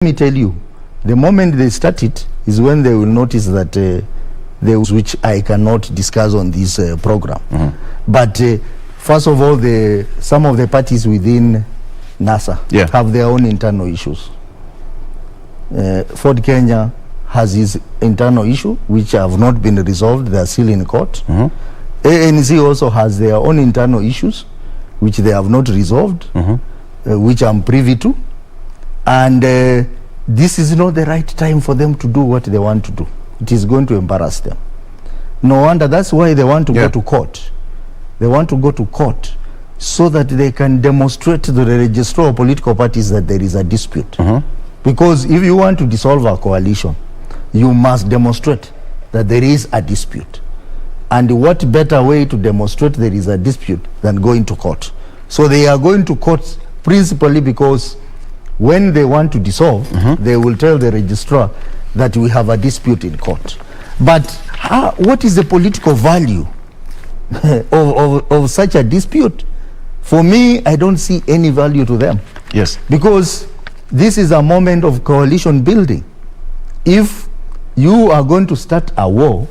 me tell you, the moment they start it is when they will notice that those which I cannot discuss on this program. But first of all, some of the parties within NASA have their own internal issues. Ford Kenya has his internal issue which have not been resolved. They are still in court. ANC also has their own internal issues which they have not resolved, which I'm privy to. And this is not the right time for them to do what they want to do. It is going to embarrass them. No wonder that's why they want to go to court. They want to go to court so that they can demonstrate to the registrar of political parties that there is a dispute. Because if you want to dissolve a coalition, you must demonstrate that there is a dispute. And what better way to demonstrate there is a dispute than going to court? So they are going to court principally because when they want to dissolve, they will tell the registrar that we have a dispute in court. But what is the political value of such a dispute? For me, I don't see any value to them. Yes. Because this is a moment of coalition building. If you are going to start a war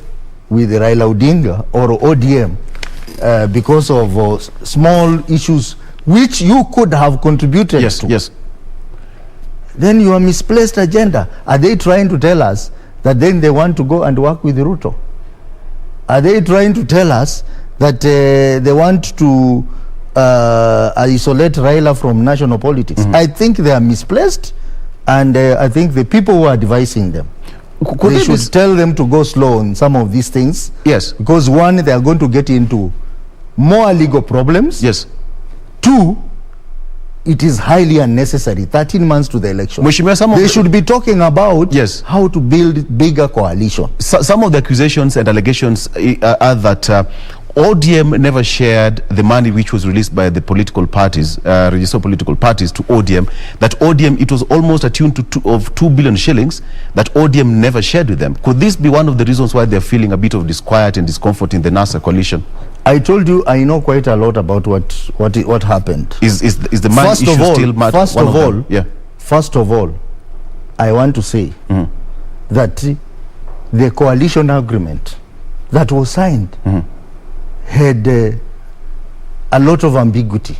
with Raila Odinga or ODM because of small issues which you could have contributed to, then you are misplaced agenda. Are they trying to tell us that then they want to go and work with Ruto? Are they trying to tell us that they want to isolate Raila from national politics? I think they are misplaced, and I think the people who are advising them, they should tell them to go slow on some of these things. Yes. Because one, they are going to get into more legal problems. Yes. Two, it is highly unnecessary. 13 months to the election. They should be talking about how to build bigger coalition. Some of the accusations and allegations are that ODM never shared the money which was released by the political parties, registered political parties, to ODM. That ODM, it was almost attuned to 2 billion shillings that ODM never shared with them. Could this be one of the reasons why they're feeling a bit of disquiet and discomfort in the NASA coalition? I told you I know quite a lot about what happened. Is the money issue still one of them? First of all, I want to say that the coalition agreement that was signed had a lot of ambiguity.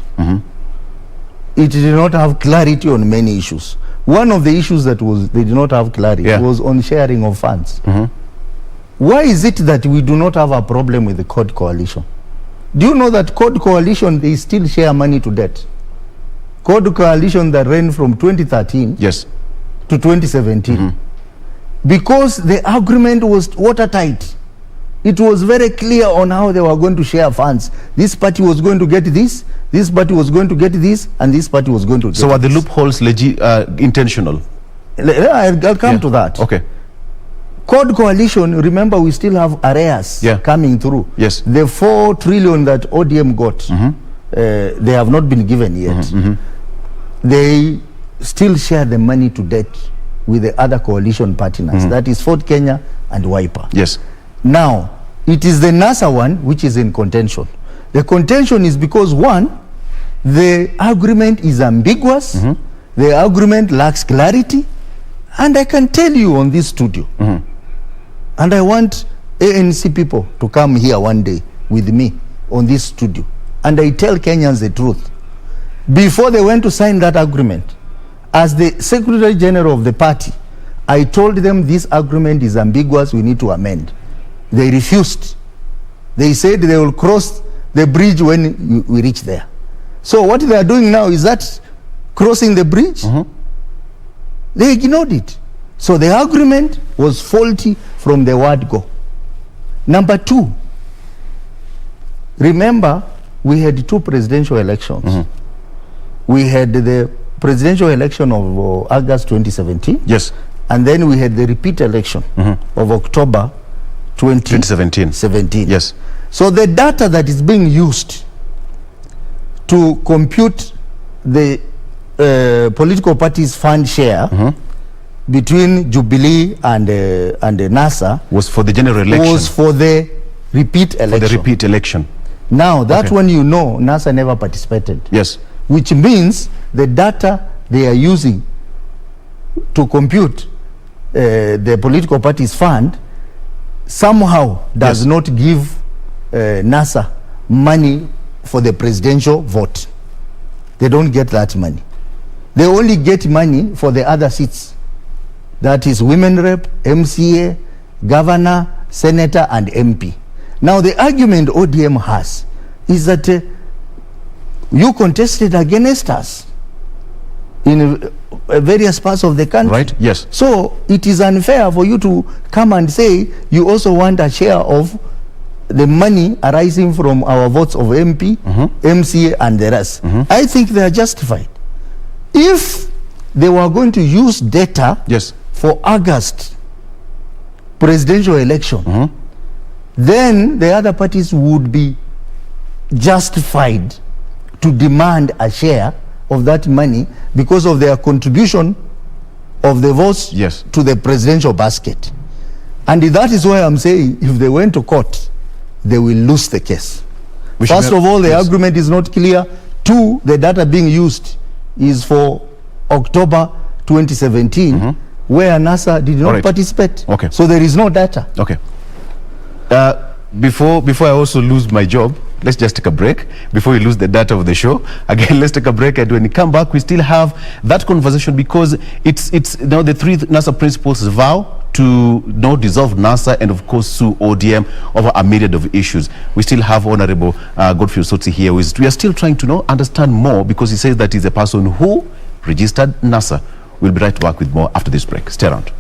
It did not have clarity on many issues. One of the issues that they did not have clarity was on sharing of funds. Why is it that we do not have a problem with the CORD coalition? Do you know that CORD coalition, they still share money to debt? CORD coalition that ran from 2013 to 2017. Because the agreement was watertight. It was very clear on how they were going to share funds. This party was going to get this party was going to get this, and this party was going to get So are the loopholes intentional? I'll come to that. Okay. CORD coalition, remember we still have arrears coming through. Yes. The 4 trillion that ODM got, they have not been given yet. They still share the money to debt with the other coalition partners. That is Ford Kenya and Wiper. Yes. Now, it is the NASA one which is in contention. The contention is because, one, the agreement is ambiguous, the agreement lacks clarity, and I can tell you on this studio, and I want ANC people to come here one day with me on this studio, and I tell Kenyans the truth. Before they went to sign that agreement, as the Secretary General of the party, I told them this agreement is ambiguous, we need to amend. They refused. They said they will cross the bridge when we reach there. So what they are doing now is that crossing the bridge. They ignored it. So the agreement was faulty from the word go. Number two, remember we had 2 presidential elections. We had the presidential election of August 2017. Yes. And then we had the repeat election of October 2017. Yes. So the data that is being used to compute the political parties' fund share between Jubilee and NASA was for the general election. Was for the repeat election. For the repeat election. Now that one, you know, NASA never participated. Yes. Which means the data they are using to compute the political parties fund somehow does not give NASA money for the presidential vote. They don't get that money. They only get money for the other seats. That is women rep, MCA, governor, senator, and MP. Now the argument ODM has is that you contested against us in various parts of the country. Right, yes. So it is unfair for you to come and say you also want a share of the money arising from our votes of MP, MCA, and the rest. I think they are justified. If they were going to use data for August presidential election, then the other parties would be justified to demand a share of that money because of their contribution of the votes to the presidential basket. And that is why I'm saying if they went to court, they will lose the case. First of all, the argument is not clear. Two, the data being used is for October 2017, where NASA did not participate. So there is no data. Before I also lose my job, let's just take a break before we lose the data of the show. Again, let's take a break, and when we come back, we still have that conversation because it's now the three NASA principals vow to not dissolve NASA and of course sue ODM over a myriad of issues. We still have Honorable Godfrey Osotsi here. We are still trying to understand more because he says that he's a person who registered NASA. We'll be right back with more after this break. Stay around.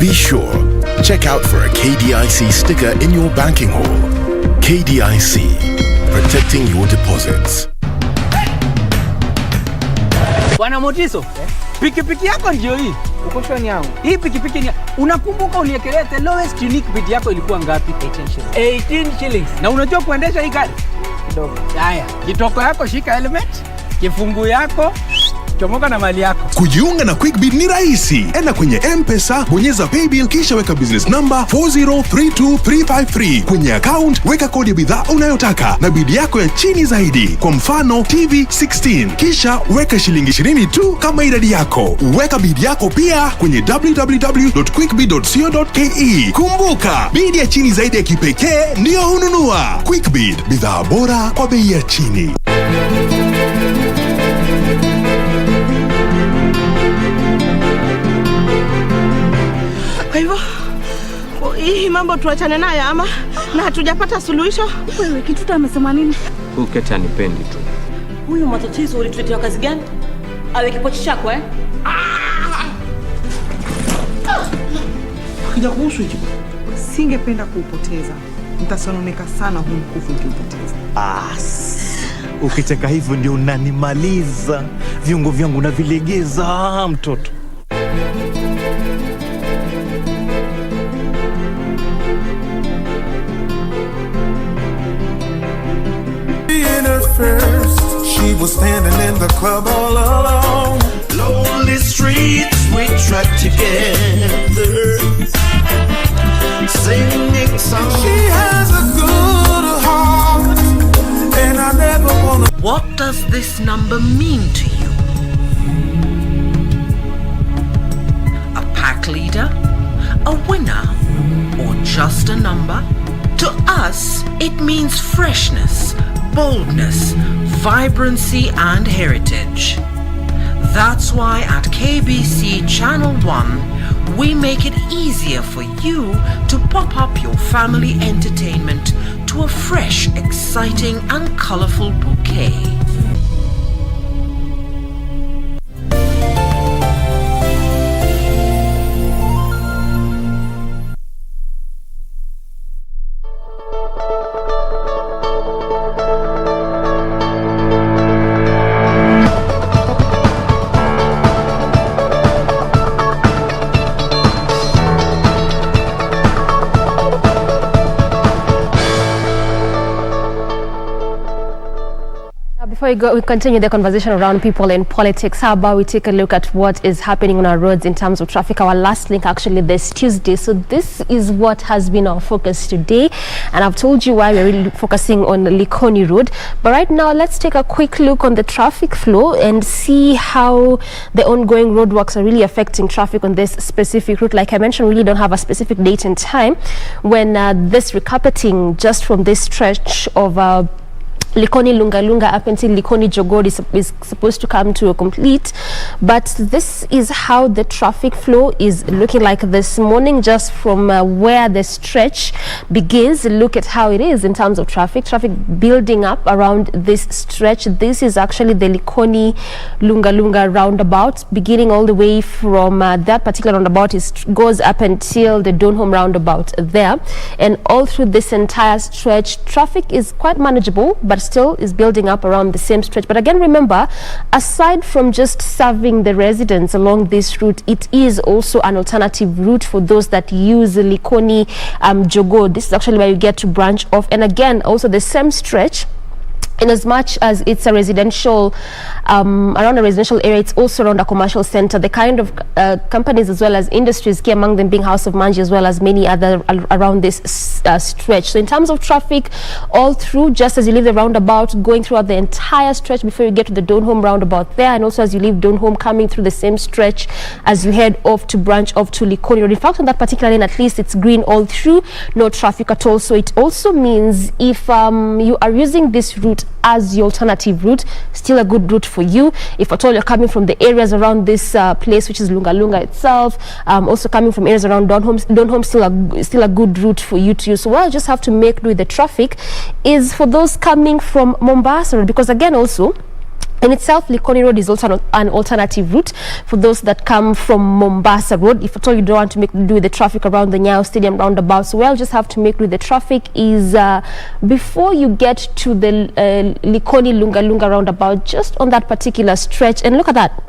Be sure, check out for a KDIC sticker in your banking hall. KDIC, protecting your deposits. Bwana Motiso, pikipiki yako ndio hii. Uko shoni yangu. Hii pikipiki ni unakumbuka uniekelea the lowest unique bid yako ilikuwa ngapi? 18 shillings. Na unajua kuendesha hii gari? Kidogo. Haya, kitoko yako shika helmet, kifungu yako chomoka na mali yako. Kujiunga na QuickBid ni rahisi. Enda kwenye M-Pesa, bonyeza paybill kisha weka business number 4032353. Kwenye account weka kodi ya bidhaa unayotaka na bid yako ya chini zaidi. Kwa mfano TV 16. Kisha weka shilingi 20 tu kama idadi yako. Weka bid yako pia kwenye www.quickbid.co.ke. Kumbuka, bid ya chini zaidi ya kipekee ndio hununua. QuickBid, bidhaa bora kwa bei ya chini. Kwa hivyo hii mambo tuachane nayo ama na hatujapata suluhisho. Wewe Kituta amesema nini? Huyu Kete anipendi tu. Huyu matatizo ulituletea kazi gani? Awe kipochi chako Kija kuhusu hicho. Singependa kuupoteza. Nitasononeka sana huu mkufu ukiupoteza. Ukitaka hivyo ndio unanimaliza. Viungo vyangu na vilegeza mtoto. First, she was standing in the club all alone. Lonely streets we tracked together, singing songs. She has a good heart, and I never wanna. What does this number mean to you? A pack leader? A winner? Or just a number? To us, it means freshness, boldness, vibrancy, and heritage. That's why at KBC Channel 1, we make it easier for you to pop up your family entertainment into a fresh, exciting and colourful bouquet. Before we continue the conversation around people and politics, how about we take a look at what is happening on our roads in terms of traffic? Our last link actually this Tuesday. So this is what has been our focus today. And I've told you why we're really focusing on Likoni Road. But right now, let's take a quick look on the traffic flow and see how the ongoing roadworks are really affecting traffic on this specific route. Like I mentioned, we really don't have a specific date and time when this recarpeting just from this stretch of Likoni Lunga up until Likoni Jogoo is supposed to come to a complete, but this is how the traffic flow is looking like this morning, just from where the stretch begins. Look at how it is in terms of traffic building up around this stretch. This is actually the Likoni Lunga roundabout, beginning all the way from that particular roundabout goes up until the Donholm roundabout there, and all through this entire stretch traffic is quite manageable, but still is building up around the same stretch. But again, remember, aside from just serving the residents along this route, it is also an alternative route for those that use Likoni Jogoo. This is actually where you get to branch off, and again also the same stretch. In as much as it's a residential, around a residential area, it's also around a commercial center. The kind of companies as well as industries, key among them being House of Manji as well as many other around this stretch. So in terms of traffic, all through, just as you leave the roundabout, going throughout the entire stretch before you get to the Donholm roundabout there, and also as you leave Donholm, coming through the same stretch as you head off to branch off to Likoni Road. In fact, on that particular lane, at least it's green all through, no traffic at all. So it also means if you are using this route as your alternative route, still a good route for you. If at all you're coming from the areas around this place, which is Lunga itself, also coming from areas around Donholm, still a good route for you to use. So what I just have to make do with the traffic is for those coming from Mombasa, because again also in itself, Likoni Road is also an alternative route for those that come from Mombasa Road. If at all you don't want to make do with the traffic around the Nyayo Stadium roundabout, so well, just have to make do with the traffic is before you get to the Likoni Lunga roundabout, just on that particular stretch. And look at that,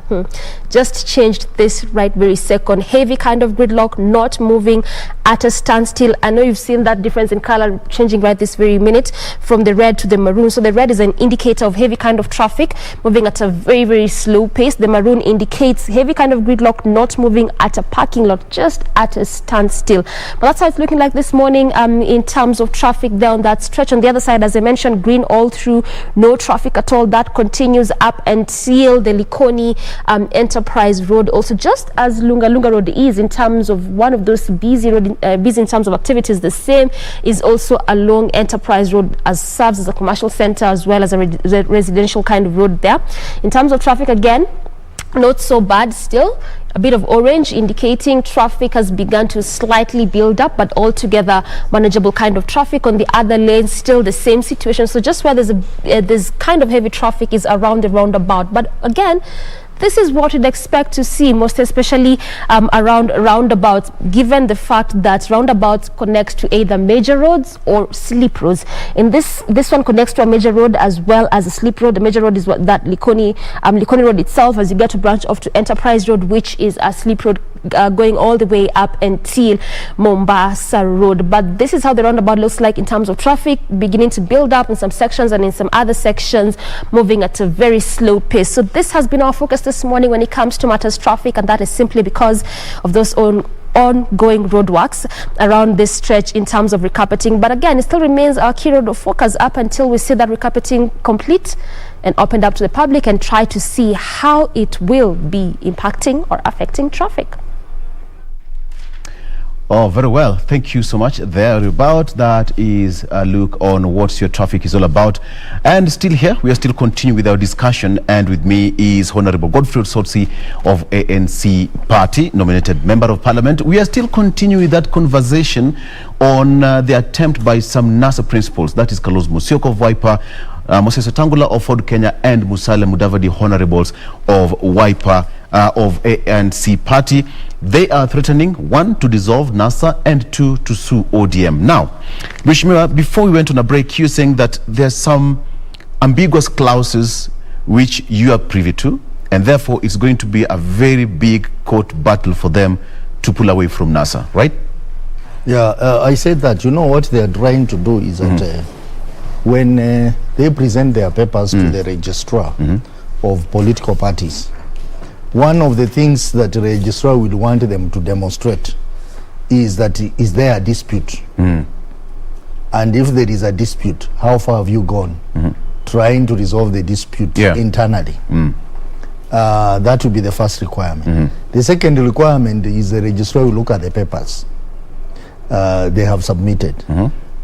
just changed this right very second. Heavy kind of gridlock, not moving at a standstill. I know you've seen that difference in color changing right this very minute from the red to the maroon. So the red is an indicator of heavy kind of traffic moving at a very, very slow pace. The maroon indicates heavy kind of gridlock, not moving at a parking lot, just at a standstill. But that's how it's looking like this morning in terms of traffic there on that stretch. On the other side, as I mentioned, green all through, no traffic at all. That continues up until the Likoni Enterprise Road. Also, just as Lunga Road is in terms of one of those busy in terms of activities, the same is also along Enterprise Road, as serves as a commercial center as well as a residential kind of road there. In terms of traffic, again, not so bad still. A bit of orange indicating traffic has begun to slightly build up, but altogether manageable kind of traffic. On the other lane, still the same situation. So just where there's kind of heavy traffic is around the roundabout. But again, this is what we'd expect to see, most especially around roundabouts, given the fact that roundabouts connect to either major roads or slip roads. And this one connects to a major road as well as a slip road. The major road is what that Likoni Road itself, as you get to branch off to Enterprise Road, which is a slip road going all the way up until Mombasa Road. But this is how the roundabout looks like in terms of traffic, beginning to build up in some sections, and in some other sections moving at a very slow pace. So this has been our focus this morning when it comes to matters traffic, and that is simply because of those ongoing roadworks around this stretch in terms of recarpeting. But again, it still remains our key road of focus up until we see that recarpeting complete and opened up to the public, and try to see how it will be impacting or affecting traffic. Oh, very well. Thank you so much. That is a look on what your traffic is all about. And still here, we are still continuing with our discussion. And with me is Honorable Godfrey Sotsi of ANC Party, nominated Member of Parliament. We are still continuing with that conversation on the attempt by some NASA principals, that is Carlos Musyoka of Wiper, Moses Wetangula of Ford Kenya, and Musalia Mudavadi, honorables of Wiper of ANC Party. They are threatening, 1, to dissolve NASA, and 2, to sue ODM. Now, Mheshimiwa, before we went on a break, you were saying that there's some ambiguous clauses which you are privy to, and therefore it's going to be a very big court battle for them to pull away from NASA, right? Yeah, I said that, you know, what they are trying to do is that when they present their papers to the registrar of political parties, one of the things that the registrar will want them to demonstrate is that is there a dispute? And if there is a dispute, how far have you gone trying to resolve the dispute internally? That will be the first requirement. The second requirement is the registrar will look at the papers they have submitted.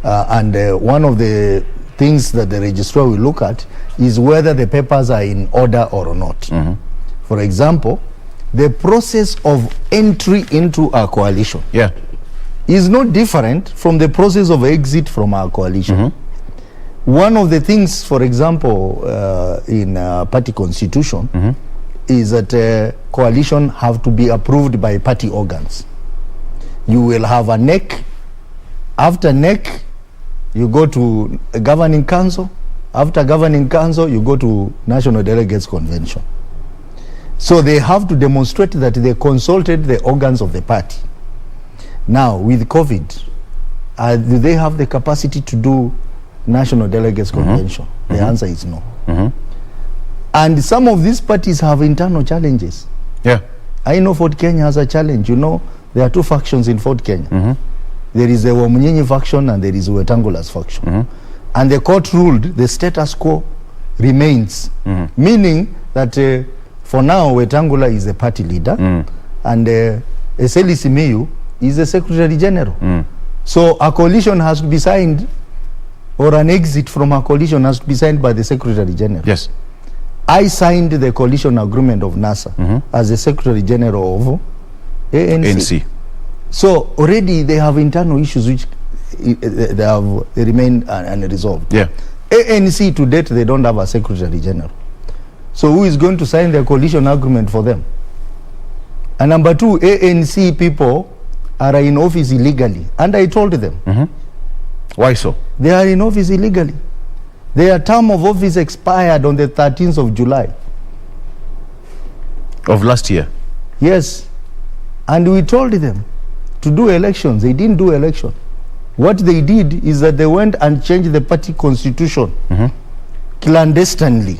And one of the things that the registrar will look at is whether the papers are in order or not. For example, the process of entry into our coalition is not different from the process of exit from our coalition. One of the things, for example, in party constitution is that coalition have to be approved by party organs. You will have a NEC. After NEC, you go to a governing council. After governing council, you go to National Delegates Convention. So they have to demonstrate that they consulted the organs of the party. Now, with COVID, do they have the capacity to do National Delegates Convention? The answer is no. And some of these parties have internal challenges. I know Ford Kenya has a challenge. You know, there are two factions in Ford Kenya. There is a Wamunyenyi faction and there is a Wetangula's faction. And the court ruled the status quo remains, meaning that for now, Wetangula is the party leader, and Eseli Simiyu is the Secretary General. So a coalition has to be signed, or an exit from a coalition has to be signed by the Secretary General. Yes. I signed the coalition agreement of NASA as the Secretary General of ANC. So already they have internal issues which they remain unresolved. ANC to date, they don't have a Secretary General. So who is going to sign the coalition agreement for them? And number two, ANC people are in office illegally. And I told them. Why so? They are in office illegally. Their term of office expired on the 13th of July. Of last year? Yes. And we told them to do elections. They didn't do election. What they did is that they went and changed the party constitution clandestinely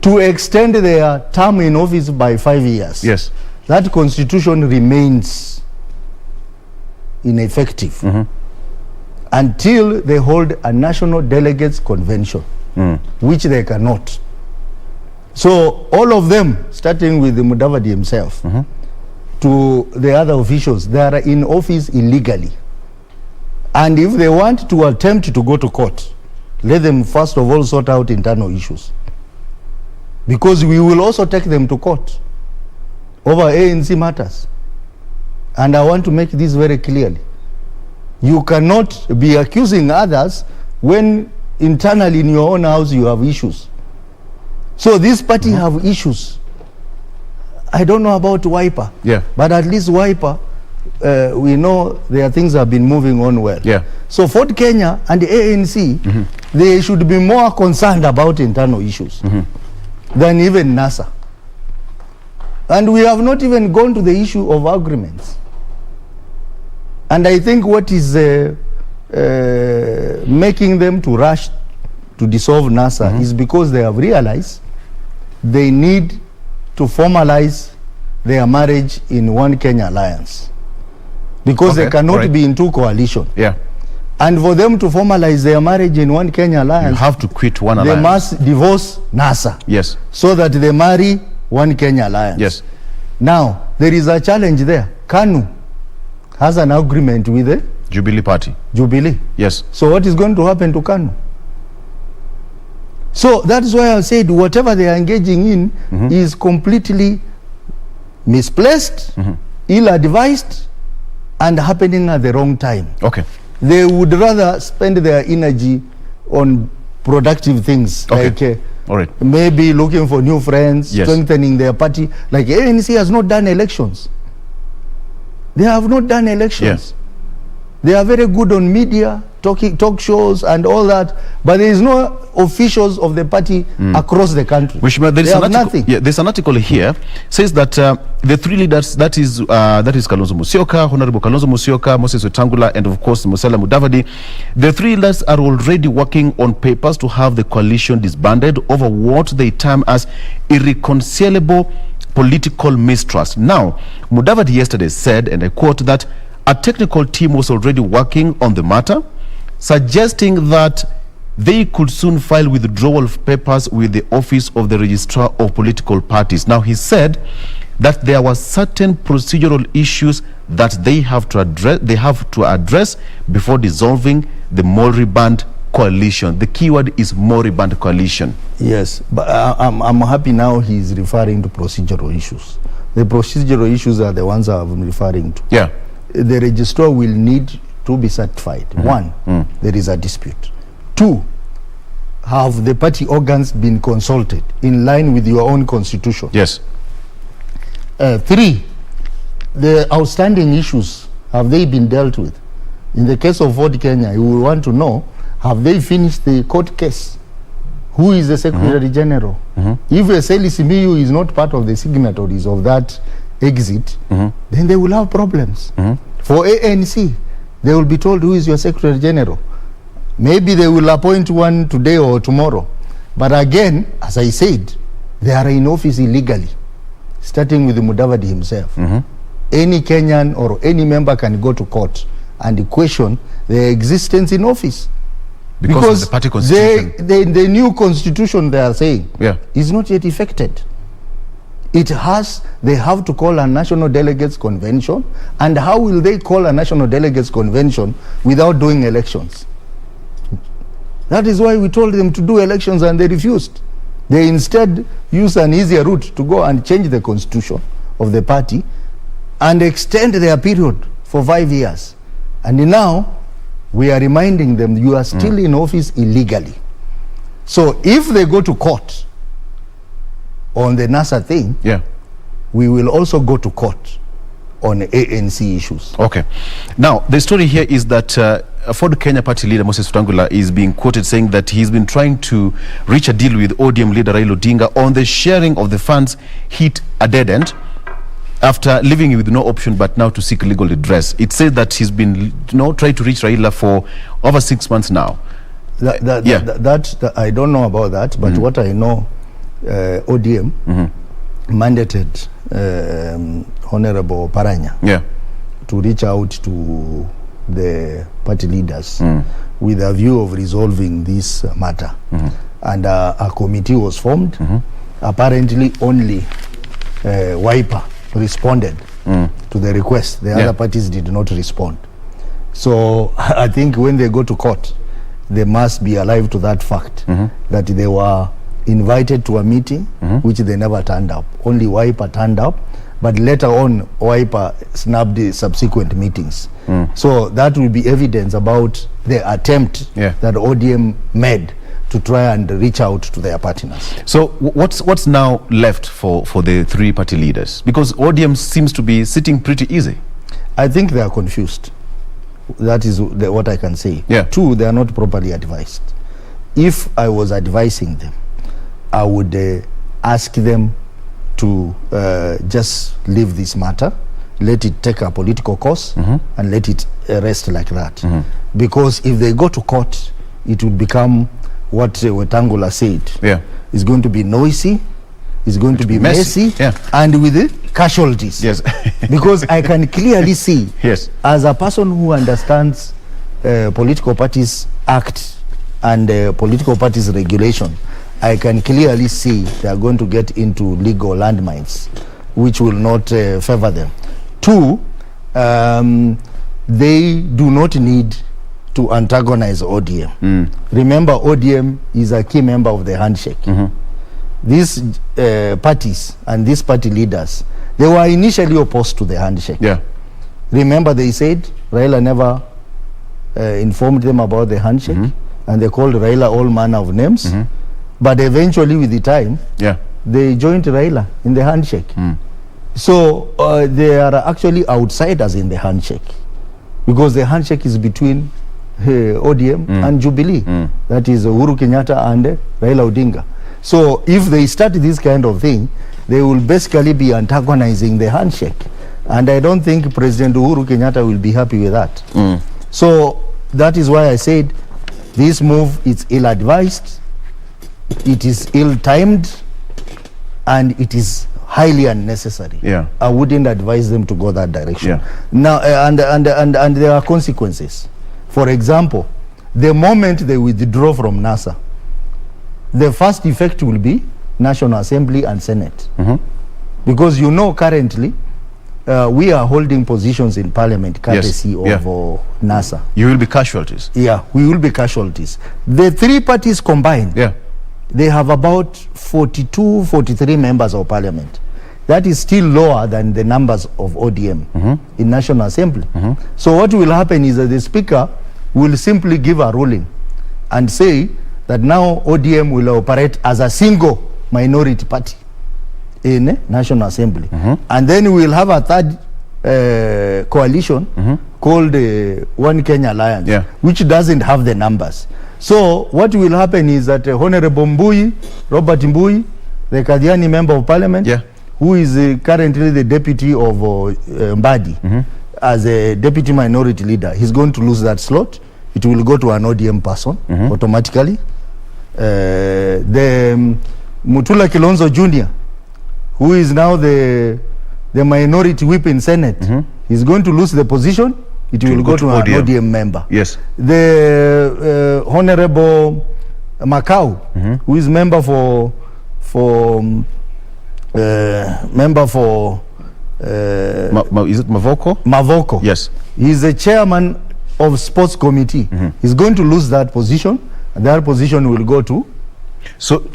to extend their term in office by 5 years. Yes. That constitution remains ineffective until they hold a National Delegates Convention, which they cannot. So all of them, starting with the Mudavadi himself, to the other officials, they are in office illegally. And if they want to attempt to go to court, let them first of all sort out internal issues. Because we will also take them to court over ANC matters. And I want to make this very clearly. You cannot be accusing others when internally in your own house you have issues. So this party have issues. I don't know about Wiper, but at least Wiper, we know their things have been moving on well. So Ford Kenya and the ANC, they should be more concerned about internal issues than even NASA. And we have not even gone to the issue of agreements. And I think what is making them to rush to dissolve NASA is because they have realized they need to formalize their marriage in One Kenya Alliance. Because they cannot be in two coalitions. And for them to formalize their marriage in One Kenya Alliance, you have to quit one alliance. They must divorce NASA. So that they marry One Kenya Alliance. Now, there is a challenge there. KANU has an agreement with the Jubilee Party. Jubilee. Yes. So what is going to happen to KANU? So that's why I said whatever they are engaging in is completely misplaced, ill-advised, and happening at the wrong time. Okay. They would rather spend their energy on productive things, like all right, maybe looking for new friends, strengthening their party. Like ANC has not done elections. They have not done elections. They are very good on media, talk shows and all that, but there is no officials of the party across the country. There's an article here says that the three leaders, that is Kalonzo Musyoka, Honorable Kalonzo Musyoka, Moses Wetangula, and of course Musalia Mudavadi, the three leaders are already working on papers to have the coalition disbanded over what they term as irreconcilable political mistrust. Now, Mudavadi yesterday said, and I quote, that a technical team was already working on the matter, suggesting that they could soon file withdrawal of papers with the Office of the Registrar of Political Parties. Now, he said that there were certain procedural issues that they have to address before dissolving the moribund coalition. The keyword is moribund coalition. Yes, but I'm happy now he's referring to procedural issues. The procedural issues are the ones I'm referring to. Yeah. The registrar will need to be certified. One, there is a dispute. Two, have the party organs been consulted in line with your own constitution? Yes. Three, the outstanding issues, have they been dealt with? In the case of Ford Kenya, you will want to know, have they finished the court case? Who is the Secretary General? If Eseli Simiyu is not part of the signatories of that exit, then they will have problems. For ANC, they will be told, who is your Secretary General? Maybe they will appoint one today or tomorrow. But again, as I said, they are in office illegally, starting with Mudavadi himself. Any Kenyan or any member can go to court and question their existence in office. Because of the party constitution. The new constitution, they are saying, is not yet effected. They have to call a national delegates convention. And how will they call a national delegates convention without doing elections? That is why we told them to do elections and they refused. They instead used an easier route to go and change the constitution of the party and extend their period for 5 years. And now we are reminding them, you are still in office illegally. So if they go to court on the NASA thing, we will also go to court on ANC issues. Okay. Now, the story here is that Ford Kenya party leader Moses Wetangula is being quoted saying that he's been trying to reach a deal with ODM leader Raila Odinga on the sharing of the funds hit a dead end after leaving with no option but now to seek legal redress. It says that he's been trying to reach Raila for over 6 months now. That I don't know about that, but what I know, ODM mandated Honorable Paranya to reach out to the party leaders with a view of resolving this matter. And a committee was formed. Apparently only Wiper responded to the request. The other parties did not respond. So I think when they go to court, they must be alive to that fact that they were invited to a meeting which they never turned up. Only Wiper turned up, but later on Wiper snubbed the subsequent meetings. So that will be evidence about the attempt that ODM made to try and reach out to their partners. So what's now left for the three party leaders? Because ODM seems to be sitting pretty easy. I think they are confused. That is what I can say. Two, they are not properly advised. If I was advising them, I would ask them to just leave this matter, let it take a political course, and let it rest like that. Because if they go to court, it will become what Wetangula said. It's going to be noisy, it's going to be messy, and with casualties. Because I can clearly see, as a person who understands political parties act and political parties regulation, I can clearly see they are going to get into legal landmines which will not favor them. Two, they do not need to antagonize ODM. Remember, ODM is a key member of the handshake. These parties and these party leaders, they were initially opposed to the handshake. Remember, they said Raila never informed them about the handshake, and they called Raila all manner of names. But eventually, with the time, they joined Raila in the handshake. So they are actually outsiders in the handshake, because the handshake is between ODM and Jubilee. That is Uhuru Kenyatta and Raila Odinga. So if they start this kind of thing, they will basically be antagonizing the handshake. And I don't think President Uhuru Kenyatta will be happy with that. So that is why I said this move is ill-advised, it is ill-timed, and it is highly unnecessary. I wouldn't advise them to go that direction. Now, and there are consequences. For example, the moment they withdraw from NASA, the first effect will be National Assembly and Senate. Because you know currently we are holding positions in Parliament courtesy of NASA. You will be casualties. Yeah, we will be casualties. The three parties combined, they have about 42, 43 members of Parliament. That is still lower than the numbers of ODM in National Assembly. So what will happen is that the Speaker will simply give a ruling and say that now ODM will operate as a single minority party in National Assembly. And then we will have a third coalition called One Kenya Alliance, which doesn't have the numbers. So what will happen is that Honorable Robert Mbui, the Kadiani Member of Parliament, who is currently the deputy of Mbadi, as a deputy minority leader, he's going to lose that slot. It will go to an ODM person automatically. The Mutula Kilonzo Jr., who is now the minority whip in Senate, he's going to lose the position. It will go to an ODM member. The Honorable Macau, who is member for is it Mavoko? Mavoko. Yes. He's the chairman of sports committee. He's going to lose that position, and that position will go to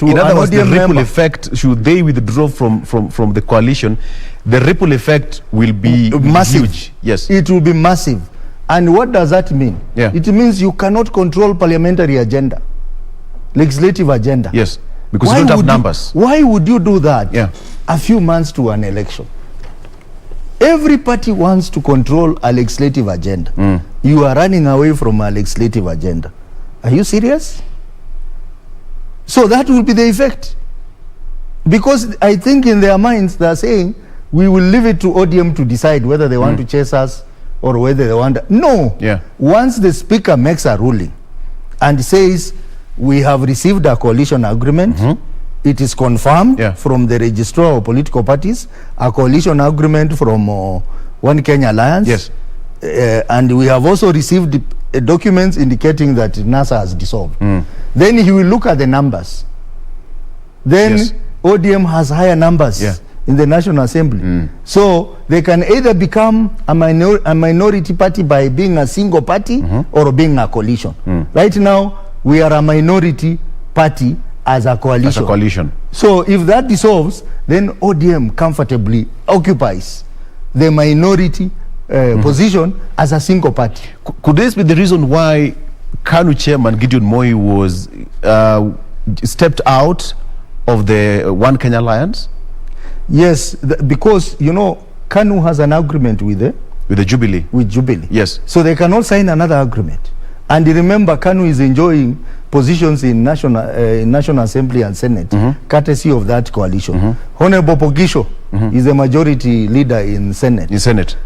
in other words, the ripple effect, should they withdraw from the coalition, the ripple effect will be massive. Huge. Yes. It will be massive. And what does that mean? It means you cannot control parliamentary agenda, legislative agenda. Yes. Because you don't have numbers. Why would you do that a few months to an election? Every party wants to control a legislative agenda. You are running away from a legislative agenda. Are you serious? So that will be the effect. Because I think in their minds they are saying, we will leave it to ODM to decide whether they want to chase us or whether they want to. No. Once the Speaker makes a ruling and says, we have received a coalition agreement, it is confirmed from the registrar of political parties, a coalition agreement from One Kenya Alliance, and we have also received documents indicating that NASA has dissolved. Then he will look at the numbers. Then ODM has higher numbers in the National Assembly. So they can either become a minority party by being a single party or being a coalition. Right now, we are a minority party as a coalition. So if that dissolves, then ODM comfortably occupies the minority position as a single party. Could this be the reason why KANU chairman Gideon Moi was stepped out of the One Kenya Alliance? Yes, because you know KANU has an agreement with the Jubilee. With Jubilee. Yes. So they cannot sign another agreement. And remember, KANU is enjoying positions in National Assembly and Senate, courtesy of that coalition. Honorable Pogisho is a majority leader in Senate.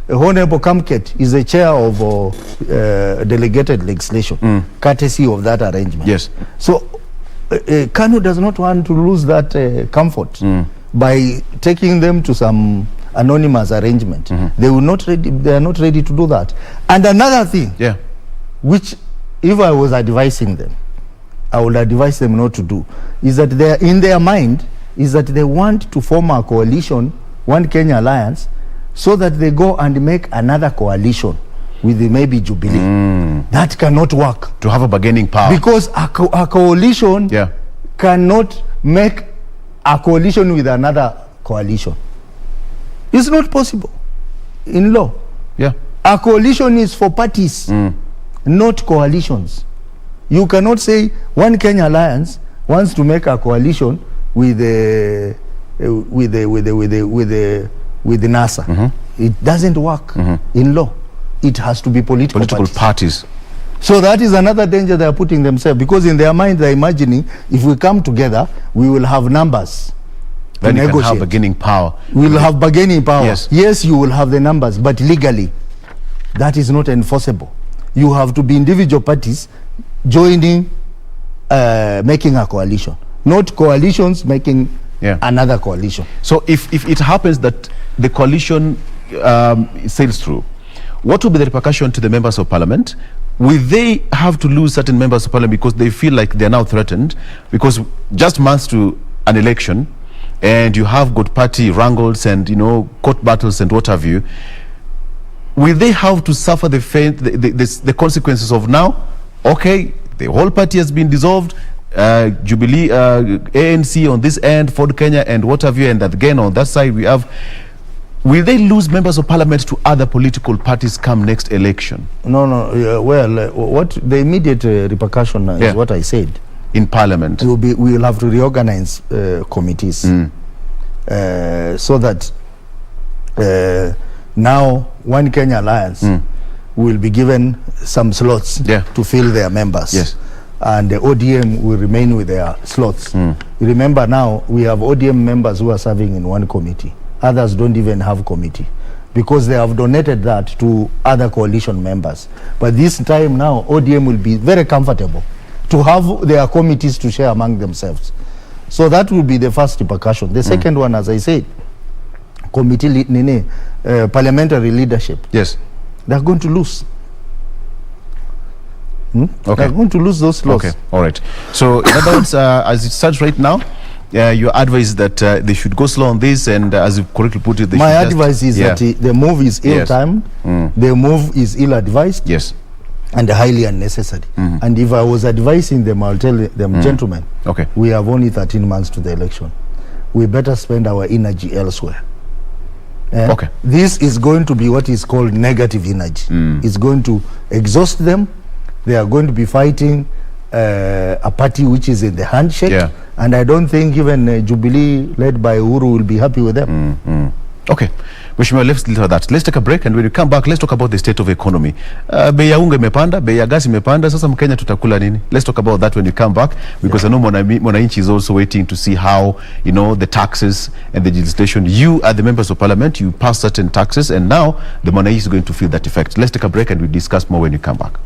Honorable Kamket is the chair of delegated legislation, courtesy of that arrangement. Yes. So KANU does not want to lose that comfort by taking them to some anonymous arrangement. They are not ready to do that. And another thing, which if I was advising them, I would advise them not to do, is that in their mind is that they want to form a coalition, One Kenya Alliance, so that they go and make another coalition with maybe Jubilee. That cannot work. To have a bargaining power. Because a coalition cannot make a coalition with another coalition. It's not possible in law. Yeah. A coalition is for parties, not coalitions. You cannot say One Kenya Alliance wants to make a coalition with the NASA. It doesn't work in law. It has to be political parties. So that is another danger they are putting themselves, because in their mind they're imagining if we come together, we will have numbers. Then you can have bargaining power. We will have bargaining power. Yes. Yes, you will have the numbers, but legally, that is not enforceable. You have to be individual parties joining, making a coalition, not coalitions making another coalition. So if it happens that the coalition sails through, what will be the repercussion to the members of parliament? Will they have to lose certain members of parliament because they feel like they're now threatened? Because just months to an election, and you have got party wrangles and, you know, court battles and what have you, will they have to suffer the consequences of now, okay, the whole party has been dissolved, Jubilee, ANC on this end, Ford Kenya and what have you, and again on that side we have, will they lose members of parliament to other political parties come next election? No, what the immediate repercussion is what I said. In parliament, we will have to reorganize committees so that now One Kenya Alliance will be given some slots to fill their members. Yes. And the ODM will remain with their slots. Remember now, we have ODM members who are serving in one committee. Others don't even have committee because they have donated that to other coalition members. But this time now, ODM will be very comfortable to have their committees to share among themselves. So that will be the first repercussion. The second one, as I said, parliamentary leadership. Yes. They're going to lose. Okay. They're going to lose those slots. Okay, all right. So in other words, as it stands right now, your advice is that they should go slow on this, and as you correctly put it, my advice is that the move is ill-timed, the move is ill-advised, and highly unnecessary. And if I was advising them, I'll tell them, gentlemen, we have only 13 months to the election. We better spend our energy elsewhere. This is going to be what is called negative energy. It's going to exhaust them. They are going to be fighting a party which is in the handshake, and I don't think even Jubilee led by Uhuru will be happy with them. Okay, Mheshimiwa, let's leave that. Let's take a break, and when we come back, let's talk about the state of economy. Bei ya unga imepanda, bei ya gas imepanda, sasa Mkenya tutakula nini? Let's talk about that when we come back, because I know Mwananchi is also waiting to see how, you know, the taxes and the legislation, you are the members of parliament, you pass certain taxes, and now the Mwananchi is going to feel that effect. Let's take a break, and we'll discuss more when we come back.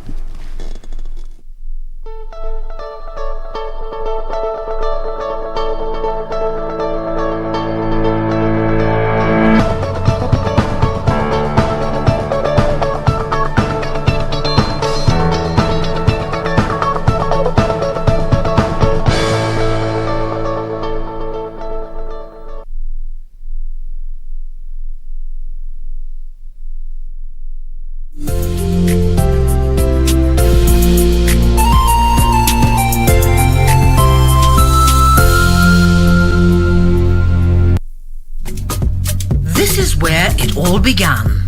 Began.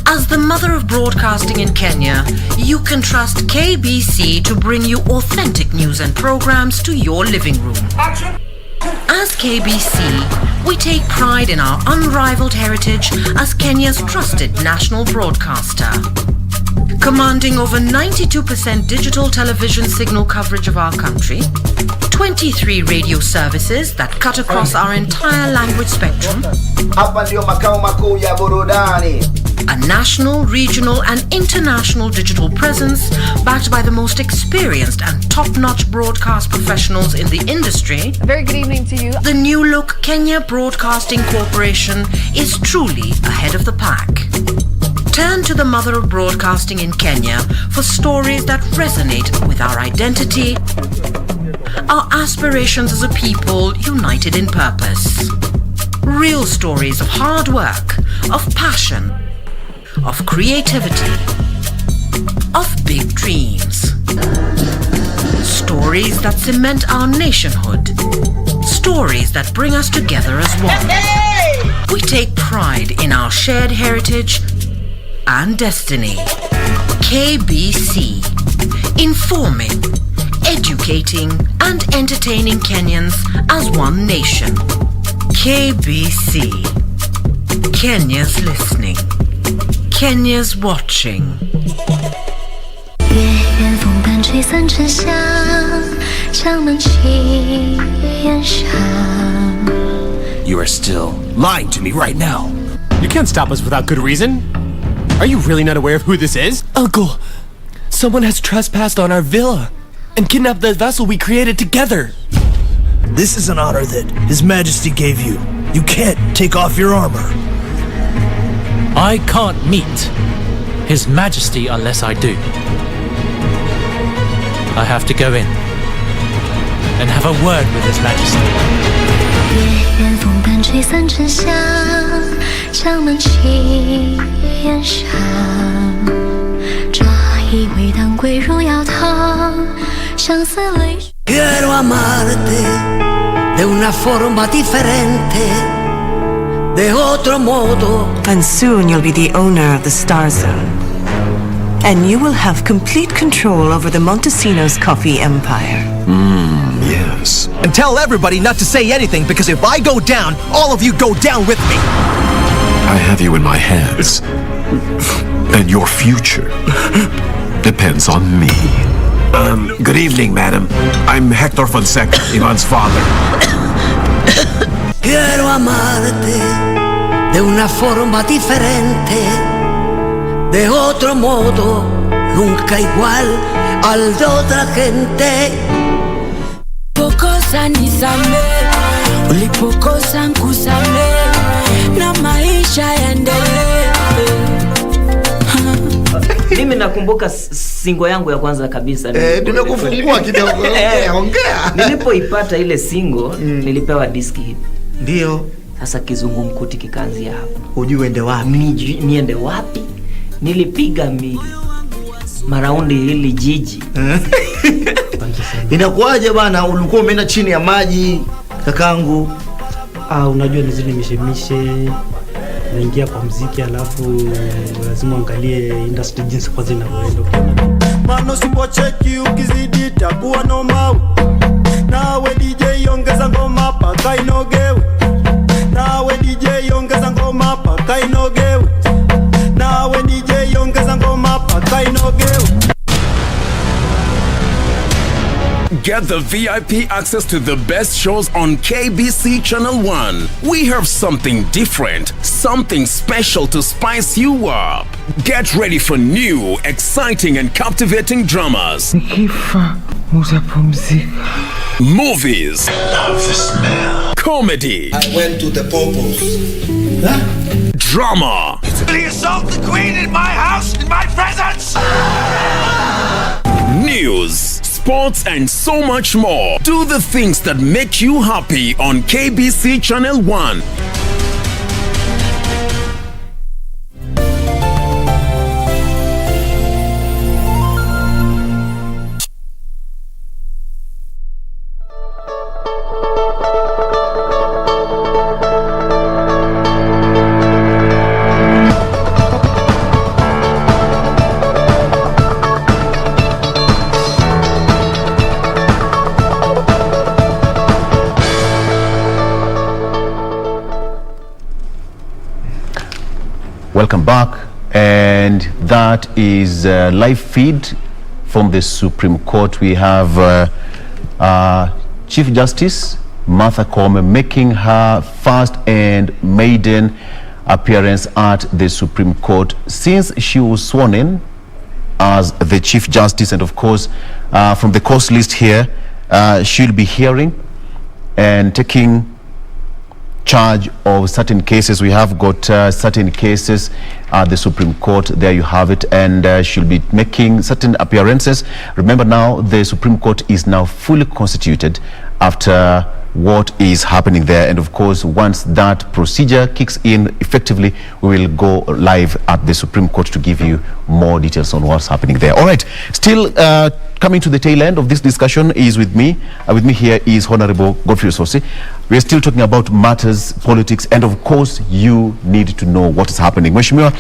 As the mother of broadcasting in Kenya, you can trust KBC to bring you authentic news and programs to your living room. As KBC, we take pride in our unrivaled heritage as Kenya's trusted national broadcaster. Commanding over 92% digital television signal coverage of our country, 23 radio services that cut across our entire language spectrum, a national, regional and international digital presence backed by the most experienced and top-notch broadcast professionals in the industry. A very good evening to you. The new look Kenya Broadcasting Corporation is truly ahead of the pack. Turn to the mother of broadcasting in Kenya for stories that resonate with our identity, our aspirations as a people united in purpose. Real stories of hard work, of passion, of creativity, of big dreams. Stories that cement our nationhood. Stories that bring us together as one. We take pride in our shared heritage and destiny. KBC. Informing, educating and entertaining Kenyans as one nation. KBC. Kenya's listening. Kenya's watching. You are still lying to me right now. You can't stop us without good reason. Are you really not aware of who this is? Uncle, someone has trespassed on our villa and kidnapped the vessel we created together. This is an honor that His Majesty gave you. You can't take off your armor. I can't meet His Majesty unless I do. I have to go in and have a word with His Majesty. Quiero amarte de una forma diferente, de otro modo. And soon you'll be the owner of the Star Zone. And you will have complete control over the Montesinos coffee empire. Yes. And tell everybody not to say anything, because if I go down, all of you go down with me. I have you in my hands, and your future depends on me. Good evening, madam. I'm Hector Fonseca, Ivan's father. Quiero amarte de una forma diferente, de otro modo, nunca igual al de otra gente. Pokosa nisame, ulipokosa nkusame, na maisha yaendelee. Mimi nakumbuka singo yangu ya kwanza kabisa. Nimekufungua kidogo. Ongea. Nilipoipata ile singo, nilipewa diski hii. Ndio. Sasa kizungumkuti kikaanzia hapo. Hujui uende wapi? Niende wapi? Nilipiga maraundi hili jiji. Inakuwaje bana, ulikuwa umeenda chini ya maji kakangu? Unajua ni zile mishemishe, naingia kwa muziki alafu lazima angalie industry jinsi kwanza inavyoenda. Mano sipocheki ukizidi takuwa noma. Nawe DJ ongeza ngoma paka inogewe. Nawe DJ ongeza ngoma paka inogewe. Nawe DJ ongeza ngoma paka inogewe. Get the VIP access to the best shows on KBC Channel 1. We have something different, something special to spice you up. Get ready for new, exciting and captivating dramas. Movies. I love the smell. Comedy. I went to the popos. Drama. Did he assault the queen in my house, in my presence? News, sports and so much more. Do the things that make you happy on KBC Channel 1. Welcome back, and that is a live feed from the Supreme Court. We have Chief Justice Martha Koome making her first and maiden appearance at the Supreme Court since she was sworn in as the Chief Justice. And of course, from the course list here, she'll be hearing and taking charge of certain cases. We have got certain cases at the Supreme Court. There you have it, and she'll be making certain appearances. Remember now, the Supreme Court is now fully constituted, after what is happening there. And of course, once that procedure kicks in effectively, we will go live at the Supreme Court to give you more details on what's happening there. All right, still coming to the tail end of this discussion is with me here is Honorable Godfrey Osose. We are still talking about matters, politics, and of course you need to know what is happening. Mheshimiwa,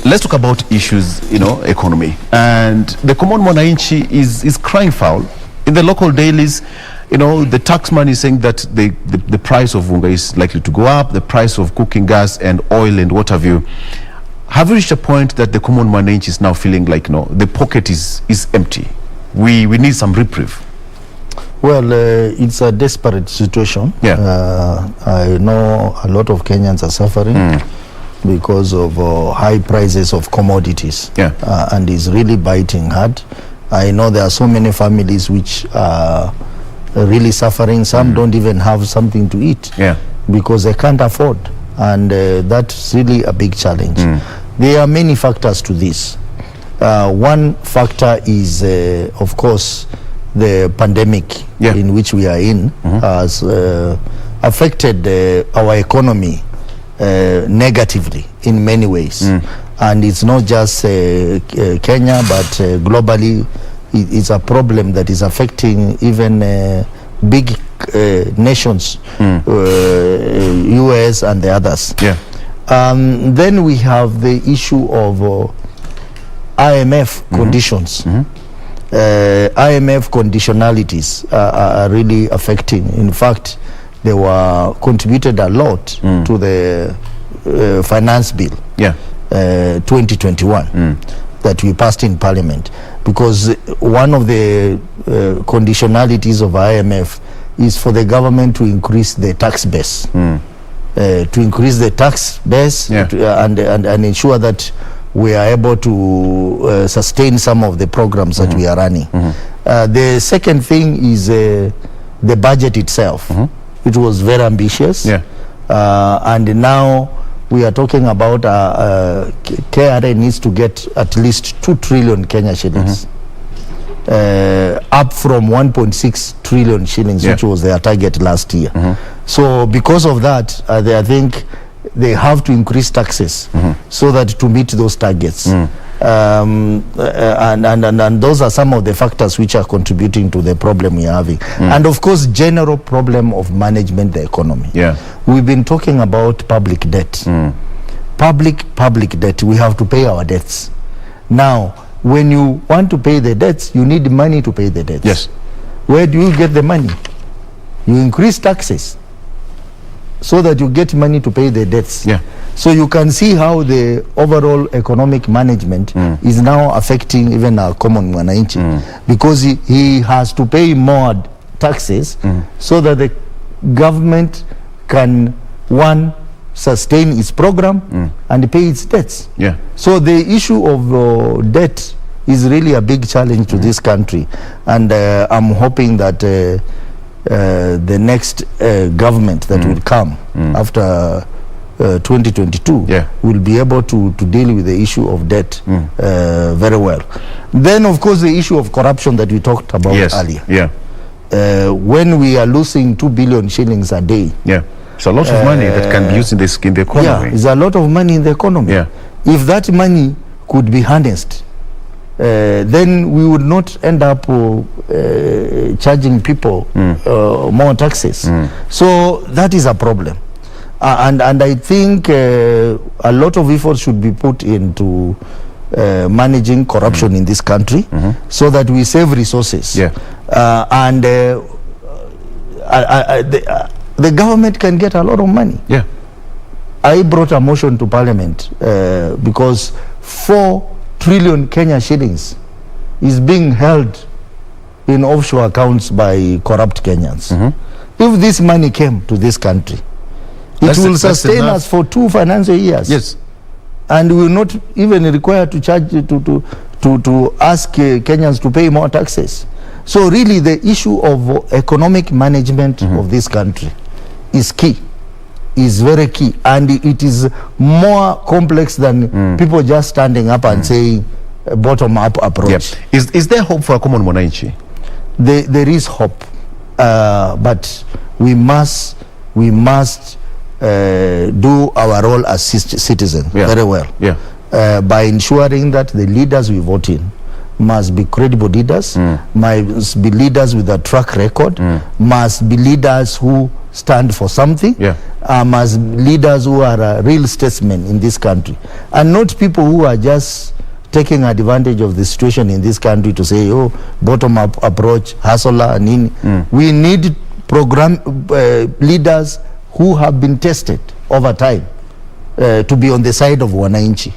let's talk about issues, economy. And the common mwananchi is crying foul. In the local dailies, the taxman is saying that the price of unga is likely to go up, the price of cooking gas and oil and what have you. Have you reached a point that the common mwananchi is now feeling like, the pocket is empty? We need some reprieve. Well, it's a desperate situation. Yeah. I know a lot of Kenyans are suffering because of high prices of commodities. Yeah. And it's really biting hard. I know there are so many families which are really suffering. Some don't even have something to eat because they can't afford. And that's really a big challenge. There are many factors to this. One factor is, of course, the pandemic in which we are in has affected our economy negatively in many ways. And it's not just Kenya, but globally, it's a problem that is affecting even big nations, US and the others. Then we have the issue of IMF conditions. IMF conditionalities are really affecting. In fact, they were contributed a lot to the finance bill 2021 that we passed in Parliament, because one of the conditionalities of IMF is for the government to increase the tax base, and ensure that we are able to sustain some of the programs that we are running. The second thing is the budget itself. It was very ambitious, and now we are talking about KRA needs to get at least 2 trillion Kenya shillings, up from 1.6 trillion shillings, which was their target last year. So because of that, I think they have to increase taxes so that to meet those targets. And those are some of the factors which are contributing to the problem we are having. And of course, general problem of management the economy. We've been talking about public debt. Public debt, we have to pay our debts. Now, when you want to pay the debts, you need money to pay the debts. Where do you get the money? You increase taxes so that you get money to pay the debts. So you can see how the overall economic management is now affecting even our common mwananchi, because he has to pay more taxes so that the government can, one, sustain its program and pay its debts. So the issue of debt is really a big challenge to this country, and I'm hoping that the next government that will come after 2022 will be able to deal with the issue of debt very well. Then of course the issue of corruption that we talked about earlier. When we are losing 2 billion shillings a day, it's a lot of money that can be used in the economy. It's a lot of money in the economy. If that money could be harnessed, then we would not end up charging people more taxes. So that is a problem. And I think a lot of effort should be put into managing corruption in this country, so that we save resources. And the government can get a lot of money. I brought a motion to Parliament because 4 trillion Kenya shillings is being held in offshore accounts by corrupt Kenyans. If this money came to this country, it will sustain us for 2 financial years. And we will not even require to charge to ask Kenyans to pay more taxes. So really the issue of economic management of this country is key, is very key, and it is more complex than people just standing up and saying bottom-up approach. Is there hope for a common mwananchi? There is hope. but we must do our role as citizens very well by ensuring that the leaders we vote in must be credible leaders, must be leaders with a track record, must be leaders who stand for something, must be leaders who are real statesmen in this country, and not people who are just taking advantage of the situation in this country to say, oh, bottom-up approach, hustler, nini. We need leaders who have been tested over time to be on the side of wananchi,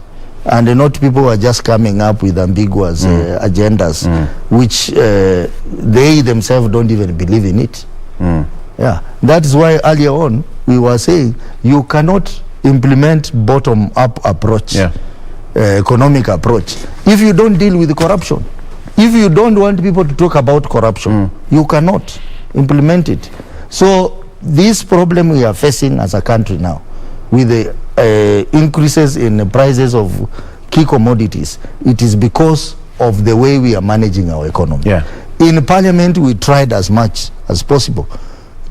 and not people who are just coming up with ambiguous agendas, which they themselves don't even believe in it. Yeah, that is why earlier on we were saying you cannot implement bottom-up approach, economic approach, if you don't deal with corruption. If you don't want people to talk about corruption, you cannot implement it. So this problem we are facing as a country now, with the increases in the prices of key commodities, it is because of the way we are managing our economy. In Parliament, we tried as much as possible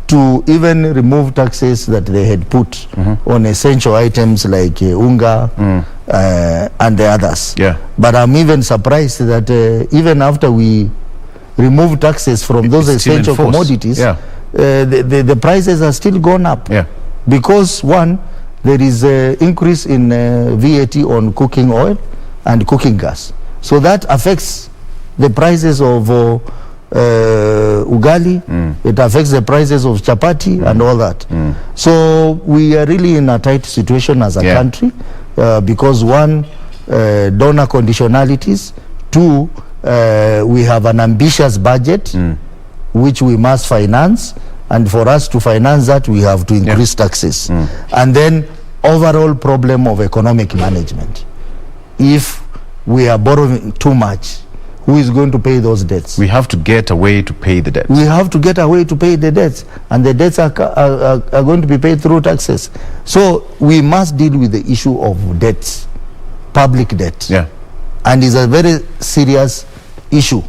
to even remove taxes that they had put on essential items like unga and the others. But I'm even surprised that even after we remove taxes from those essential commodities, the prices are still gone up. Because one, there is an increase in VAT on cooking oil and cooking gas. So that affects the prices of ugali, it affects the prices of chapati and all that. So we are really in a tight situation as a country because one, donor conditionalities, two, we have an ambitious budget which we must finance, and for us to finance that we have to increase taxes, and then overall problem of economic management. If we are borrowing too much, who is going to pay those debts? We have to get a way to pay the debts. We have to get a way to pay the debts, and the debts are going to be paid through taxes. So we must deal with the issue of debts, public debt, and it's a very serious issue.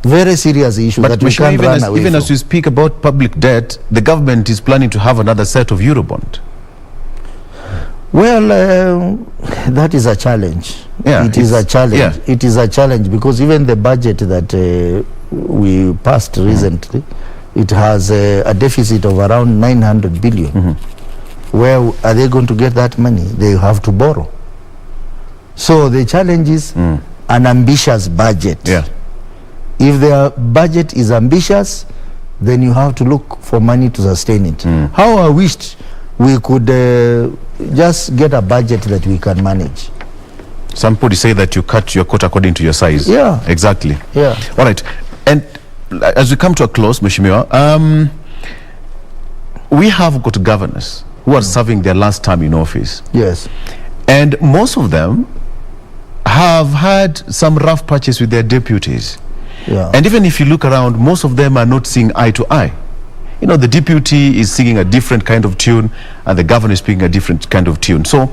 Very serious issue that we can't run away from. Even as we speak about public debt, the government is planning to have another set of Eurobond. Well, that is a challenge. It is a challenge. It is a challenge because even the budget that we passed recently, it has a deficit of around 900 billion. Where are they going to get that money? They have to borrow. So the challenge is an ambitious budget. If their budget is ambitious, then you have to look for money to sustain it. How I wished we could just get a budget that we can manage. Somebody say that you cut your coat according to your size. Exactly. All right. And as we come to a close, Mheshimiwa, we have got governors who are serving their last term in office. And most of them have had some rough patches with their deputies. And even if you look around, most of them are not seeing eye to eye. You know, the deputy is singing a different kind of tune and the governor is speaking a different kind of tune. So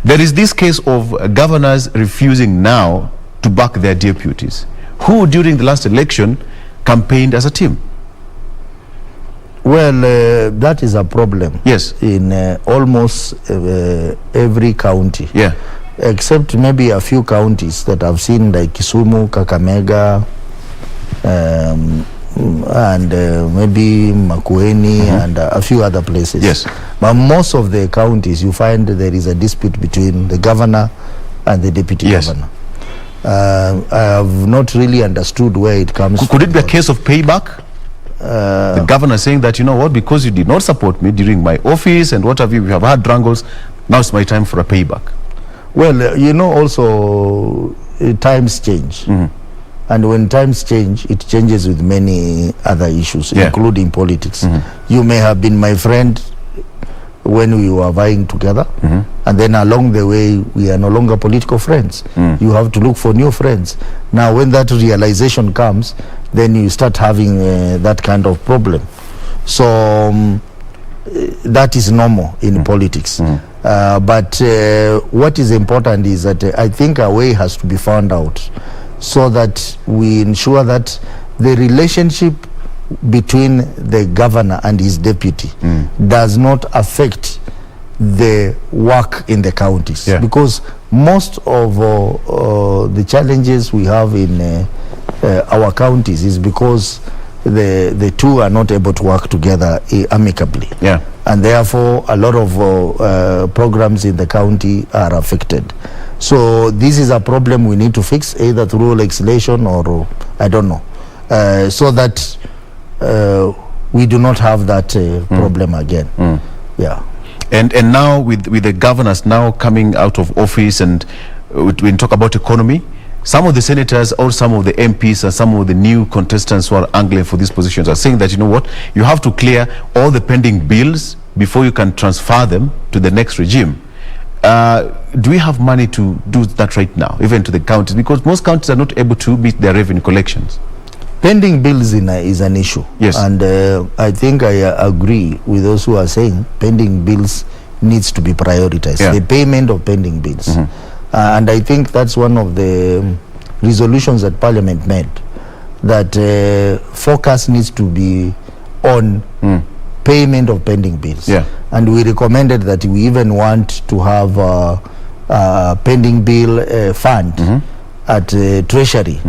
there is this case of governors refusing now to back their deputies, who during the last election campaigned as a team. Well, that is a problem. In almost every county. Except maybe a few counties that I've seen, like Kisumu, Kakamega, and maybe Makueni and a few other places. But most of the counties, you find there is a dispute between the governor and the deputy governor. I have not really understood where it comes from. Could it be a case of payback? The governor saying that, you know what, because you did not support me during my office and what have you, we have had wrangles, now it's my time for a payback. Well, you know, also times change. And when times change, it changes with many other issues, including politics. You may have been my friend when we were vying together, and then along the way, we are no longer political friends. You have to look for new friends. Now, when that realization comes, then you start having that kind of problem. So that is normal in politics. But what is important is that I think a way has to be found out so that we ensure that the relationship between the governor and his deputy does not affect the work in the counties, because most of the challenges we have in our counties is because the two are not able to work together amicably, and therefore a lot of programs in the county are affected. So this is a problem we need to fix, either through legislation or I don't know, so that we do not have that problem again. And now with the governors now coming out of office, and we talk about economy, some of the senators or some of the MPs and some of the new contestants who are angling for these positions are saying that, you know what, you have to clear all the pending bills before you can transfer them to the next regime. Do we have money to do that right now, even to the counties? Because most counties are not able to meet their revenue collections. Pending bills is an issue. Yes. And I think I agree with those who are saying pending bills needs to be prioritized. The payment of pending bills. And I think that's one of the resolutions that Parliament made, that focus needs to be on payment of pending bills. And we recommended that we even want to have a pending bill fund at Treasury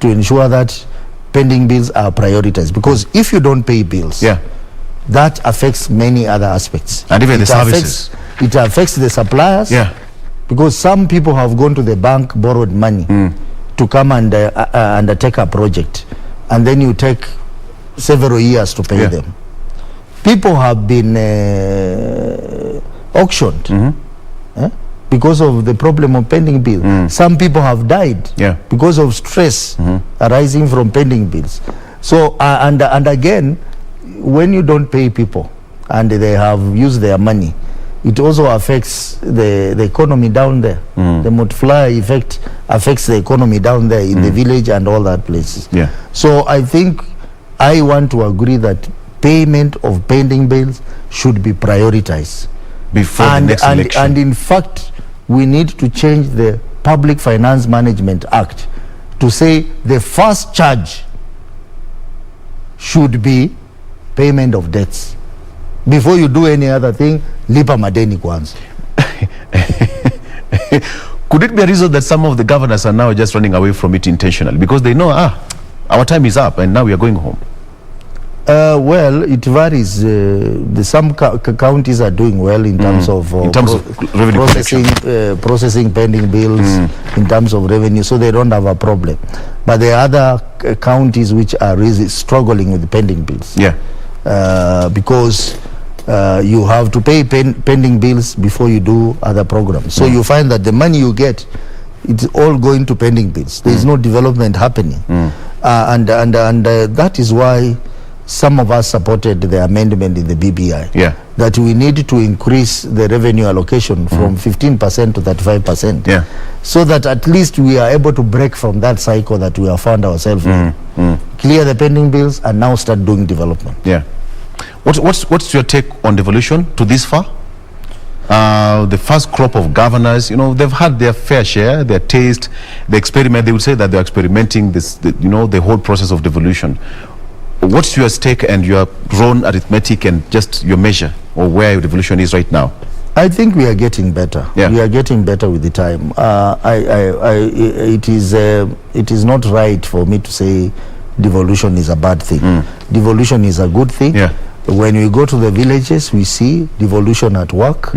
to ensure that pending bills are prioritized, because if you don't pay bills, that affects many other aspects, and even the services. It affects the suppliers, because some people have gone to the bank, borrowed money to come and undertake a project, and then you take several years to pay them. People have been auctioned because of the problem of pending bills. Some people have died because of stress arising from pending bills. So and again, when you don't pay people and they have used their money, it also affects the economy down there. The multiplier effect affects the economy down there in the village and all that places. So I think I want to agree that payment of pending bills should be prioritized before the next election. And in fact, we need to change the Public Finance Management Act to say the first charge should be payment of debts. Before you do any other thing, lipa madeni kwanza. Could it be a reason that some of the governors are now just running away from it intentionally, because they know, our time is up and now we are going home? Well, it varies. Some counties are doing well in terms of revenue processing pending bills, in terms of revenue, so they don't have a problem. But there are other counties which are really struggling with pending bills. Because you have to pay pending bills before you do other programs. So you find that the money you get, it's all going to pending bills. There is no development happening, and that is why some of us supported the amendment in the BBI, that we need to increase the revenue allocation from 15% to 35%, so that at least we are able to break from that cycle that we have found ourselves in. Clear the pending bills and now start doing development. What's your take on devolution to this far? The first crop of governors, they've had their fair share, their taste, the experiment. They would say that they're experimenting the whole process of devolution. What's your stake and your own arithmetic and just your measure or where your devolution is right now? I think we are getting better. We are getting better with the time. It is not right for me to say devolution is a bad thing. Devolution is a good thing. When we go to the villages, we see devolution at work.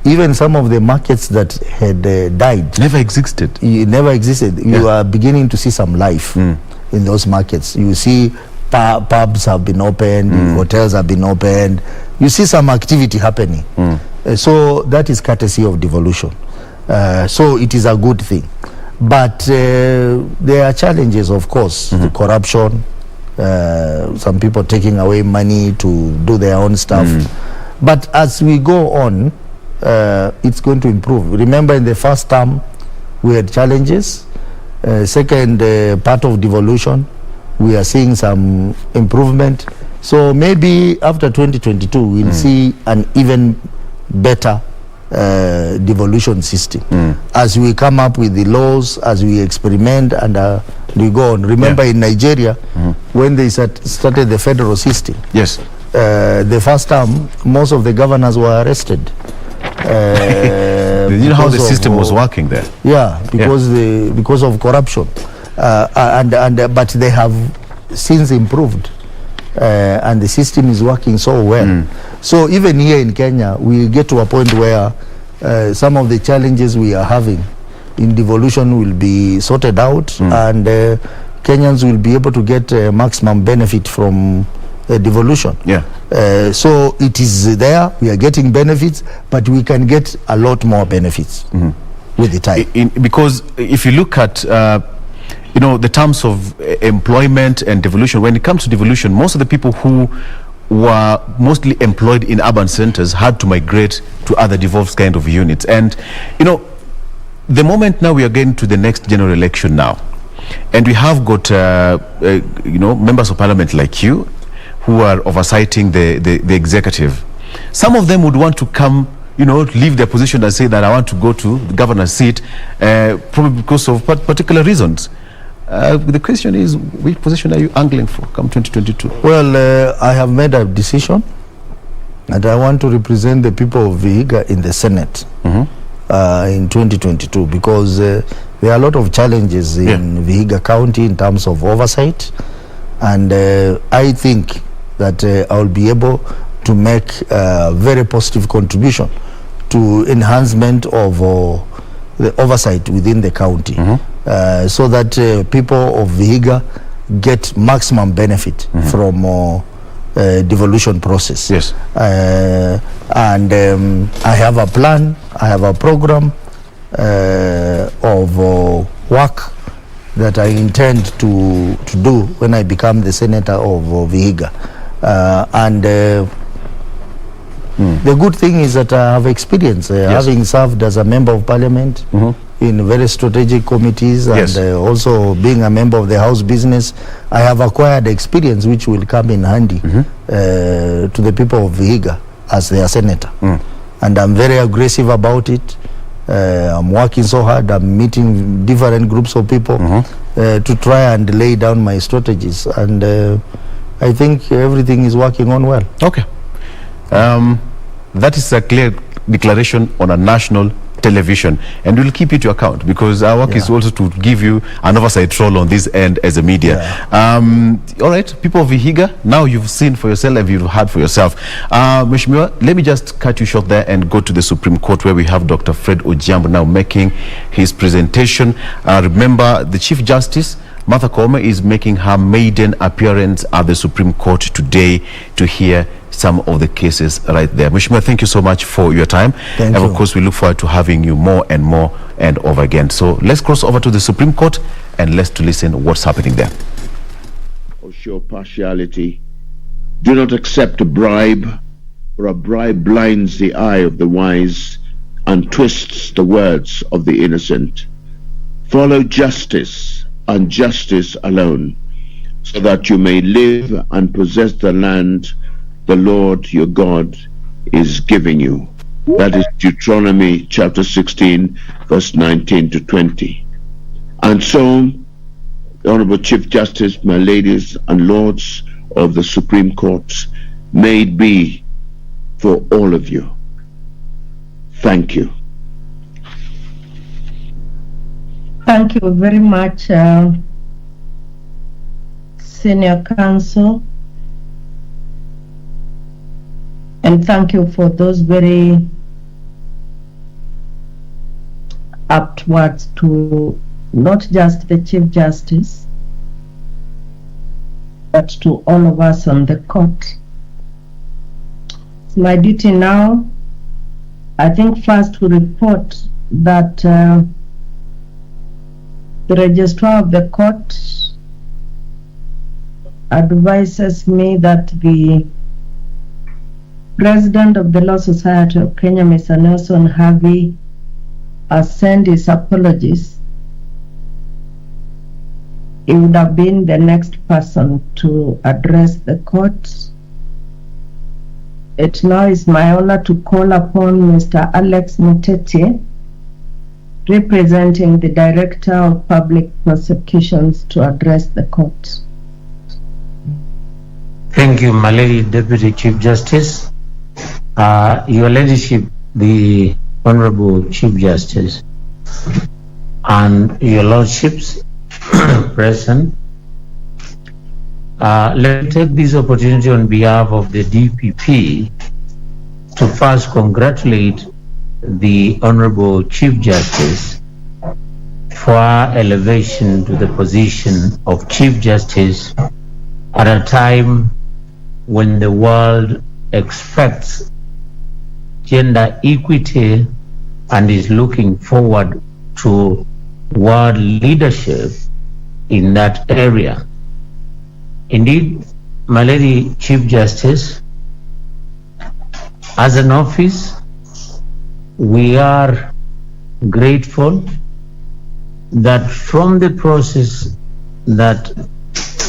Even some of the markets that had died. Never existed. You are beginning to see some life in those markets. You see pubs have been opened, hotels have been opened. You see some activity happening. So that is courtesy of devolution. So it is a good thing. But there are challenges, of course, the corruption, some people taking away money to do their own stuff. But as we go on, it's going to improve. Remember, in the first term, we had challenges. Second part of devolution, we are seeing some improvement. So maybe after 2022, we'll see an even better devolution system as we come up with the laws, as we experiment and we go on. Remember in Nigeria, when they started the federal system, yes, the first time, most of the governors were arrested. You know how the system was working there? Yeah, because of corruption. But they have since improved. And the system is working so well. So even here in Kenya, we get to a point where some of the challenges we are having in devolution will be sorted out, and Kenyans will be able to get maximum benefit from devolution. So it is there, we are getting benefits, but we can get a lot more benefits with the time. Because if you look at you know, the terms of employment and devolution, when it comes to devolution, most of the people who were mostly employed in urban centers had to migrate to other devolved kind of units. And, you know, the moment now we are getting to the next general election now, and we have got, you know, members of parliament like you who are oversighting the executive. Some of them would want to come, you know, leave their position and say that I want to go to the governor's seat, probably because of particular reasons. The question is, which position are you angling for come 2022? Well, I have made a decision, and I want to represent the people of Vihiga in the Senate in 2022, because there are a lot of challenges in Vihiga County in terms of oversight, and I think that I will be able to make a very positive contribution to enhancement of the oversight within the county, so that people of Vihiga get maximum benefit from devolution process. Yes. And I have a plan, I have a program of work that I intend to do when I become the senator of Vihiga. The good thing is that I have experience, having served as a member of parliament in very strategic committees, and also being a member of the House Business. I have acquired experience which will come in handy to the people of Vihiga as their senator. And I'm very aggressive about it. I'm working so hard. I'm meeting different groups of people to try and lay down my strategies. And I think everything is working on well. Okay. That is a clear declaration on a national television, and we'll keep it to account, because our work is also to give you an oversight role on this end as a media. All right, people of Vihiga, now you've seen for yourself and you've heard for yourself. Mheshimiwa, let me just cut you short there and go to the Supreme Court, where we have Dr. Fred Ojiambo now making his presentation. Remember, the Chief Justice Martha Koome is making her maiden appearance at the Supreme Court today to hear some of the cases right there. Mheshimiwa, thank you so much for your time. Thank you. Of course, we look forward to having you more and more and over again. So let's cross over to the Supreme Court and let's to listen what's happening there. Or show partiality. Do not accept a bribe, for a bribe blinds the eye of the wise and twists the words of the innocent. Follow justice and justice alone, so that you may live and possess the land the Lord your God is giving you. That is Deuteronomy chapter 16, verse 19 to 20. And so, Honorable Chief Justice, my ladies and lords of the Supreme Court, may it be for all of you. Thank you. Thank you very much, Senior Counsel. And thank you for those very apt words to not just the Chief Justice, but to all of us on the court. It's my duty now, I think, first to report that the Registrar of the Court advises me that the President of the Law Society of Kenya, Mr. Nelson Harvey, has sent his apologies. He would have been the next person to address the court. It now is my honor to call upon Mr. Alex Mutete representing the Director of Public Prosecutions to address the court. Thank you, my Lady Deputy Chief Justice. Your Ladyship, the Honorable Chief Justice, and your Lordships present, let me take this opportunity on behalf of the DPP to first congratulate the Honorable Chief Justice for our elevation to the position of Chief Justice at a time when the world expects gender equity and is looking forward to world leadership in that area. Indeed, my Lady Chief Justice, as an office, we are grateful that from the process that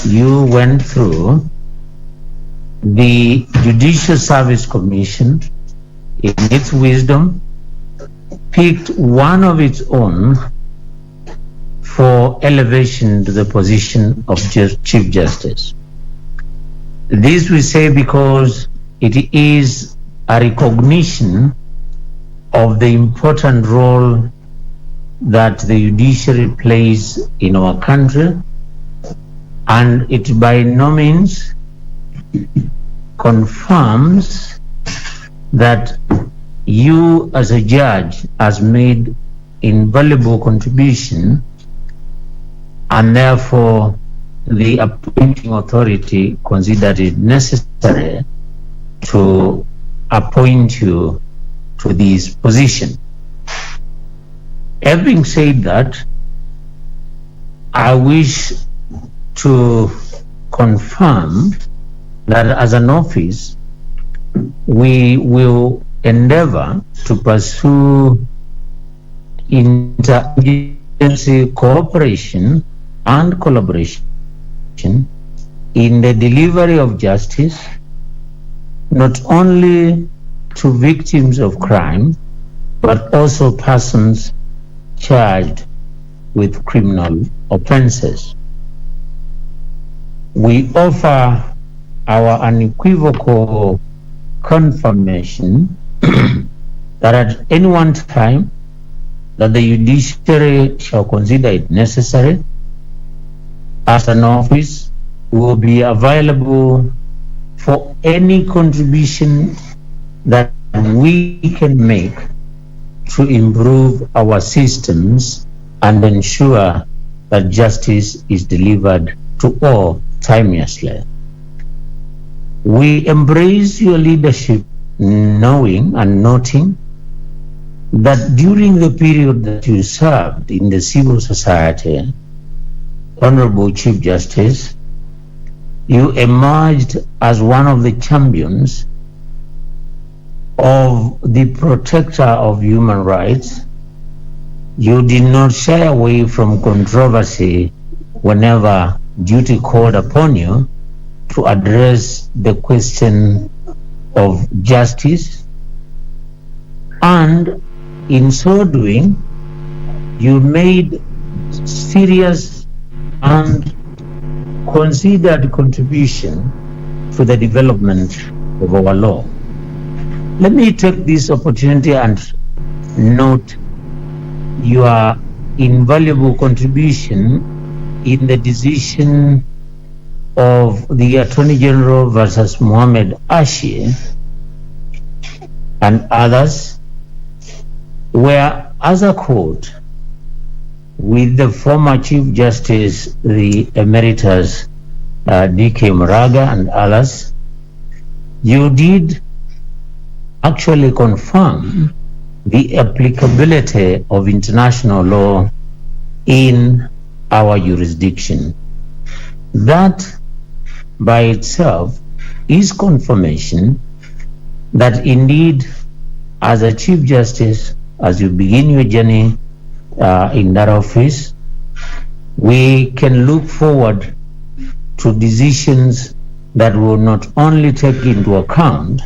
you went through, the Judicial Service Commission, in its wisdom, picked one of its own for elevation to the position of Chief Justice. This we say because it is a recognition of the important role that the judiciary plays in our country, and it by no means confirms that you as a judge has made invaluable contribution, and therefore the appointing authority considered it necessary to appoint you to this position. Having said that, I wish to confirm that as an office, we will endeavor to pursue interagency cooperation and collaboration in the delivery of justice, not only to victims of crime, but also persons charged with criminal offenses. We offer our unequivocal confirmation that at any one time that the judiciary shall consider it necessary, as an office, we will be available for any contribution that we can make to improve our systems and ensure that justice is delivered to all timelessly. We embrace your leadership, knowing and noting that during the period that you served in the civil society, Honorable Chief Justice, you emerged as one of the champions of the protector of human rights. You did not shy away from controversy whenever duty called upon you to address the question of justice, and in so doing, you made serious and considered contribution to the development of our law. Let me take this opportunity and note your invaluable contribution in the decision of the Attorney General versus Mohamed Ashi and others, where as a court, with the former Chief Justice, the Emeritus D.K. Moraga and others, you did actually confirm the applicability of international law in our jurisdiction. That by itself is confirmation that indeed, as a Chief Justice, as you begin your journey in that office, we can look forward to decisions that will not only take into account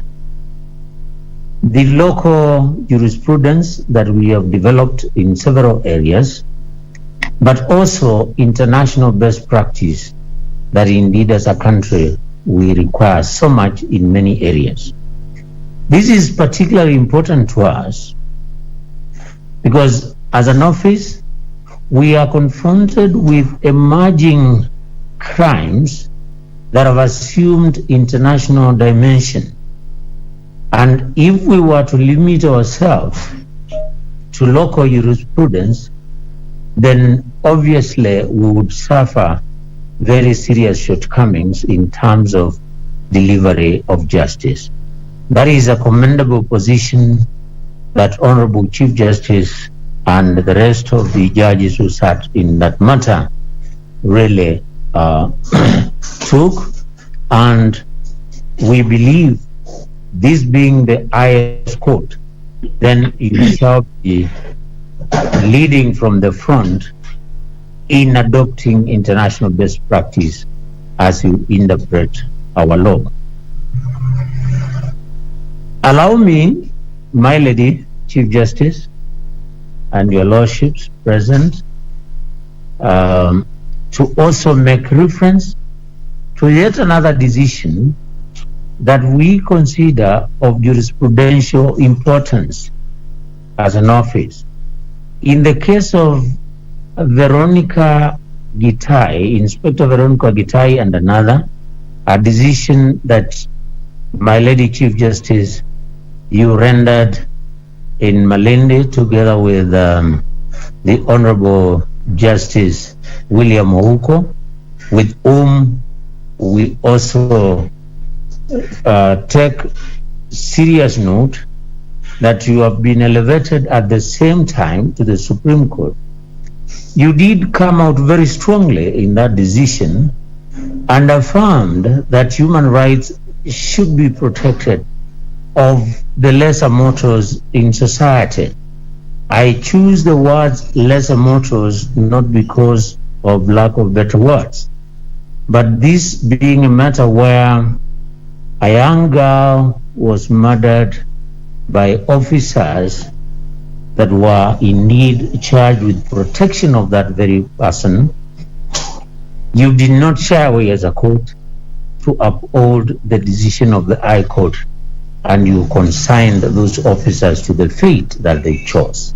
the local jurisprudence that we have developed in several areas, but also international best practice that indeed as a country we require so much in many areas. This is particularly important to us because as an office, we are confronted with emerging crimes that have assumed international dimension. And if we were to limit ourselves to local jurisprudence, then obviously we would suffer very serious shortcomings in terms of delivery of justice. That is a commendable position that Honorable Chief Justice and the rest of the judges who sat in that matter really took, and we believe this being the highest court, then you shall be leading from the front in adopting international best practice as you interpret our law. Allow me, my Lady Chief Justice, and your lordships present, to also make reference to yet another decision that we consider of jurisprudential importance as an office. In the case of Veronica Gitai, Inspector Veronica Gitai and another, a decision that my Lady Chief Justice, you rendered in Malindi together with the Honorable Justice William Ouko, with whom we also take serious note that you have been elevated at the same time to the Supreme Court. You did come out very strongly in that decision and affirmed that human rights should be protected of the lesser mortals in society. I choose the words lesser mortals not because of lack of better words, but this being a matter where a young girl was murdered by officers that were indeed charged with protection of that very person, you did not shy away as a court to uphold the decision of the High Court, and you consigned those officers to the fate that they chose.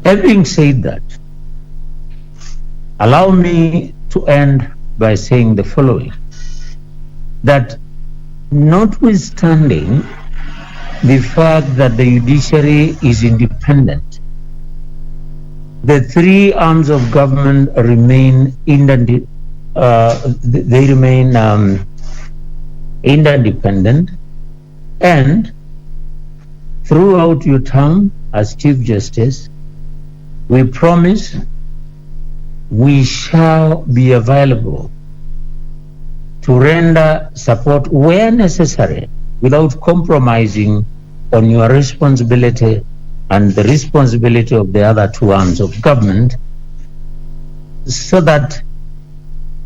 Having said that, allow me to end by saying the following, that notwithstanding the fact that the judiciary is independent, the three arms of government remain interdependent, and throughout your term as Chief Justice, we promise we shall be available to render support where necessary without compromising on your responsibility and the responsibility of the other two arms of government, so that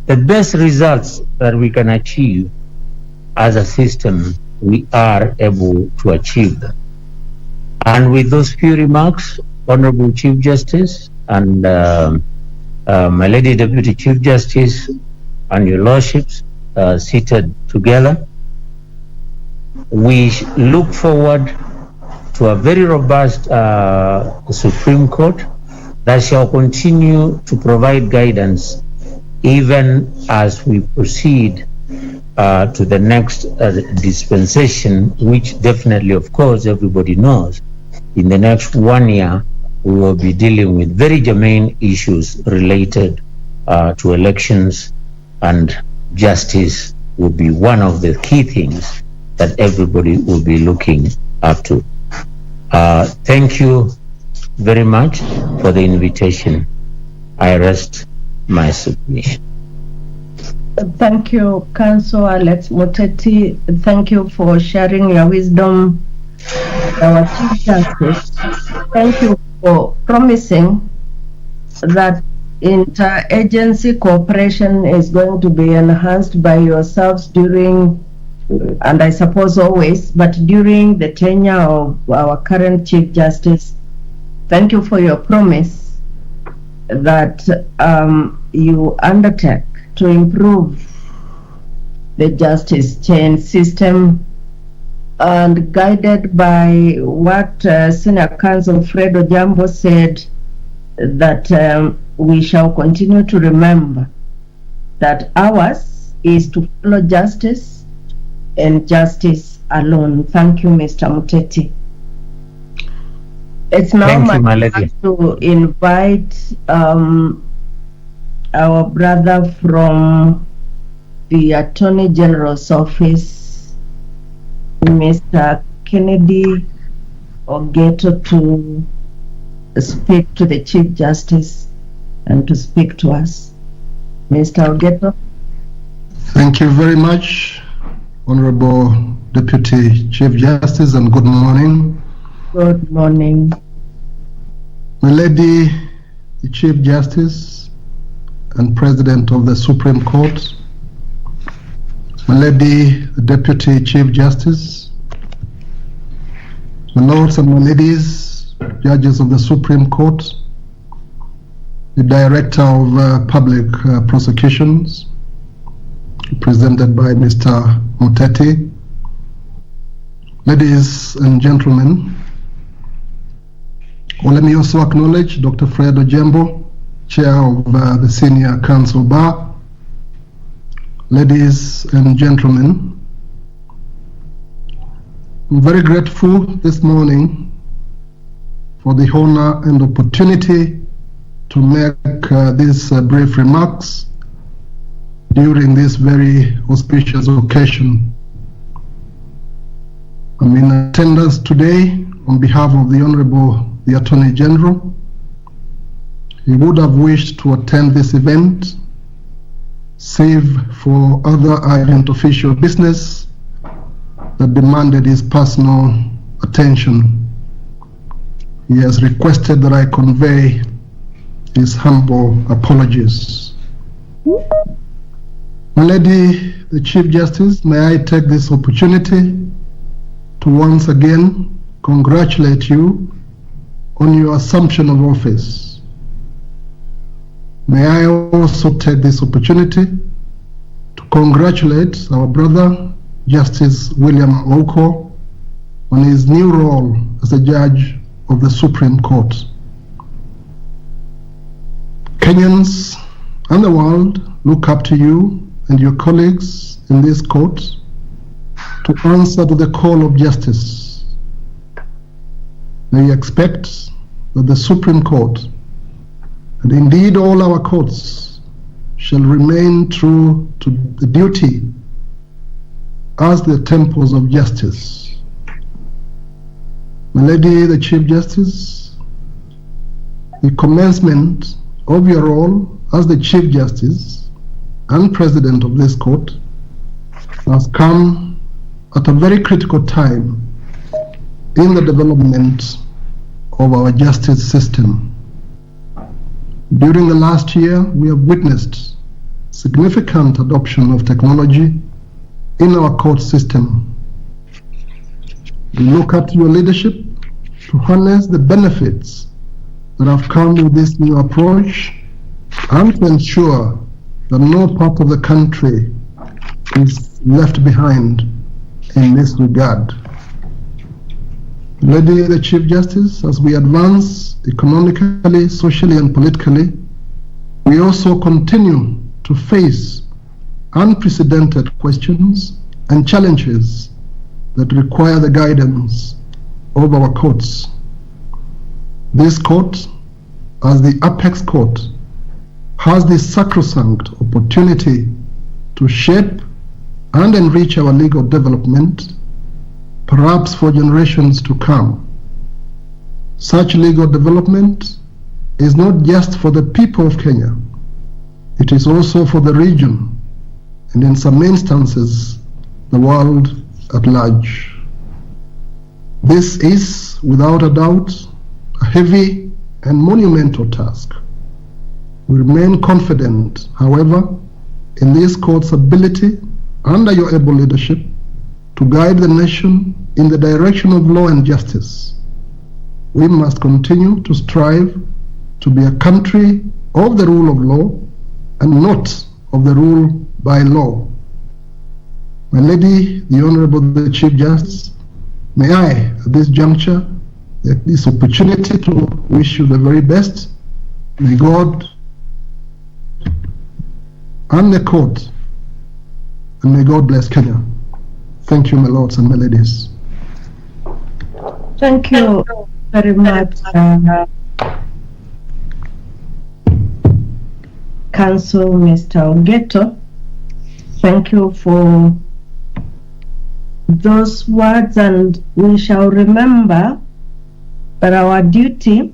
the best results that we can achieve as a system, we are able to achieve them. And with those few remarks, Honorable Chief Justice and my Lady Deputy Chief Justice and your lordships seated together, we look forward to a very robust Supreme Court that shall continue to provide guidance even as we proceed to the next dispensation, which definitely, of course, everybody knows, in the next 1 year, we will be dealing with very germane issues related to elections, and justice will be one of the key things that everybody will be looking up to. Thank you very much for the invitation. I rest my submission. Thank you, Councillor Alex Moteti. Thank you for sharing your wisdom, our Chief Justice. Thank you for promising that interagency cooperation is going to be enhanced by yourselves during and I suppose always, but during the tenure of our current Chief Justice, thank you for your promise that you undertake to improve the justice chain system, and guided by what Senior Counsel Fred Ojambo said, that we shall continue to remember that ours is to follow justice and justice alone. Thank you, Mr. Muteti. It's now my turn to invite our brother from the Attorney General's office, Mr. Kennedy Ogeto, to speak to the Chief Justice and to speak to us. Mr. Ogeto. Thank you very much, Honorable Deputy Chief Justice, and good morning. Good morning. My Lady, the Chief Justice and President of the Supreme Court, my Lady, the Deputy Chief Justice, my Lords and my Ladies, Judges of the Supreme Court, the Director of Public Prosecutions, represented by Mr. Muteti, ladies and gentlemen, well, let me also acknowledge Dr. Fred Ojambo, Chair of the Senior Counsel Bar. Ladies and gentlemen, I'm very grateful this morning for the honor and opportunity to make these brief remarks during this very auspicious occasion. I'm in attendance today on behalf of the Honorable the Attorney General. He would have wished to attend this event, save for other urgent official business that demanded his personal attention. He has requested that I convey his humble apologies. My Lady, the Chief Justice, may I take this opportunity to once again congratulate you on your assumption of office. May I also take this opportunity to congratulate our brother, Justice William Oko, on his new role as a judge of the Supreme Court. Kenyans and the world look up to you and your colleagues in this court to answer to the call of justice. They expect that the Supreme Court, and indeed all our courts, shall remain true to the duty as the temples of justice. My Lady, the Chief Justice, the commencement of your role as the Chief Justice and President of this court has come at a very critical time in the development of our justice system. During the last year, we have witnessed significant adoption of technology in our court system. We look up to your leadership to harness the benefits that have come with this new approach and to ensure that no part of the country is left behind in this regard. Lady, the Chief Justice, as we advance economically, socially, and politically, we also continue to face unprecedented questions and challenges that require the guidance of our courts. This court, as the apex court, has the sacrosanct opportunity to shape and enrich our legal development, perhaps for generations to come. Such legal development is not just for the people of Kenya, it is also for the region, and in some instances, the world at large. This is, without a doubt, a heavy and monumental task. We remain confident, however, in this court's ability, under your able leadership, to guide the nation in the direction of law and justice. We must continue to strive to be a country of the rule of law and not of the rule by law. My Lady, the Honorable the Chief Justice, may I, at this juncture, take this opportunity to wish you the very best. May God and the court, and may God bless Kenya. Thank you, my lords and my ladies. Thank you very much, Council Mr. Ogeto. Thank you for those words, and we shall remember that our duty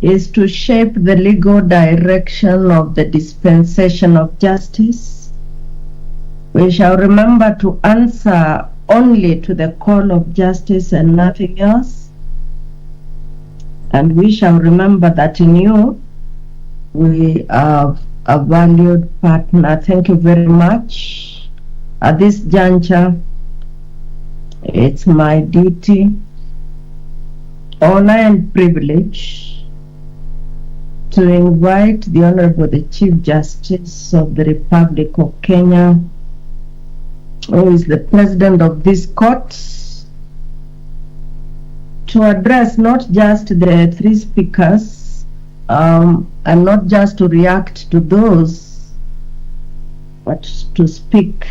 is to shape the legal direction of the dispensation of justice. We shall remember to answer only to the call of justice and nothing else. And we shall remember that in you we have a valued partner. Thank you very much. At this juncture, it's my duty, honor and privilege to invite the Honorable the Chief Justice of the Republic of Kenya, who is the President of this court, to address not just the three speakers and not just to react to those, but to speak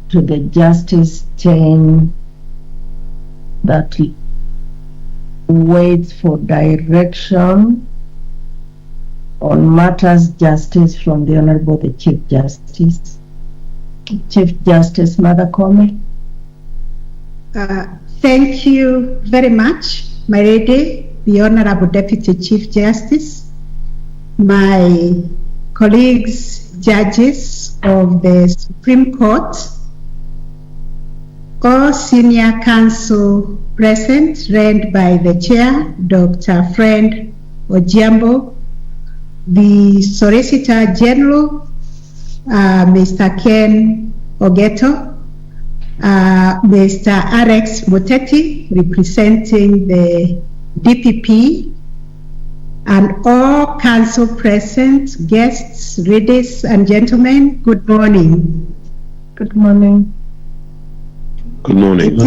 to the justice chain that waits for direction on matters justice from the Honorable the Chief Justice. Chief Justice Mother Koome. Thank you very much, my lady, the Honorable Deputy Chief Justice, my colleagues, judges of the Supreme Court, all senior counsel present, led by the chair, Dr. Friend Ojiambo, the Solicitor General, Mr. Ken Ogeto, Mr. Alex Muteti, representing the DPP, and all council present, guests, ladies and gentlemen, good morning. Good morning. Good morning.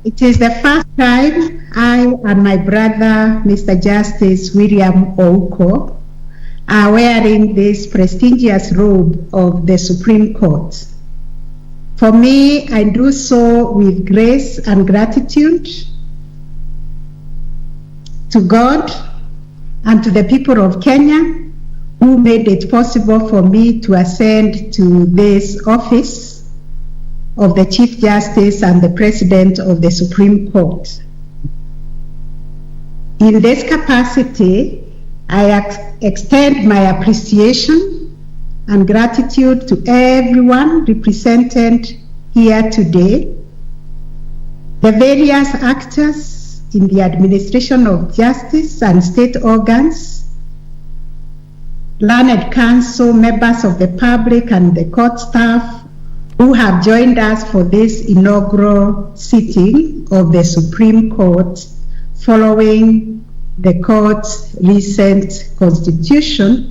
It is the first time I and my brother, Mr. Justice William Ouko, are wearing this prestigious robe of the Supreme Court. For me, I do so with grace and gratitude to God and to the people of Kenya who made it possible for me to ascend to this office of the Chief Justice and the President of the Supreme Court. In this capacity, I extend my appreciation and gratitude to everyone represented here today, the various actors in the administration of justice and state organs, learned counsel, members of the public and the court staff who have joined us for this inaugural sitting of the Supreme Court following the court's recent constitution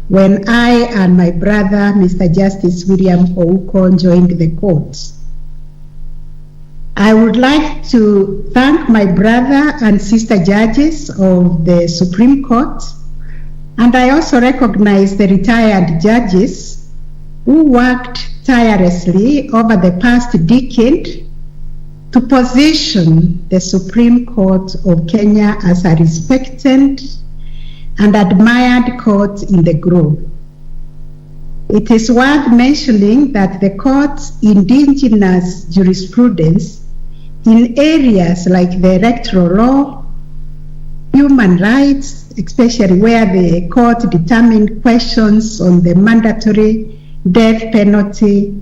when I and my brother, Mr. Justice William Ouko, joined the court. I would like to thank my brother and sister judges of the Supreme Court, and I also recognize the retired judges who worked tirelessly over the past decade to position the Supreme Court of Kenya as a respected and admired court in the globe. It is worth mentioning that the court's indigenous jurisprudence in areas like the electoral law, human rights, especially where the court determined questions on the mandatory death penalty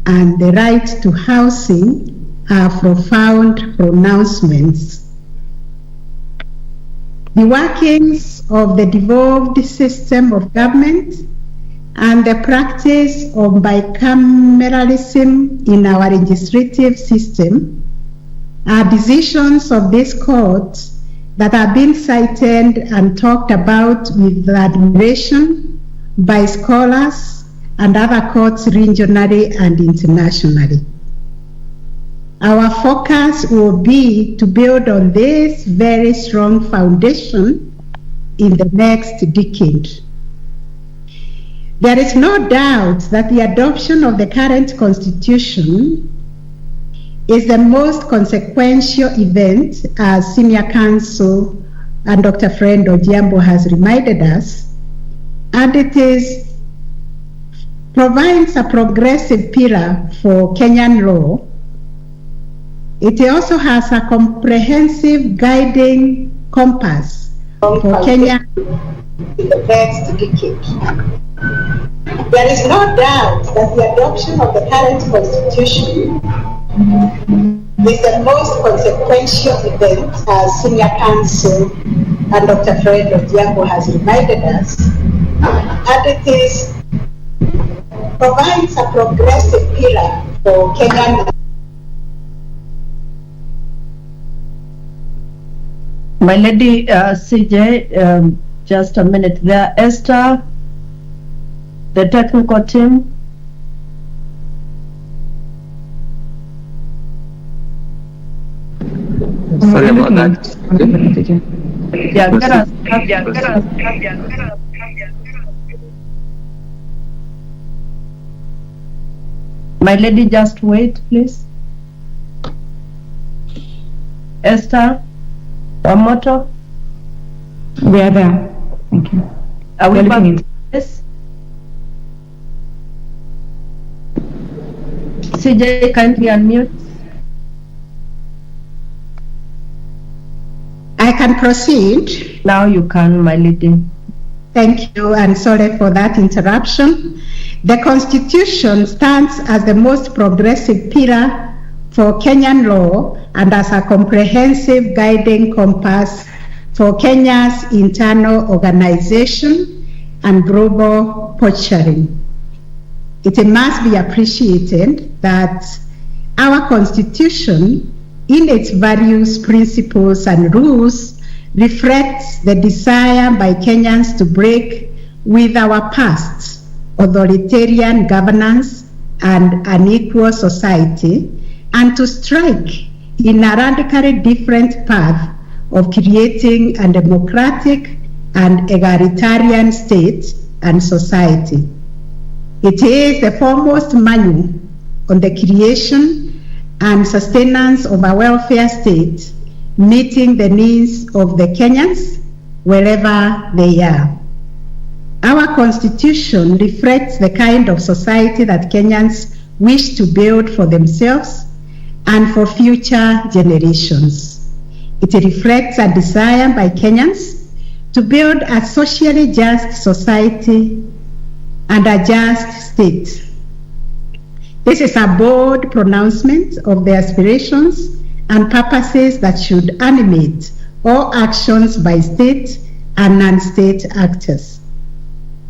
and the right to housing, are profound pronouncements. The workings of the devolved system of government and the practice of bicameralism in our legislative system are decisions of this court that have been cited and talked about with admiration by scholars and other courts regionally and internationally. Our focus will be to build on this very strong foundation in the next decade. There is no doubt that the adoption of the current constitution is the most consequential event, as Senior Counsel and Dr. Fred Ojiambo has reminded us, and it provides a progressive pillar for Kenyan law. It also has a comprehensive guiding compass for Kenya in the next decade. There is no doubt that the adoption of the current constitution is the most consequential event, as Senior Counsel and Dr. Fred Ojiambo has reminded us, and it provides a progressive pillar for Kenyan. My lady CJ, just a minute there. Esther, the technical team. Sorry about that. Yeah, get us. My lady, just wait, please. Esther, Wamoto. We are there. Thank you. Are we back? Yes. CJ, kindly unmute. I can proceed. Now you can, my lady. Thank you, and sorry for that interruption. The Constitution stands as the most progressive pillar for Kenyan law and as a comprehensive guiding compass for Kenya's internal organization and global posturing. It must be appreciated that our Constitution, in its values, principles, and rules, reflects the desire by Kenyans to break with our past authoritarian governance and unequal society, and to strike in a radically different path of creating a democratic and egalitarian state and society. It is the foremost manual on the creation and sustenance of a welfare state, meeting the needs of the Kenyans wherever they are. Our Constitution reflects the kind of society that Kenyans wish to build for themselves and for future generations. It reflects a desire by Kenyans to build a socially just society and a just state. This is a bold pronouncement of the aspirations and purposes that should animate all actions by state and non-state actors.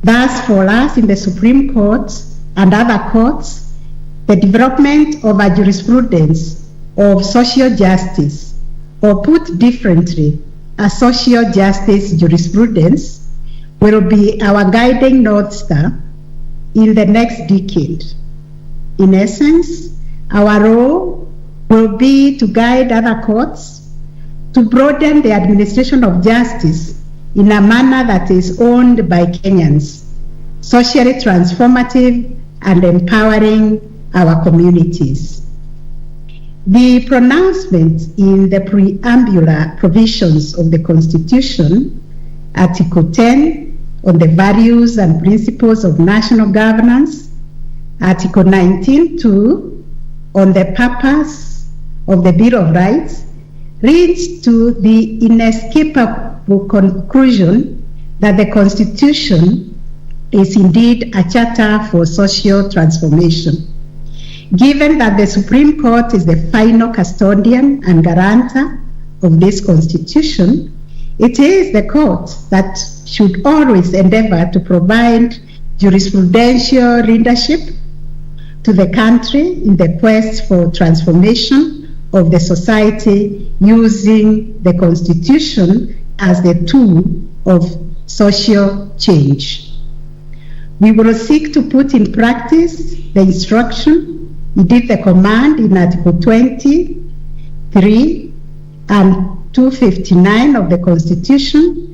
Thus, for us in the Supreme Court and other courts, the development of a jurisprudence of social justice, or put differently, a social justice jurisprudence, will be our guiding North Star in the next decade. In essence, our role will be to guide other courts to broaden the administration of justice in a manner that is owned by Kenyans, socially transformative and empowering our communities. The pronouncement in the preambular provisions of the Constitution, Article 10 on the values and principles of national governance, Article 19.2 on the purpose of the Bill of Rights, leads to the inescapable conclusion that the Constitution is indeed a charter for social transformation. Given that the Supreme Court is the final custodian and guarantor of this Constitution, it is the court that should always endeavor to provide jurisprudential leadership to the country in the quest for transformation of the society using the Constitution as the tool of social change. We will seek to put in practice the instruction, indeed the command in Article 23 and 259 of the Constitution,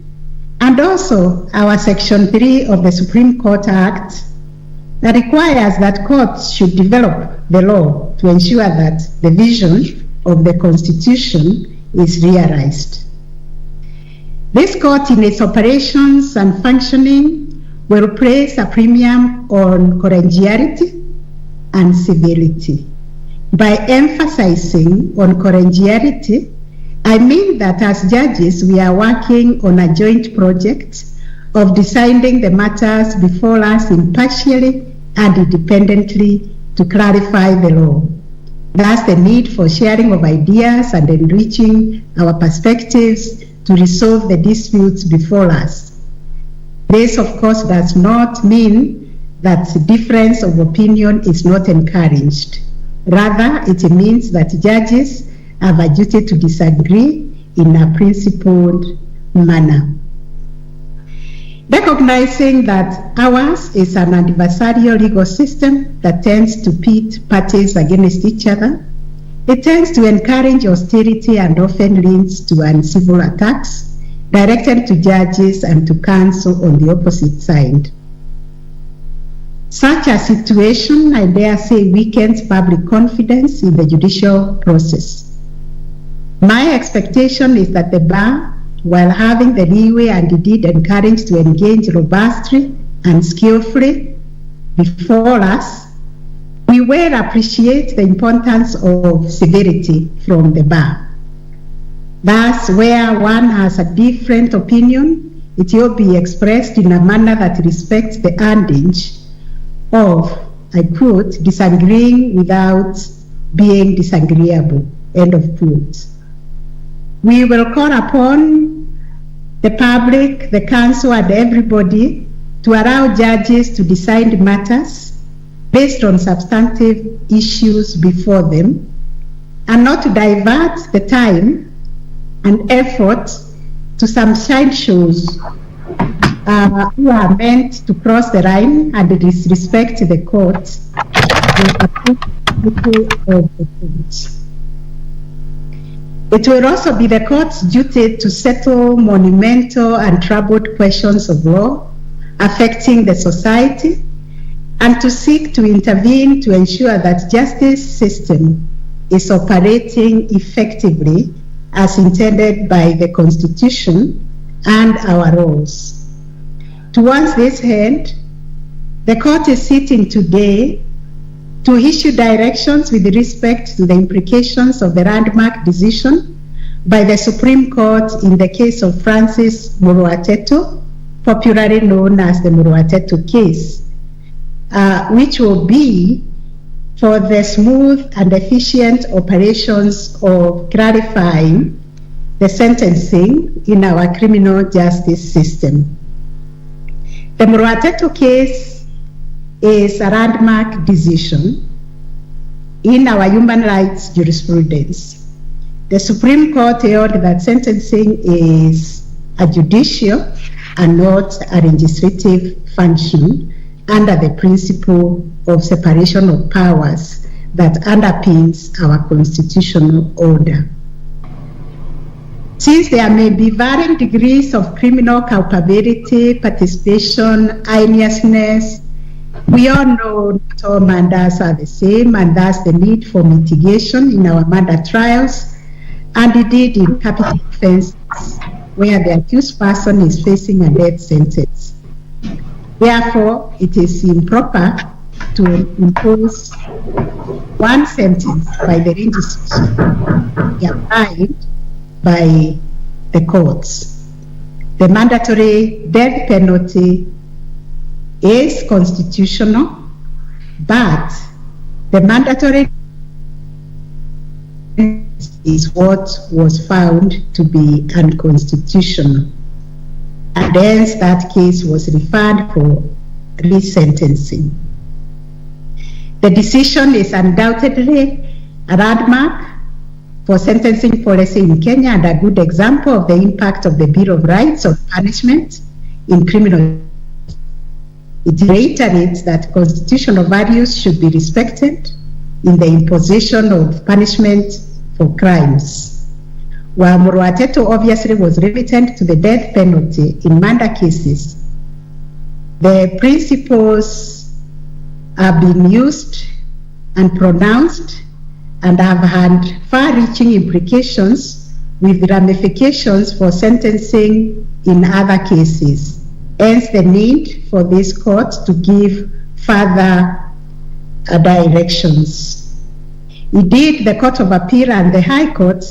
and also our Section 3 of the Supreme Court Act that requires that courts should develop the law to ensure that the vision of the Constitution is realized. This court in its operations and functioning will place a premium on collegiality and civility. By emphasizing on collegiality, I mean that as judges, we are working on a joint project of deciding the matters before us impartially and independently to clarify the law. Thus, the need for sharing of ideas and enriching our perspectives to resolve the disputes before us. This, of course, does not mean that difference of opinion is not encouraged. Rather, it means that judges have a duty to disagree in a principled manner. Recognizing that ours is an adversarial legal system that tends to pit parties against each other, it tends to encourage hostility and often leads to uncivil attacks directed to judges and to counsel on the opposite side. Such a situation, I dare say, weakens public confidence in the judicial process. My expectation is that the bar, while having the leeway and indeed encouraged to engage robustly and skillfully before us, we will appreciate the importance of civility from the bar. Thus, where one has a different opinion, it will be expressed in a manner that respects the adage of, I quote, disagreeing without being disagreeable, end of quote. We will call upon the public, the council, and everybody to allow judges to decide matters based on substantive issues before them, and not to divert the time and effort to some sideshows who are meant to cross the line and disrespect the court of the court. It will also be the court's duty to settle monumental and troubled questions of law affecting the society and to seek to intervene to ensure that justice system is operating effectively as intended by the Constitution and our laws. Towards this end, the court is sitting today to issue directions with respect to the implications of the landmark decision by the Supreme Court in the case of Francis Muruateto, popularly known as the Muruateto case, which will be for the smooth and efficient operations of clarifying the sentencing in our criminal justice system. The Muruateto case is a landmark decision in our human rights jurisprudence. The Supreme Court held that sentencing is a judicial and not a legislative function under the principle of separation of powers that underpins our constitutional order. Since there may be varying degrees of criminal culpability, participation, heinousness, we all know not all murders are the same, and thus the need for mitigation in our murder trials, and indeed in capital offenses where the accused person is facing a death sentence. Therefore, it is improper to impose one sentence by the legislature applied by the courts. The mandatory death penalty is constitutional, but the mandatory is what was found to be unconstitutional, and hence that case was referred for resentencing. The decision is undoubtedly a landmark for sentencing policy in Kenya and a good example of the impact of the Bill of Rights on punishment in criminal. It reiterates that constitutional values should be respected in the imposition of punishment for crimes. While Murwateto obviously was limited to the death penalty in murder cases, the principles have been used and pronounced and have had far-reaching implications with ramifications for sentencing in other cases. Hence the need for this court to give further directions. Indeed, the Court of Appeal and the High Court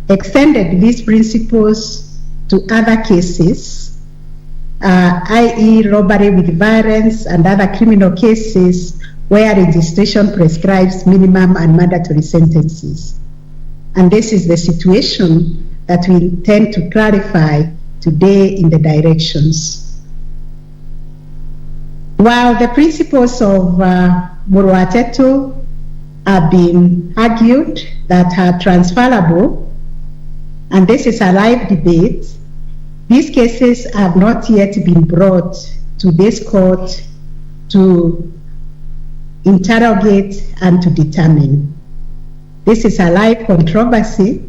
extended these principles to other cases, i.e. robbery with violence and other criminal cases where legislation prescribes minimum and mandatory sentences. And this is the situation that we intend to clarify today in the directions. While the principles of Murwateto have been argued that are transferable, and this is a live debate, these cases have not yet been brought to this court to interrogate and to determine. This is a live controversy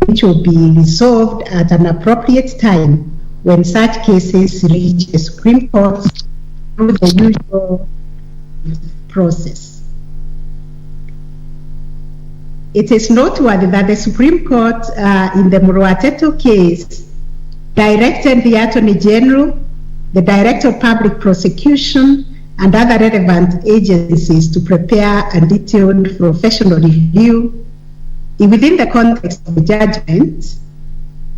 which will be resolved at an appropriate time when such cases reach the Supreme Court through the usual process. It is noteworthy that the Supreme Court in the Murwateto case directed the Attorney General, the Director of Public Prosecution, and other relevant agencies to prepare a detailed professional review within the context of the judgment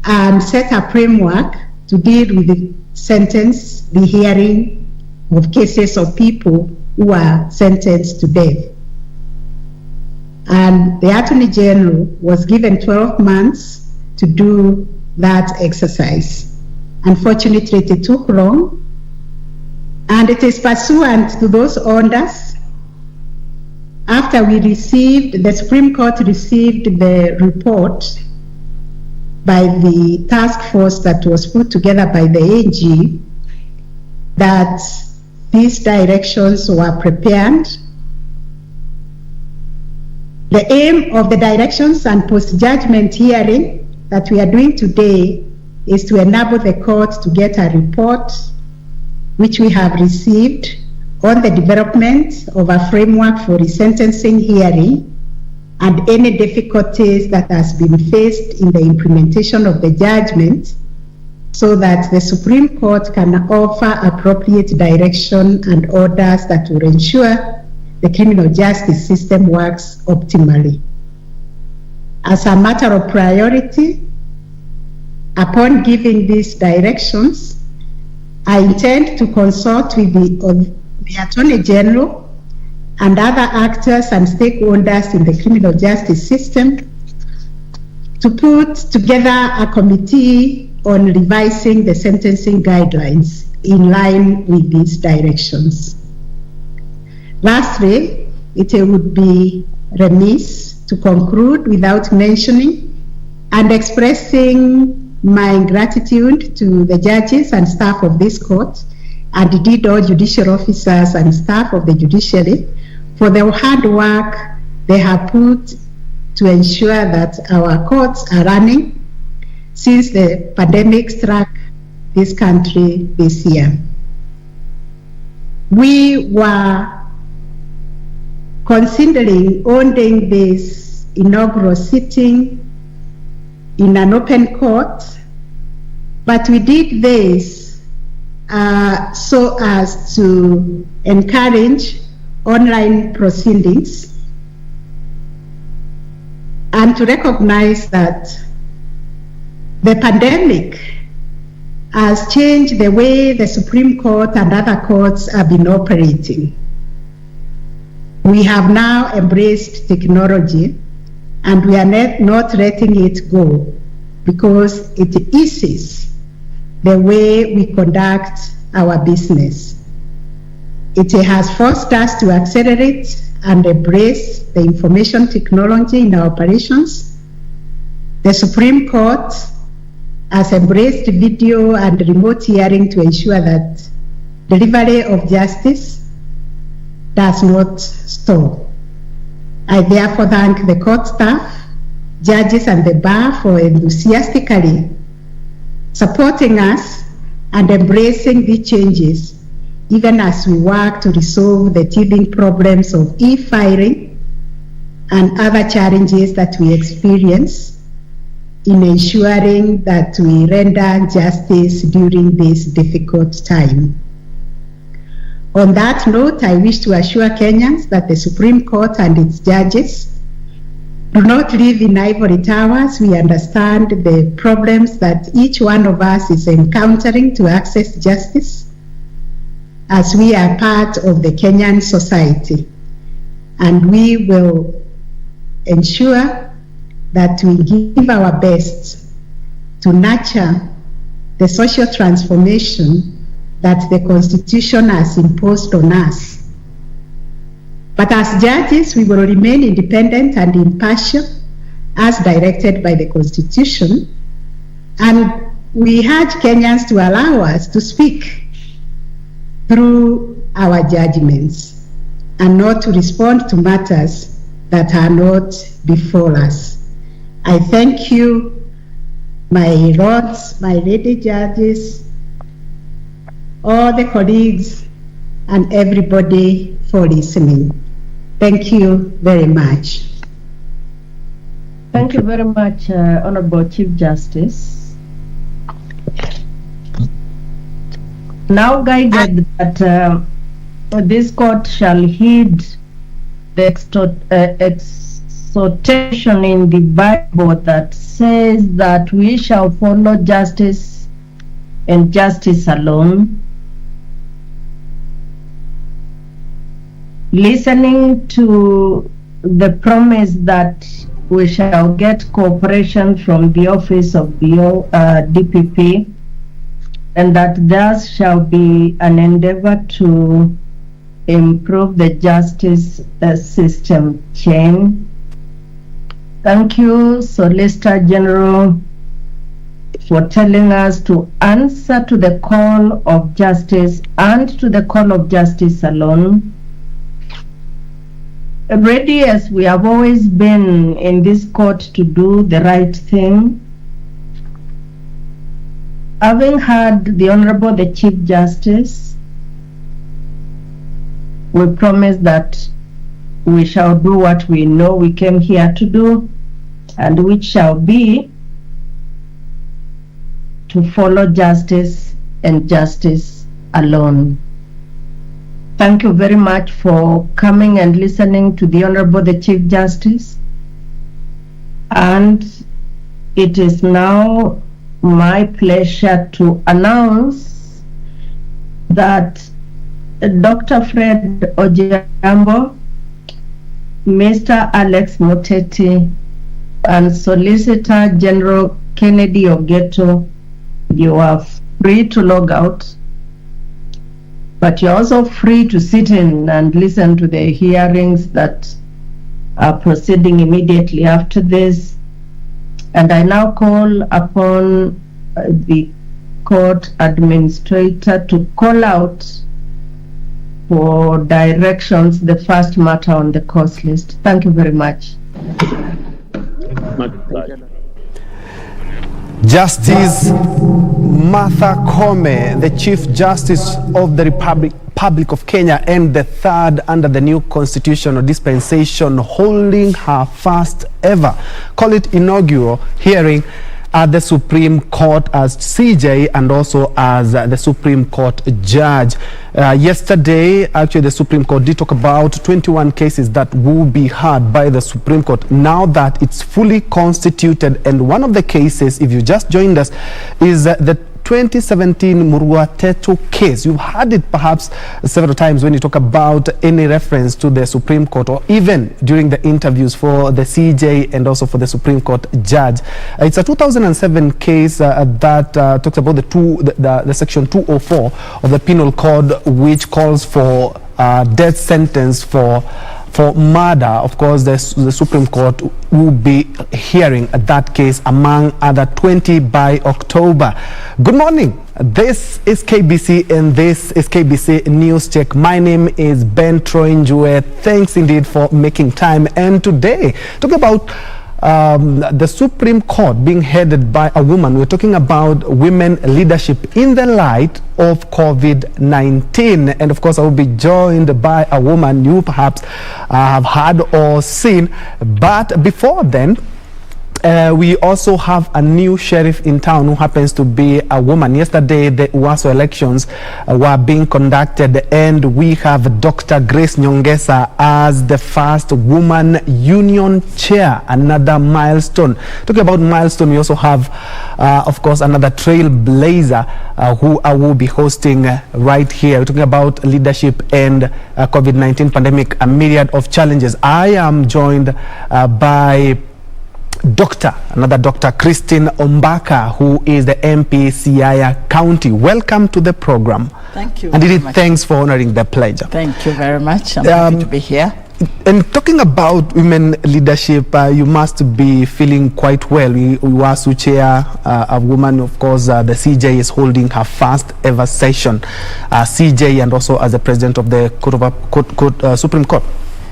and set a framework to deal with the sentence, the hearing of cases of people who are sentenced to death. And the Attorney General was given 12 months to do that exercise. Unfortunately, it took long, and it is pursuant to those orders. After the Supreme Court received the report by the task force that was put together by the AG, that these directions were prepared. The aim of the directions and post-judgment hearing that we are doing today is to enable the court to get a report which we have received on the development of a framework for resentencing hearing and any difficulties that has been faced in the implementation of the judgment, so that the Supreme Court can offer appropriate direction and orders that will ensure the criminal justice system works optimally. As a matter of priority, upon giving these directions, I intend to consult with the Attorney General and other actors and stakeholders in the criminal justice system to put together a committee on revising the sentencing guidelines in line with these directions. Lastly, it would be remiss to conclude without mentioning and expressing my gratitude to the judges and staff of this court, and indeed all judicial officers and staff of the judiciary for the hard work they have put to ensure that our courts are running since the pandemic struck this country this year. We were considering holding this inaugural sitting in an open court, but we did this so as to encourage online proceedings and to recognize that the pandemic has changed the way the Supreme Court and other courts have been operating. We have now embraced technology, and we are not letting it go because it eases the way we conduct our business. It has forced us to accelerate and embrace the information technology in our operations. The Supreme Court has embraced video and remote hearing to ensure that delivery of justice does not stall. I therefore thank the court staff, judges and the bar for enthusiastically supporting us and embracing the changes, even as we work to resolve the teething problems of e-filing and other challenges that we experience in ensuring that we render justice during this difficult time. On that note, I wish to assure Kenyans that the Supreme Court and its judges do not live in ivory towers. We understand the problems that each one of us is encountering to access justice, as we are part of the Kenyan society. And we will ensure that we give our best to nurture the social transformation that the Constitution has imposed on us. But as judges, we will remain independent and impartial as directed by the Constitution. And we urge Kenyans to allow us to speak through our judgments and not to respond to matters that are not before us. I thank you, my lords, my lady judges, all the colleagues, and everybody for listening. Thank you very much. Thank you very much, Honorable Chief Justice. Now guided that this court shall heed the exhortation in the Bible that says that we shall follow justice and justice alone. Listening to the promise that we shall get cooperation from the office of the DPP, and that there shall be an endeavor to improve the justice system chain. Thank you, Solicitor General, for telling us to answer to the call of justice and to the call of justice alone. Ready as we have always been in this court to do the right thing, having heard the Honorable the Chief Justice, we promise that we shall do what we know we came here to do, and which shall be to follow justice and justice alone. Thank you very much for coming and listening to the Honorable the Chief Justice. And it is now my pleasure to announce that Dr. Fred Ojiambo, Mr. Alex Moteti, and Solicitor General Kennedy Ogeto, you are free to log out. But you're also free to sit in and listen to the hearings that are proceeding immediately after this. And I now call upon the court administrator to call out for directions the first matter on the course list. Thank you very much. Justice Martha Koome, the Chief Justice of the Republic of Kenya and the third under the new constitutional dispensation, holding her first ever, call it inaugural, hearing at the Supreme Court as CJ and also as the Supreme Court judge. Yesterday, actually, the Supreme Court did talk about 21 cases that will be heard by the Supreme Court now that it's fully constituted. And one of the cases, if you just joined us, is the 2017 Murwateto case. You've heard it perhaps several times when you talk about any reference to the Supreme Court, or even during the interviews for the CJ and also for the Supreme Court judge. It's a 2007 case that talks about the section 204 of the Penal Code, which calls for death sentence for murder. Of course, the Supreme Court will be hearing that case, among other 20, by October. Good morning. This is KBC and this is KBC News Check. My name is Ben Troinjue. Thanks indeed for making time. And today, talking about the Supreme Court being headed by a woman. We're talking about women leadership in the light of COVID-19. And of course, I will be joined by a woman you perhaps have heard or seen. But before then, we also have a new sheriff in town who happens to be a woman. Yesterday, the UASO elections were being conducted, and we have Dr. Grace Nyongesa as the first woman union chair, another milestone. Talking about milestone, we also have, of course, another trailblazer who I will be hosting right here. We're talking about leadership and COVID-19 pandemic, a myriad of challenges. I am joined by another Dr. Christine Ombaka, who is the MP Siaya County. Welcome to the program. Thank you. And indeed, thanks for honoring the pledge. Thank you very much. I'm happy to be here. And talking about women leadership, you must be feeling quite well. We were to chair a woman, of course. The CJ is holding her first ever session, CJ, and also as the president of the Supreme Court.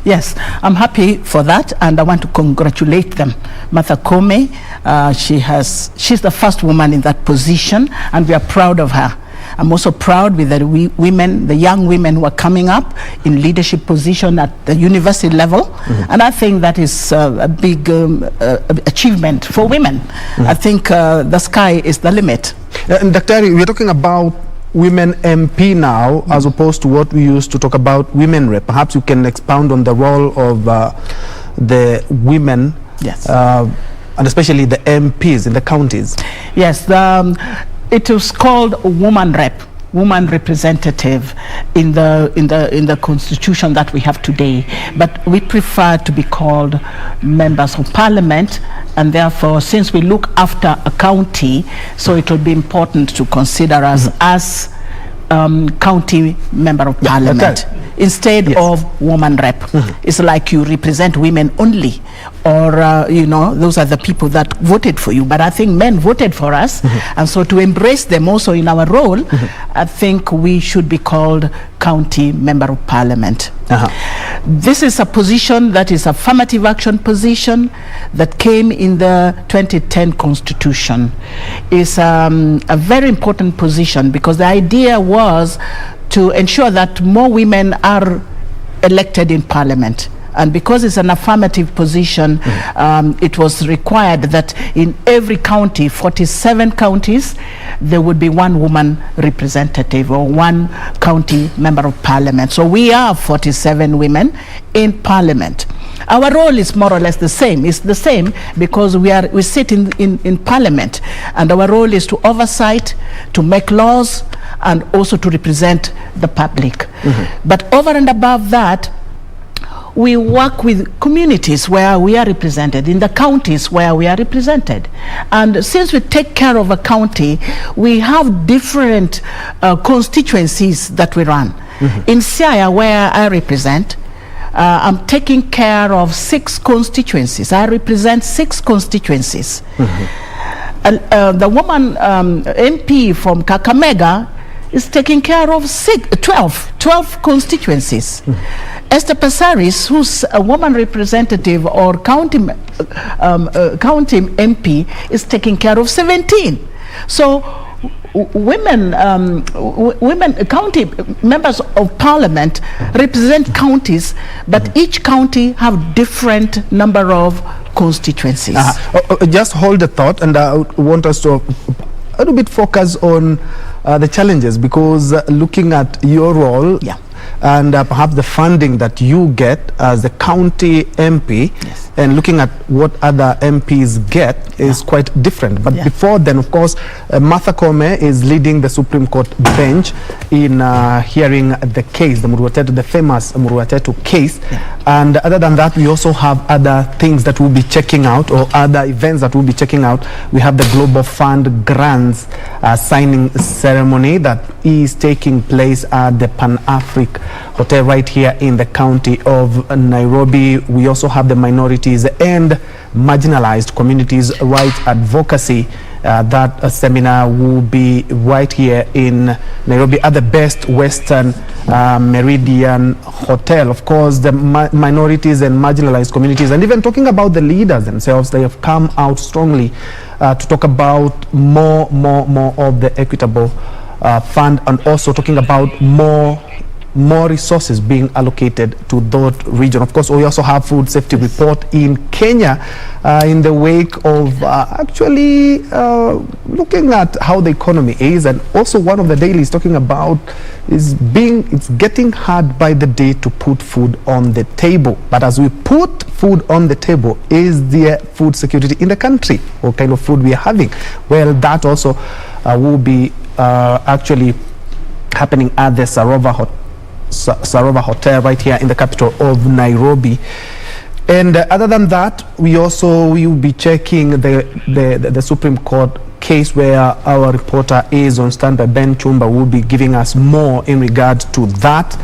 Yes, I'm happy for that, and I want to congratulate them. Martha Koome, she's the first woman in that position, and we are proud of her. I'm also proud with the young women who are coming up in leadership position at the university level, and I think that is a big achievement for women. I think the sky is the limit. And Dr. we're talking about women MP now, as opposed to what we used to talk about women rep. Perhaps you can expound on the role of the women, yes, and especially the MPs in the counties. Yes, it was called woman rep, woman representative in the constitution that we have today, but we prefer to be called members of parliament. And therefore, since we look after a county, so it will be important to consider us as county member of parliament instead of woman rep. It's like you represent women only, or those are the people that voted for you. But I think men voted for us, and so to embrace them also in our role, I think we should be called county member of parliament. This is a position that is affirmative action position that came in the 2010 constitution. It's a very important position because the idea was to ensure that more women are elected in parliament. And because it's an affirmative position, it was required that in every county, 47 counties, there would be one woman representative or one county member of parliament. So we are 47 women in parliament. Our role is more or less the same. It's the same because we sit in parliament, and our role is to oversight, to make laws, and also to represent the public. But over and above that, we work with communities where we are represented, in the counties where we are represented. And since we take care of a county, we have different constituencies that we run. In Siaya, where I represent, I'm taking care of 6 constituencies. I represent 6 constituencies. The woman MP from Kakamega is taking care of 12 constituencies. Esther Passaris, who's a woman representative or county MP, is taking care of 17. So women county members of parliament represent counties, but each county have different number of constituencies. Just hold the thought, and I want us to a little bit focus on the challenges, because looking at your role, and perhaps the funding that you get as the county MP, and looking at what other MPs get is quite different. But before then, of course, Martha Koome is leading the Supreme Court bench in hearing the case, the famous Muruatetu case. And other than that, we also have other things that we'll be checking out, or other events that we'll be checking out. We have the Global Fund grants signing ceremony that is taking place at the Pan-Afric Hotel right here in the county of Nairobi. We also have the minorities and marginalized communities rights advocacy. That seminar will be right here in Nairobi at the Best Western Meridian Hotel. Of course, the minorities and marginalized communities, and even talking about the leaders themselves, they have come out strongly to talk about more of the equitable fund, and also talking about more resources being allocated to that region. Of course, we also have food safety report in Kenya in the wake of actually looking at how the economy is, and also one of the dailies talking about it's getting hard by the day to put food on the table. But as we put food on the table, is there food security in the country? What kind of food we are having? Well, that also will be actually happening at the Sarova Hotel right here in the capital of Nairobi. And other than that, we will be checking the Supreme Court case, where our reporter is on standby. Ben Chumba will be giving us more in regard to that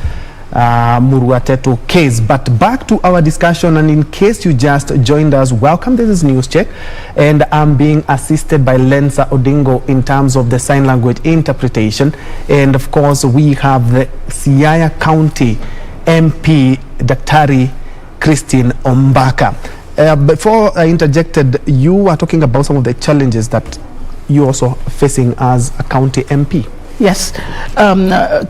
Muruatetu case. But back to our discussion, and in case you just joined us, welcome. This is News Check, and I'm being assisted by Lensa Odingo in terms of the sign language interpretation. And of course, we have the Siaya County MP, Daktari Christine Ombaka. Before I interjected, you were talking about some of the challenges that you're also facing as a county MP. Yes,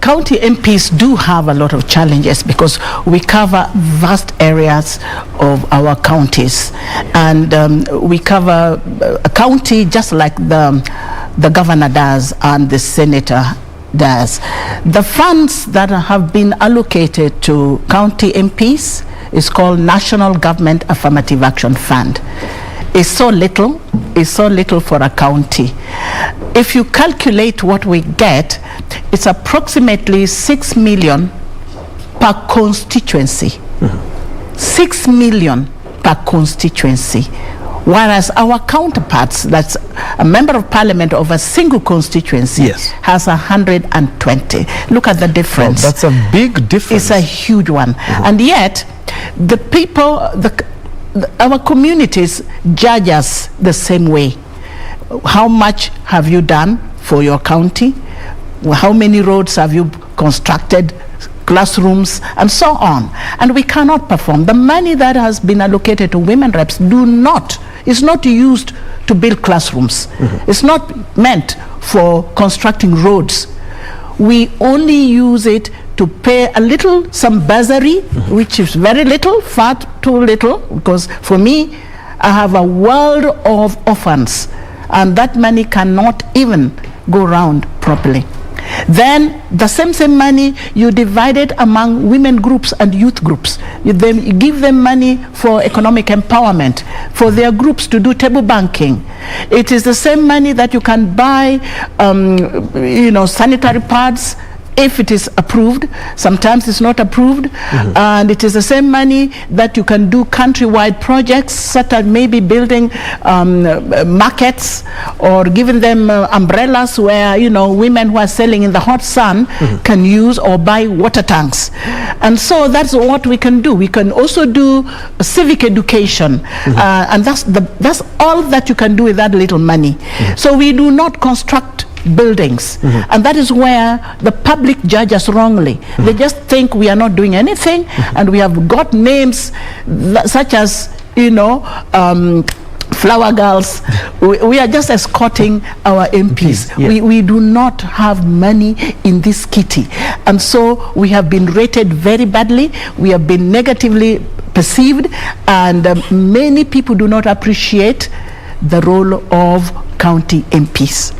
county MPs do have a lot of challenges because we cover vast areas of our counties, and we cover a county just like the governor does and the senator does. The funds that have been allocated to county MPs is called National Government Affirmative Action Fund. It's so little for a county. If you calculate what we get, it's approximately 6 million per constituency. 6 million per constituency. Whereas our counterparts, that's a member of parliament of a single constituency, has 120. Look at the difference. That's a big difference. It's a huge one. And yet, the people, our communities judge us the same way. How much have you done for your county? How many roads have you constructed, classrooms, and so on? And we cannot perform. The money that has been allocated to women reps is not used to build classrooms. It's not meant for constructing roads. We only use it to pay some bursary, which is very little, far too little, because for me, I have a world of orphans, and that money cannot even go round properly. Then the same money you divide it among women groups and youth groups. You give them money for economic empowerment, for their groups to do table banking. It is the same money that you can buy sanitary pads if it is approved. Sometimes it's not approved. And it is the same money that you can do countrywide projects, such as maybe building markets or giving them umbrellas where women who are selling in the hot sun can use, or buy water tanks. And so that's what we can do. We can also do civic education, and that's all that you can do with that little money. So we do not construct buildings, and that is where the public judge us wrongly. They just think we are not doing anything, and we have got names such as flower girls. We are just escorting our MPs. We do not have money in this kitty, and so we have been rated very badly. We have been negatively perceived, and many people do not appreciate the role of county MPs.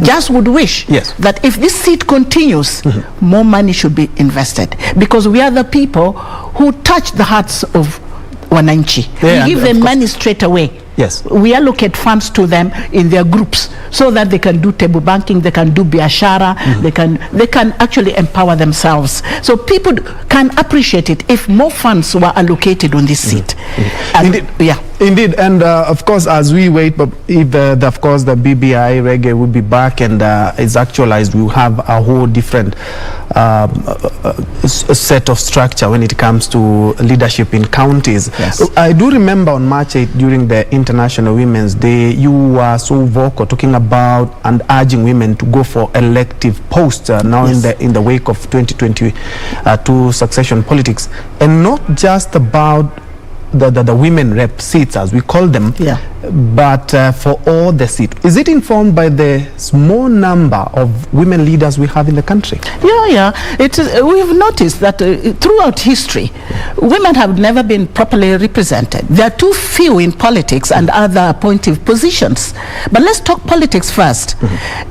Just would wish that if this seat continues, more money should be invested, because we are the people who touch the hearts of wananchi. We give them money straight away. Yes. We allocate funds to them in their groups so that they can do table banking, they can do biashara, they can actually empower themselves. So people can appreciate it if more funds were allocated on this seat. Indeed. Yeah. Indeed, and of course, as we wait, but if of course the BBI reggae will be back and is actualized, we will have a whole different set of structure when it comes to leadership in counties. Yes. I do remember on March 8 during the International Women's Day, you were so vocal talking about and urging women to go for elective posts now in the wake of 2022 succession politics, and not just about the women rep seats, as we call them, but for all the seats. Is it informed by the small number of women leaders we have in the country? Yeah. We've noticed that throughout history, women have never been properly represented. There are too few in politics and other appointive positions. But let's talk politics first.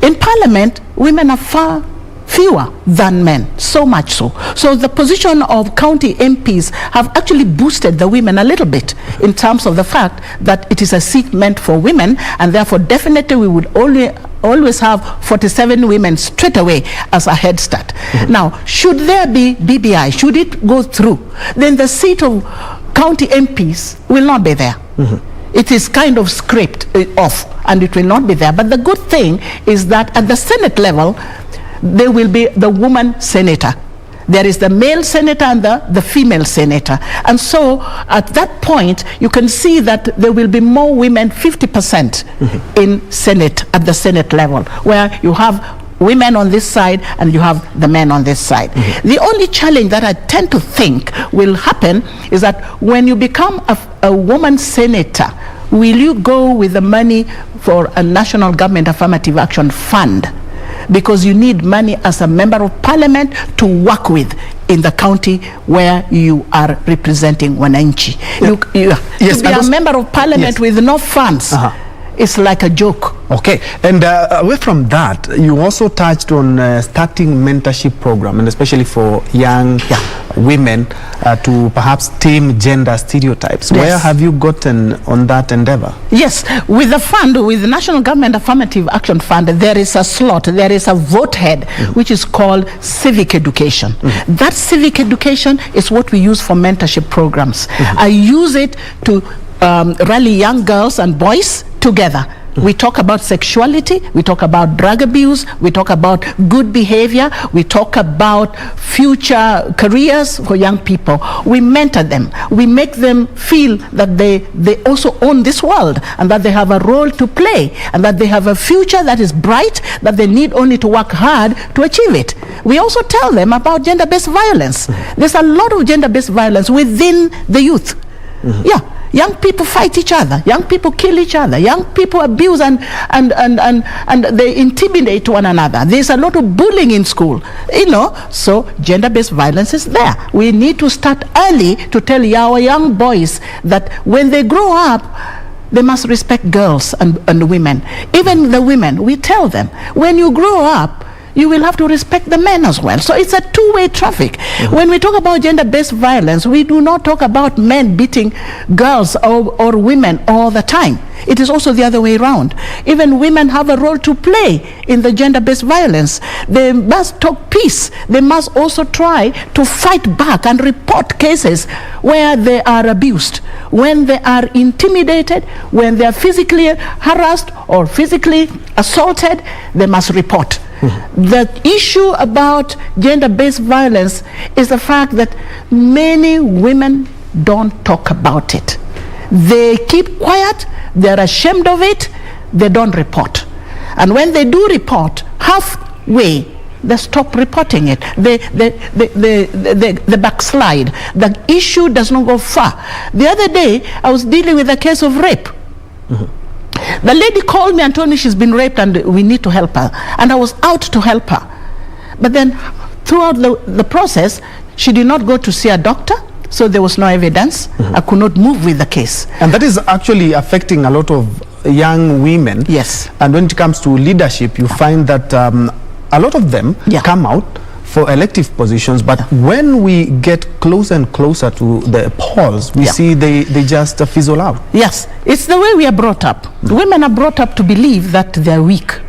In Parliament, women are far fewer than men, so much so. So the position of county MPs have actually boosted the women a little bit in terms of the fact that it is a seat meant for women, and therefore definitely we would always have 47 women straight away as a head start. Now, should there be BBI, should it go through, then the seat of county MPs will not be there. It is kind of scraped off and it will not be there. But the good thing is that at the Senate level, there will be the woman senator. There is the male senator and the female senator. And so at that point, you can see that there will be more women, 50% in Senate, at the Senate level, where you have women on this side and you have the men on this side. The only challenge that I tend to think will happen is that when you become a woman senator, will you go with the money for a national government affirmative action fund? Because you need money as a member of parliament to work with in the county where you are representing wananchi. To be a member of parliament with no funds, it's like a joke. Okay, and away from that, you also touched on starting mentorship program, and especially for young women to perhaps tame gender stereotypes. Yes. Where have you gotten on that endeavor? Yes, with the fund, with the National Government Affirmative Action Fund, there is a slot, there is a vote head, which is called civic education. That civic education is what we use for mentorship programs. I use it to rally young girls and boys together. We talk about sexuality, we talk about drug abuse, we talk about good behavior, we talk about future careers for young people. We mentor them. We make them feel that they also own this world and that they have a role to play and that they have a future that is bright, that they need only to work hard to achieve it. We also tell them about gender-based violence. There's a lot of gender-based violence within the youth. Young people fight each other. Young people kill each other. Young people abuse and they intimidate one another. There's a lot of bullying in school, so gender-based violence is there. We need to start early to tell our young boys that when they grow up, they must respect girls and women. Even the women, we tell them, when you grow up, you will have to respect the men as well. So it's a two-way traffic. When we talk about gender-based violence, we do not talk about men beating girls or women all the time. It is also the other way around. Even women have a role to play in the gender-based violence. They must talk peace. They must also try to fight back and report cases where they are abused, when they are intimidated, when they are physically harassed or physically assaulted. They must report. The issue about gender-based violence is the fact that many women don't talk about it. They keep quiet, they're ashamed of it, they don't report. And when they do report, halfway, they stop reporting it. They backslide. The issue does not go far. The other day, I was dealing with a case of rape. The lady called me and told me she's been raped and we need to help her. And I was out to help her. But then throughout the process, she did not go to see a doctor, so there was no evidence. I could not move with the case. And that is actually affecting a lot of young women. Yes. And when it comes to leadership, you find that a lot of them come out for elective positions, but when we get closer and closer to the polls, we see they just fizzle out. Yes, it's the way we are brought up. Women are brought up to believe that they're weak,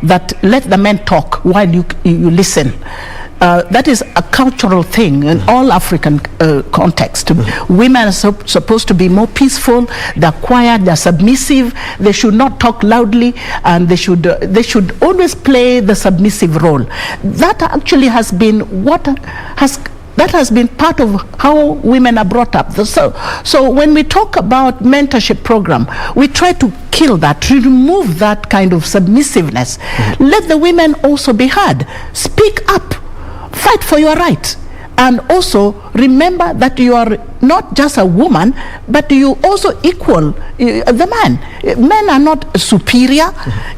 that let the men talk while you listen. That is a cultural thing in all African context. Women are supposed to be more peaceful, they're quiet, they're submissive, they should not talk loudly, and they should always play the submissive role. That actually has been that has been part of how women are brought up. So when we talk about mentorship program, we try to kill that, to remove that kind of submissiveness. Let the women also be heard. Speak up. Fight for your rights, and also remember that you are not just a woman, but you also equal the man. Men are not superior,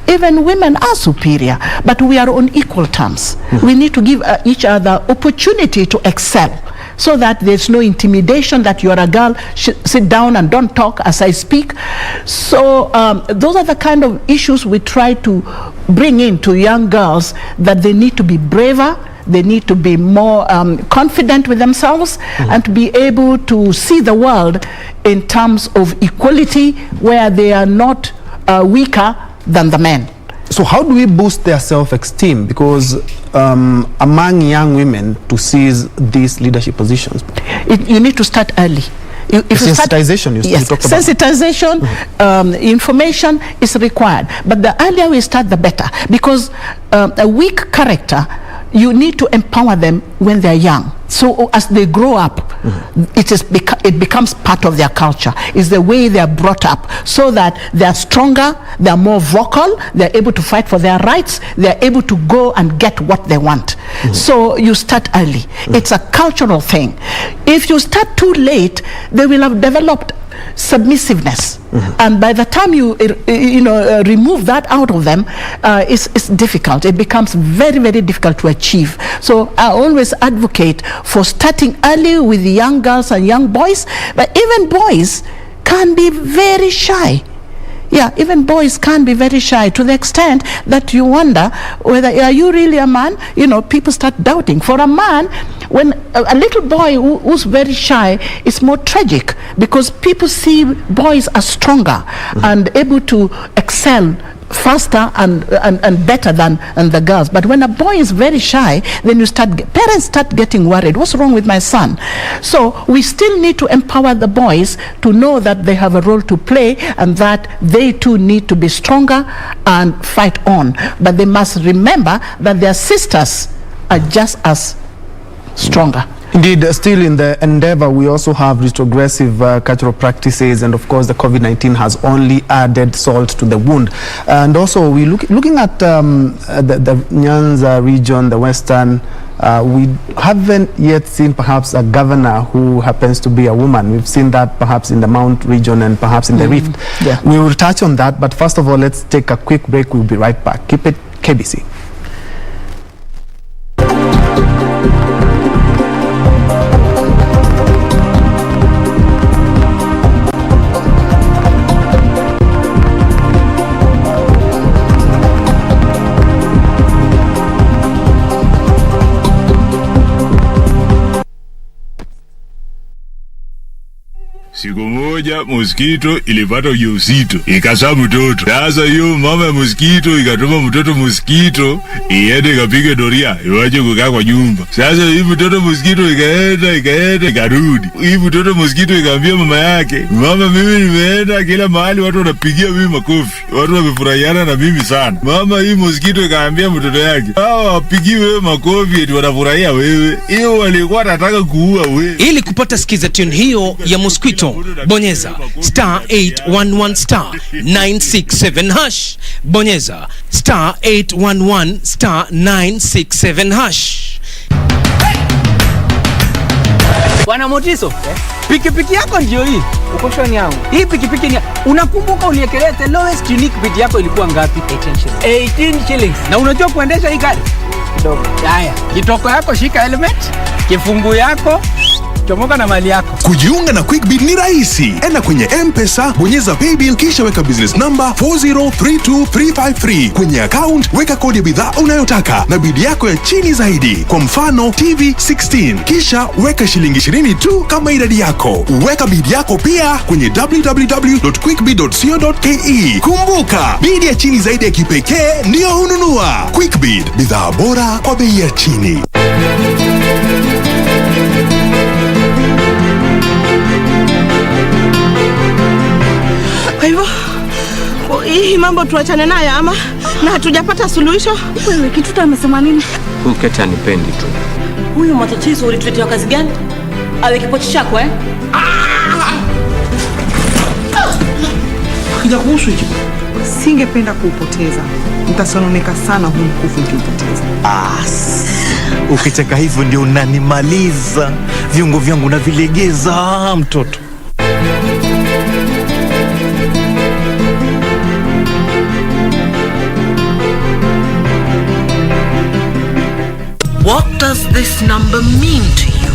even women are superior, but we are on equal terms. We need to give each other opportunity to excel, so that there's no intimidation that you are a girl, sit down and don't talk as I speak. So those are the kind of issues we try to bring in to young girls, that they need to be braver, they need to be more confident with themselves, and to be able to see the world in terms of equality, where they are not weaker than the men. So how do we boost their self-esteem? Because among young women to seize these leadership positions, you need to start early. Sensitization, you talk about. Sensitization, information is required, but the earlier we start, the better, because a weak character, you need to empower them when they're young. So as they grow up, it becomes part of their culture. It's the way they're brought up, so that they're stronger, they're more vocal, they're able to fight for their rights, they're able to go and get what they want. So you start early. It's a cultural thing. If you start too late, they will have developed submissiveness, and by the time you remove that out of them, it's difficult. It becomes very, very difficult to achieve. So I always advocate for starting early with the young girls and young boys, but even boys can be very shy. Yeah, even boys can be very shy, to the extent that you wonder whether are you really a man. People start doubting. For a man, when a little boy who's very shy, it's more tragic, because people see boys as stronger and able to excel faster and better than the girls. But when a boy is very shy, then parents start getting worried. What's wrong with my son? So we still need to empower the boys to know that they have a role to play, and that they too need to be stronger and fight on. But they must remember that their sisters are just as stronger. Indeed, still in the endeavor, we also have retrogressive cultural practices, and of course the COVID-19 has only added salt to the wound. And also we looking at the Nyanza region, the western, we haven't yet seen perhaps a governor who happens to be a woman. We've seen that perhaps in the Mount region and perhaps in the Rift. Yeah. We will touch on that, but first of all, let's take a quick break. We'll be right back. Keep it KBC. Siku moja mosquito ilipata ujauzito, ikazaa mtoto. Sasa hiyo mama ya mosquito ikatuma mtoto mosquito iende ikapige doria, iwaje kukaa kwa nyumba. Sasa hii mtoto mosquito ikaenda ikarudi. Hii mtoto mosquito ikaambia mama yake, mama, mimi nimeenda kila mahali, watu wanapigia mimi makofi, watu wamefurahiana na mimi sana. Mama, hii mosquito ikaambia mtoto yake, hao wapigi wewe makofi eti wanafurahia wewe. Hiyo walikuwa wanataka kuua wewe. Ili kupata skiza tune hiyo ya mosquito, bonyeza *811*967#. Bonyeza *811*967#. Bwana Motiso, pikipiki yako ndio hii. Uko shoni yangu. Hii pikipiki ni, unakumbuka uniekelea the lowest unique bid yako ilikuwa ngapi? 18 shillings. Na unajua kuendesha hii gari? Kidogo. Haya, kitoko yako shika helmet, kifungu yako, chomoka na mali yako. Kujiunga na QuickBid ni rahisi. Enda kwenye M-Pesa, bonyeza paybill kisha weka business number 4032353. Kwenye account weka kodi ya bidhaa unayotaka na bidi yako ya chini zaidi. Kwa mfano TV 16. Kisha weka shilingi 20 tu kama idadi yako. Weka bidi yako pia kwenye www.quickbid.co.ke. Kumbuka, bidi ya chini zaidi ya kipekee ndio hununua. QuickBid, bidhaa bora kwa bei ya chini. Kwa hivyo hii mambo tuachane nayo ama na hatujapata suluhisho? Wewe Kituta amesema nini? Huyu Keti anipendi tu. Huyu matatizo ulituletea kazi gani? Awe kipochi chako Kija kuhusu hicho. Singependa kuupoteza. Mtasononeka sana huu mkufu ukiupoteza. Ukicheka hivyo ndio unanimaliza. Viungo vyangu na vilegeza mtoto. What does this number mean to you?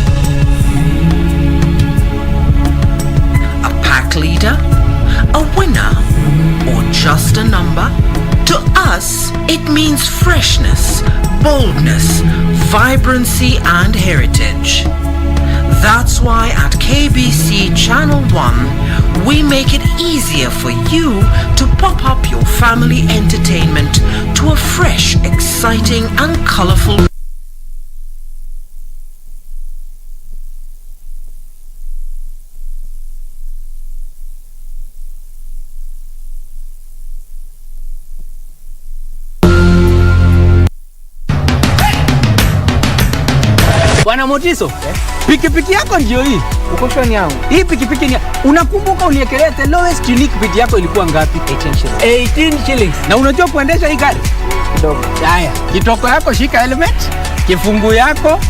A pack leader? A winner? Or just a number? To us, it means freshness, boldness, vibrancy and heritage. That's why at KBC Channel 1, we make it easier for you to pop up your family entertainment to a fresh, exciting and colorful Bwana Motiso, pikipiki yako ndio hii. Uko shoni yangu. Hii pikipiki ni unakumbuka uniekelea the lowest unique bid yako ilikuwa ngapi? 18 shillings. Na unajua kuendesha hii gari? Kidogo. Haya, kitoko yako shika helmet, kifungu yako,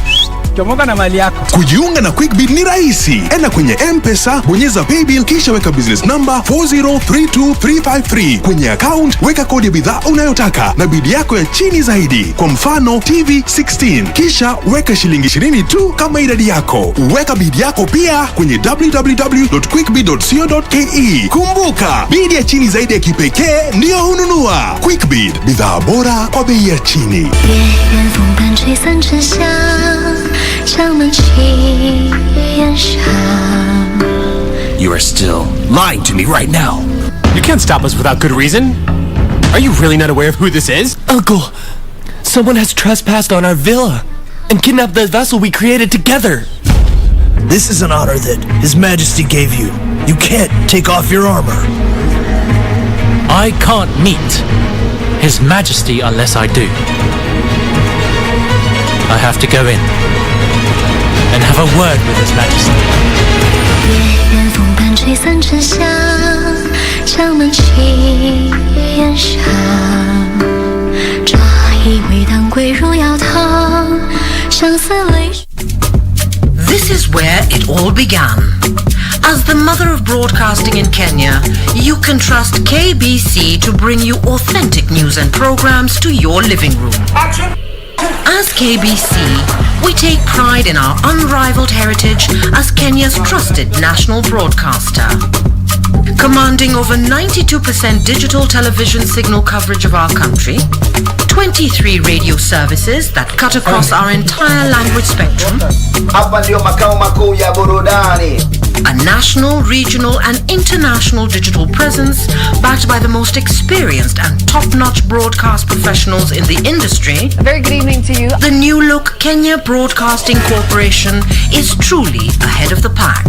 chomoka na mali yako. Kujiunga na QuickBid ni rahisi. Enda kwenye M-Pesa, bonyeza paybill kisha weka business number 4032353. Kwenye account weka kodi ya bidhaa unayotaka na bidi yako ya chini zaidi. Kwa mfano TV 16. Kisha weka shilingi 20 tu kama idadi yako. Weka bidi yako pia kwenye www.quickbid.co.ke. Kumbuka, bidi ya chini zaidi ya kipekee ndio hununua. QuickBid, bidhaa bora kwa bei ya chini. You are still lying to me right now. You can't stop us without good reason. Are you really not aware of who this is? Uncle, someone has trespassed on our villa and kidnapped the vessel we created together. This is an honor that His Majesty gave you. You can't take off your armor. I can't meet His Majesty unless I do. I have to go in and have a word with His Majesty. This is where it all began. As the mother of broadcasting in Kenya, you can trust KBC to bring you authentic news and programs to your living room. As KBC, we take pride in our unrivaled heritage as Kenya's trusted national broadcaster. Commanding over 92% digital television signal coverage of our country, 23 radio services that cut across our entire language spectrum, a national, regional and international digital presence backed by the most experienced and top-notch broadcast professionals in the industry. A very good evening to you. The new look Kenya Broadcasting Corporation is truly ahead of the pack.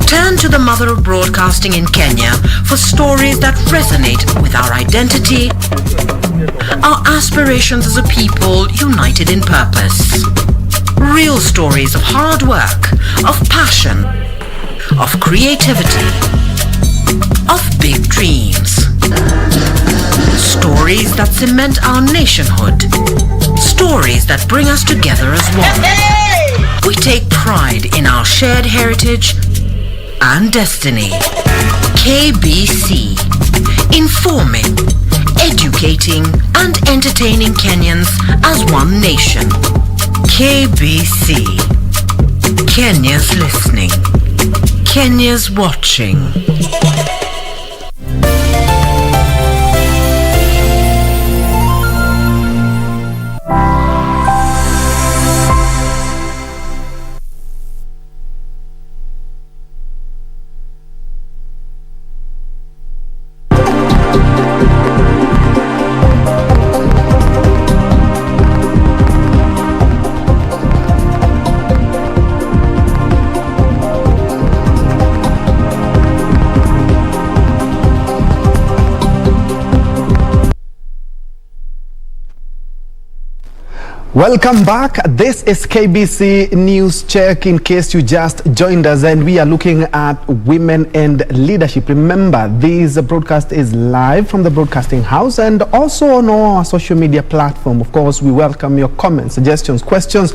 Turn to the mother of broadcasting in Kenya for stories that resonate with our identity, our aspirations as a people united in purpose. Real stories of hard work, of passion, of creativity, of big dreams. Stories that cement our nationhood. Stories that bring us together as one. We take pride in our shared heritage and destiny. KBC. Informing, educating and entertaining Kenyans as one nation. KBC. Kenya's listening. Kenya's watching. Welcome back. This is KBC News Check in case you just joined us, and we are looking at women and leadership. Remember, this broadcast is live from the broadcasting house and also on our social media platform. Of course, we welcome your comments, suggestions, questions,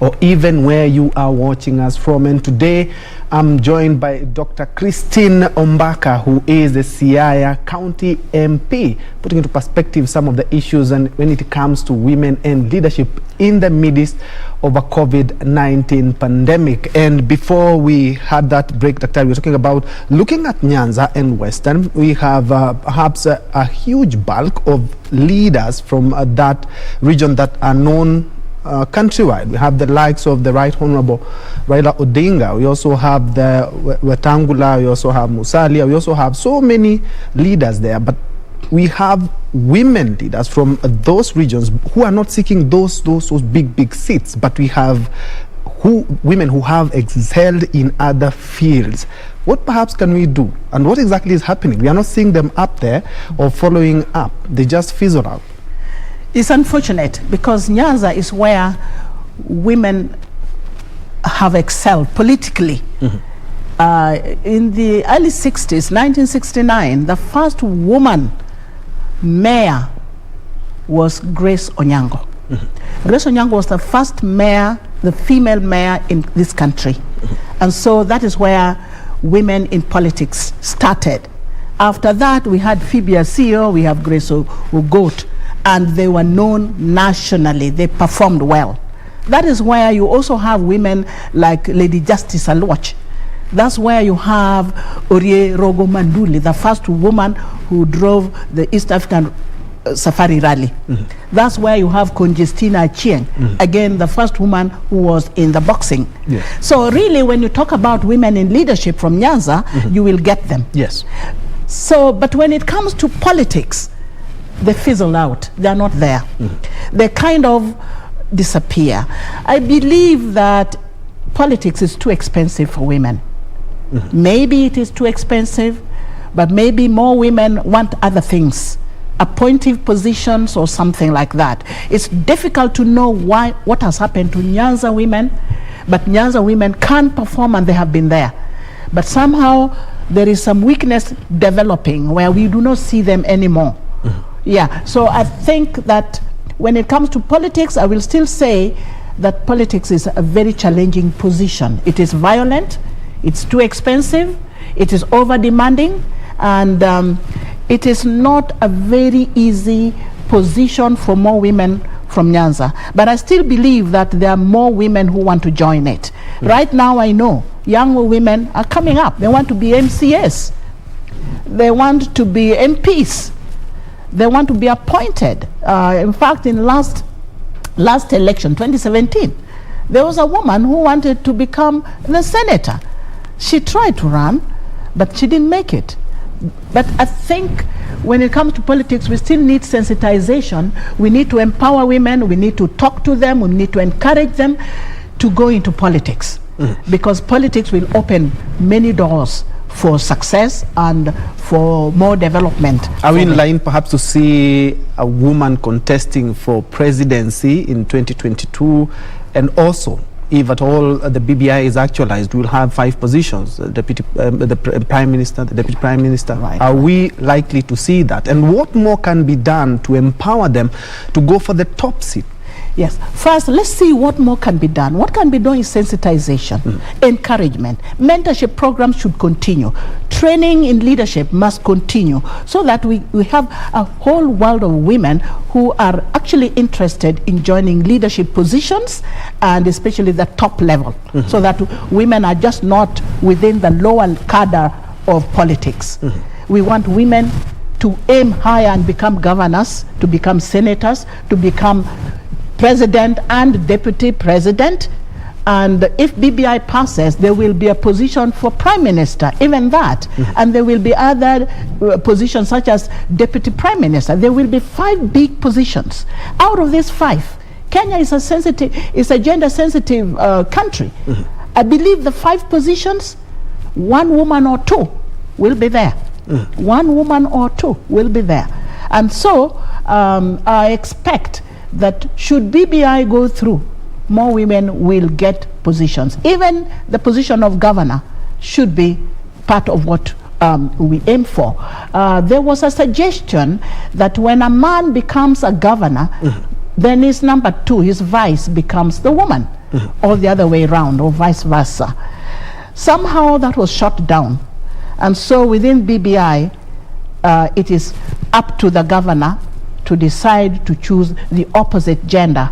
or even where you are watching us from. And today I'm joined by Dr. Christine Ombaka, who is the Siaya County MP, putting into perspective some of the issues and when it comes to women and leadership in the midst of a COVID-19 pandemic. And before we had that break, Dr., we were talking about looking at Nyanza and Western. We have perhaps a huge bulk of leaders from that region that are known countrywide. We have the likes of the Right Honorable Raila Odinga. We also have the Wetangula. We also have Musalia. We also have so many leaders there. But we have women leaders from those regions who are not seeking those big seats. But we have women who have excelled in other fields. What perhaps can we do? And what exactly is happening? We are not seeing them up there or following up. They just fizzle out. It's unfortunate because Nyanza is where women have excelled politically. In the early 60s, 1969, the first woman mayor was Grace Onyango. Grace Onyango was the first mayor, the female mayor in this country. And so that is where women in politics started. After that, we had Phoebe Asio, we have Grace Ogot. And they were known nationally. They performed well. That is where you also have women like Lady Justice Alwach. That's where you have Orie Rogo Manduli, the first woman who drove the East African Safari Rally. That's where you have Conjestina Achieng, again, the first woman who was in the boxing. Yes. So really, when you talk about women in leadership from Nyanza, you will get them. Yes. So, but when it comes to politics, they fizzle out. They're not there. They kind of disappear. I believe that politics is too expensive for women. Maybe it is too expensive, but maybe more women want other things, appointive positions or something like that. It's difficult to know what has happened to Nyanza women, but Nyanza women can perform and they have been there. But somehow there is some weakness developing where we do not see them anymore. Yeah, so I think that when it comes to politics, I will still say that politics is a very challenging position. It is violent, it's too expensive, it is over-demanding, and it is not a very easy position for more women from Nyanza. But I still believe that there are more women who want to join it. Right now, I know young women are coming up. They want to be MCS. They want to be MPs. They want to be appointed. In fact, in last election, 2017, there was a woman who wanted to become the senator. She tried to run, but she didn't make it. But I think when it comes to politics, we still need sensitization. We need to empower women. We need to talk to them. We need to encourage them to go into politics, because politics will open many doors for success and for more development. Are we in line perhaps to see a woman contesting for presidency in 2022? And also, if at all the BBI is actualized, we'll have 5 positions, the Prime Minister, the Deputy Prime Minister. Right. Are we likely to see that? And what more can be done to empower them to go for the top seat? Yes. First, let's see what more can be done. What can be done is sensitization, encouragement. Mentorship programs should continue. training in leadership must continue so that we have a whole world of women who are actually interested in joining leadership positions, and especially the top level, so that women are just not within the lower cadre of politics. We want women to aim higher and become governors, to become senators, to become president and deputy president. And if BBI passes, there will be a position for prime minister, even that. And there will be other positions such as deputy prime minister. There will be 5 big positions. Out of these 5, Kenya is a gender-sensitive country. I believe the 5 positions, 1 woman or 2 will be there. 1 woman or 2 will be there. And so I expect that should BBI go through, more women will get positions. Even the position of governor should be part of what we aim for. There was a suggestion that when a man becomes a governor, then his number 2, his vice, becomes the woman, or the other way around, or vice versa. Somehow that was shut down. And so within BBI, it is up to the governor to decide to choose the opposite gender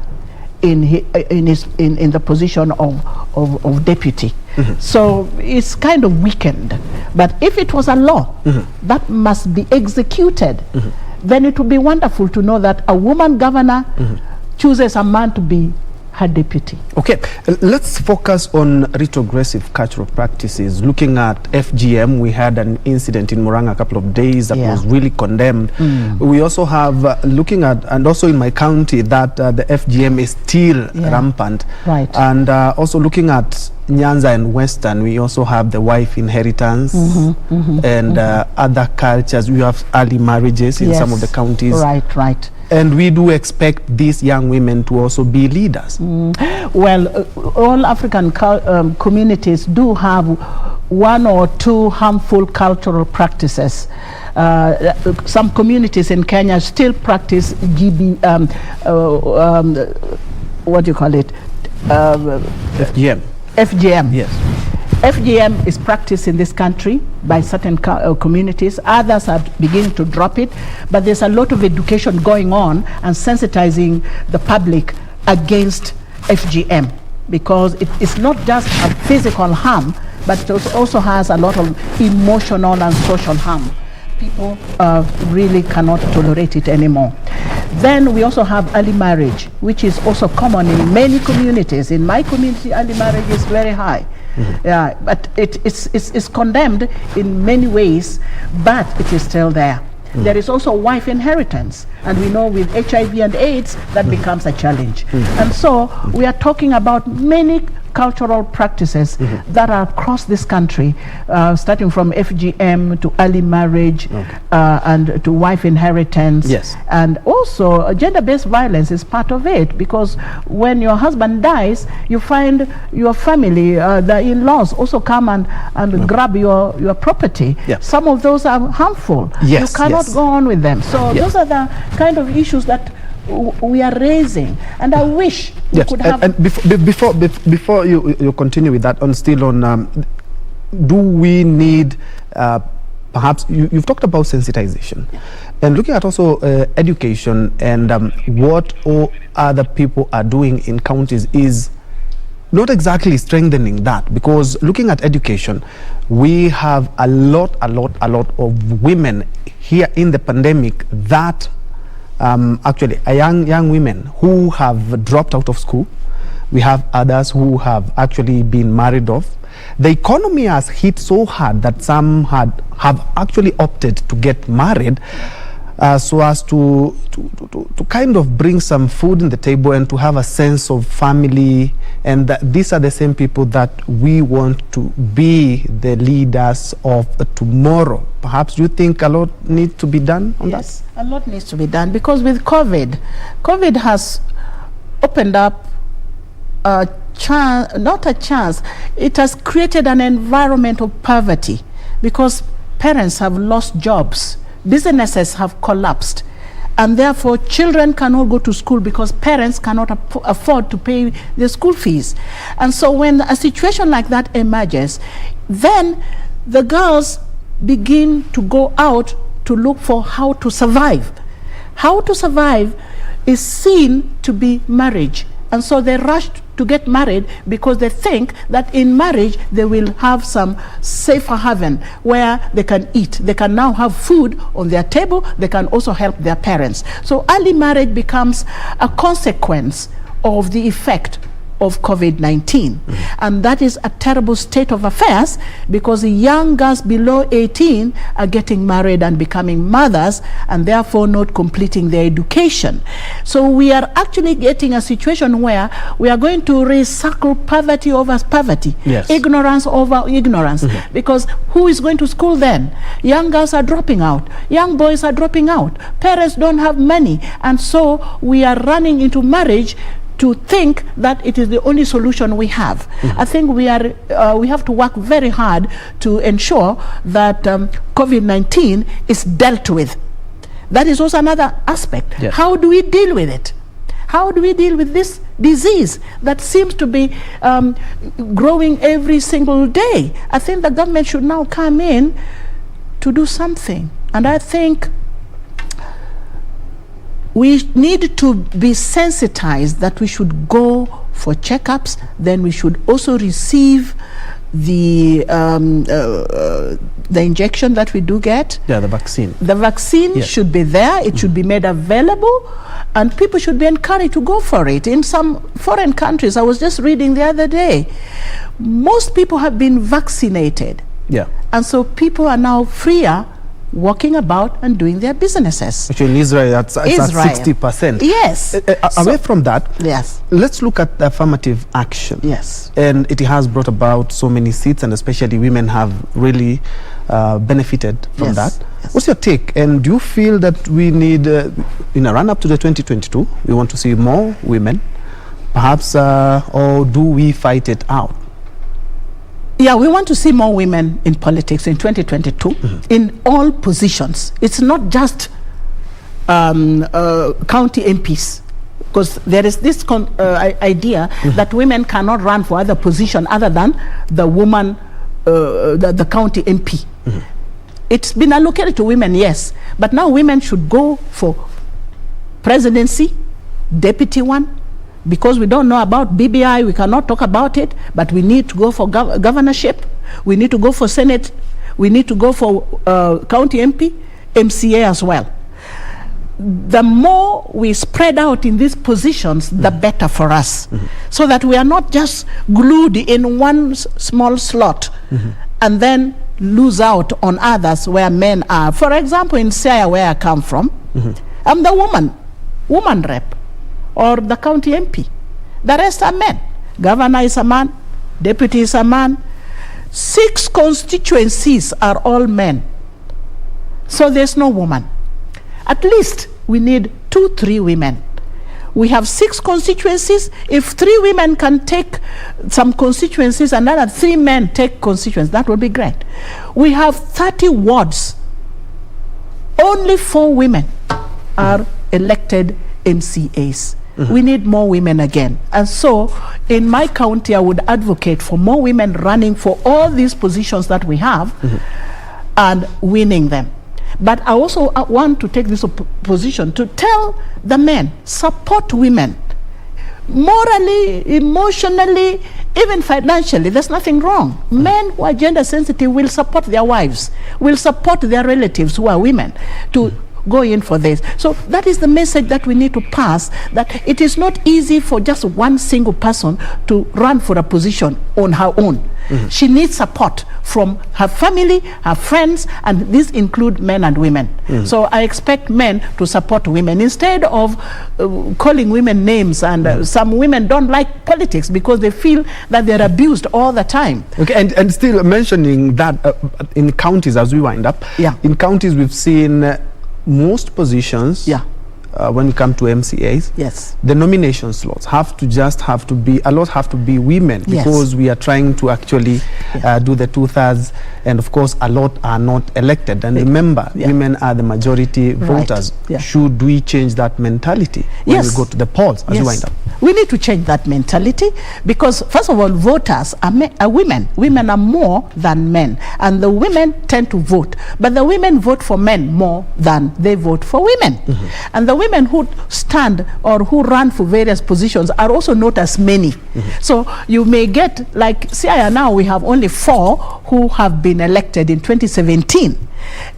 in the position of deputy. So it's kind of weakened. But if it was a law that must be executed, then it would be wonderful to know that a woman governor chooses a man to be her deputy. Okay, let's focus on retrogressive cultural practices. Looking at FGM, we had an incident in Murang'a a couple of days that was really condemned. We also have, looking at, and also in my county, that the FGM is still rampant. Right. And also looking at Nyanza and Western, we also have the wife inheritance and other cultures. We have early marriages in some of the counties. Right. And we do expect these young women to also be leaders. Well, all African communities do have 1 or 2 harmful cultural practices. Some communities in Kenya still practice what do you call it? FGM. FGM. Yes. FGM is practiced in this country by certain communities. Others are beginning to drop it, but there's a lot of education going on and sensitizing the public against FGM, because it's not just a physical harm, but it also has a lot of emotional and social harm. People really cannot tolerate it anymore. Then we also have early marriage, which is also common in many communities. In my community, early marriage is very high. Yeah, but it's condemned in many ways, but it is still there. There is also wife inheritance, and we know with HIV and AIDS that becomes a challenge. And so we are talking about many cultural practices that are across this country, starting from FGM to early marriage and to wife inheritance. Yes. And also gender-based violence is part of it, because when your husband dies, you find your family, the in-laws also come and grab your property. Some of those are harmful. You cannot go on with them. So those are the kind of issues that we are raising, and I wish we could have. And before you continue with that, do we need perhaps you've talked about sensitization, and looking at also education and what all other people are doing in counties is not exactly strengthening that, because looking at education, we have a lot of women here in the pandemic that actually young women who have dropped out of school. We have others who have actually been married off. The economy has hit so hard that some have actually opted to get married so as to kind of bring some food in the table and to have a sense of family, and that these are the same people that we want to be the leaders of tomorrow. Perhaps you think a lot needs to be done on that? Yes, a lot needs to be done, because with COVID has opened up a chance, not a chance, it has created an environment of poverty, because parents have lost jobs, businesses have collapsed, and therefore children cannot go to school because parents cannot afford to pay their school fees. And so when a situation like that emerges, then the girls begin to go out to look for how to survive. How to survive is seen to be marriage. And so they rush to get married because they think that in marriage they will have some safer haven where they can eat. They can now have food on their table. They can also help their parents. So early marriage becomes a consequence of the effect of COVID-19. And that is a terrible state of affairs because the young girls below 18 are getting married and becoming mothers and therefore not completing their education. So we are actually getting a situation where we are going to recycle poverty over poverty, ignorance over ignorance, because who is going to school then? Young girls are dropping out, young boys are dropping out, parents don't have money, and so we are running into marriage to think that it is the only solution we have. I think we have to work very hard to ensure that COVID-19 is dealt with. That is also another aspect. How do we deal with it? How do we deal with this disease that seems to be growing every single day? I think the government should now come in to do something. And I think we need to be sensitized that we should go for checkups. Then we should also receive the injection that we do get. Yeah, the vaccine. The vaccine should be there. It should be made available, and people should be encouraged to go for it. In some foreign countries, I was just reading the other day, most people have been vaccinated. Yeah. And so people are now freer walking about and doing their businesses. Actually, in Israel, that's at 60%. Yes. Away from that, yes, let's look at the affirmative action. Yes. And it has brought about so many seats, and especially women have really benefited from that. Yes. What's your take? And do you feel that we need, in a run-up to the 2022, we want to see more women, perhaps, or do we fight it out? Yeah, we want to see more women in politics in 2022 in all positions. It's not just county MPs, because there is this idea that women cannot run for other position other than the woman, the county MP. It's been allocated to women, yes, but now women should go for presidency, deputy one. Because we don't know about BBI, we cannot talk about it, but we need to go for governorship, we need to go for Senate, we need to go for county MP, MCA as well. The more we spread out in these positions, the better for us, so that we are not just glued in one small slot and then lose out on others where men are. For example, in Siaya, where I come from, I'm the woman rep, or the county MP. The rest are men. Governor is a man, deputy is a man. 6 constituencies are all men. So there's no woman. At least we need 2-3 women. We have 6 constituencies. If 3 women can take some constituencies and another 3 men take constituencies, that would be great. We have 30 wards. Only 4 women are elected MCAs. We need more women again. And so in my county, I would advocate for more women running for all these positions that we have and winning them. But I also want to take this position to tell the men, support women. Morally, emotionally, even financially, there's nothing wrong. Men who are gender sensitive will support their wives, will support their relatives who are women to go in for this. So that is the message that we need to pass, that it is not easy for just one single person to run for a position on her own. She needs support from her family, her friends, and these include men and women. So I expect men to support women instead of calling women names, and some women don't like politics because they feel that they're abused all the time. Okay, and still mentioning that in counties, as we wind up, in counties we've seen most positions, when we come to MCAs, the nomination slots have to be, a lot have to be women, because we are trying to actually do the 2/3, and of course a lot are not elected. And remember, women are the majority voters. Should we change that mentality when we go to the polls as we wind up? We need to change that mentality because, first of all, voters are women. Women are more than men, and the women tend to vote. But the women vote for men more than they vote for women. And the women who stand or who run for various positions are also not as many. So you may get, like Siaya now, we have only 4 who have been elected in 2017.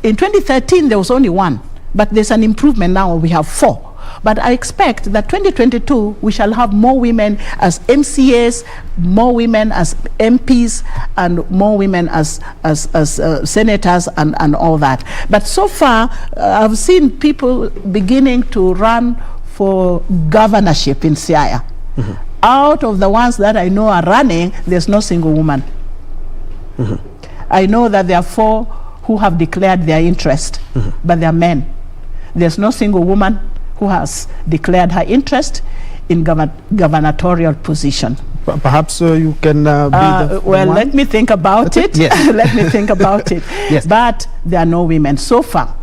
In 2013, there was only 1, but there's an improvement now. We have 4. But I expect that 2022, we shall have more women as MCAs, more women as MPs, and more women as senators and all that. But so far, I've seen people beginning to run for governorship in Siaya. Out of the ones that I know are running, there's no single woman. I know that there are 4 who have declared their interest, but they are men. There's no single woman who has declared her interest in gubernatorial position. Perhaps you can be the well, one? let me think about it. Yes. Let me think about it. Yes. But there are no women so far.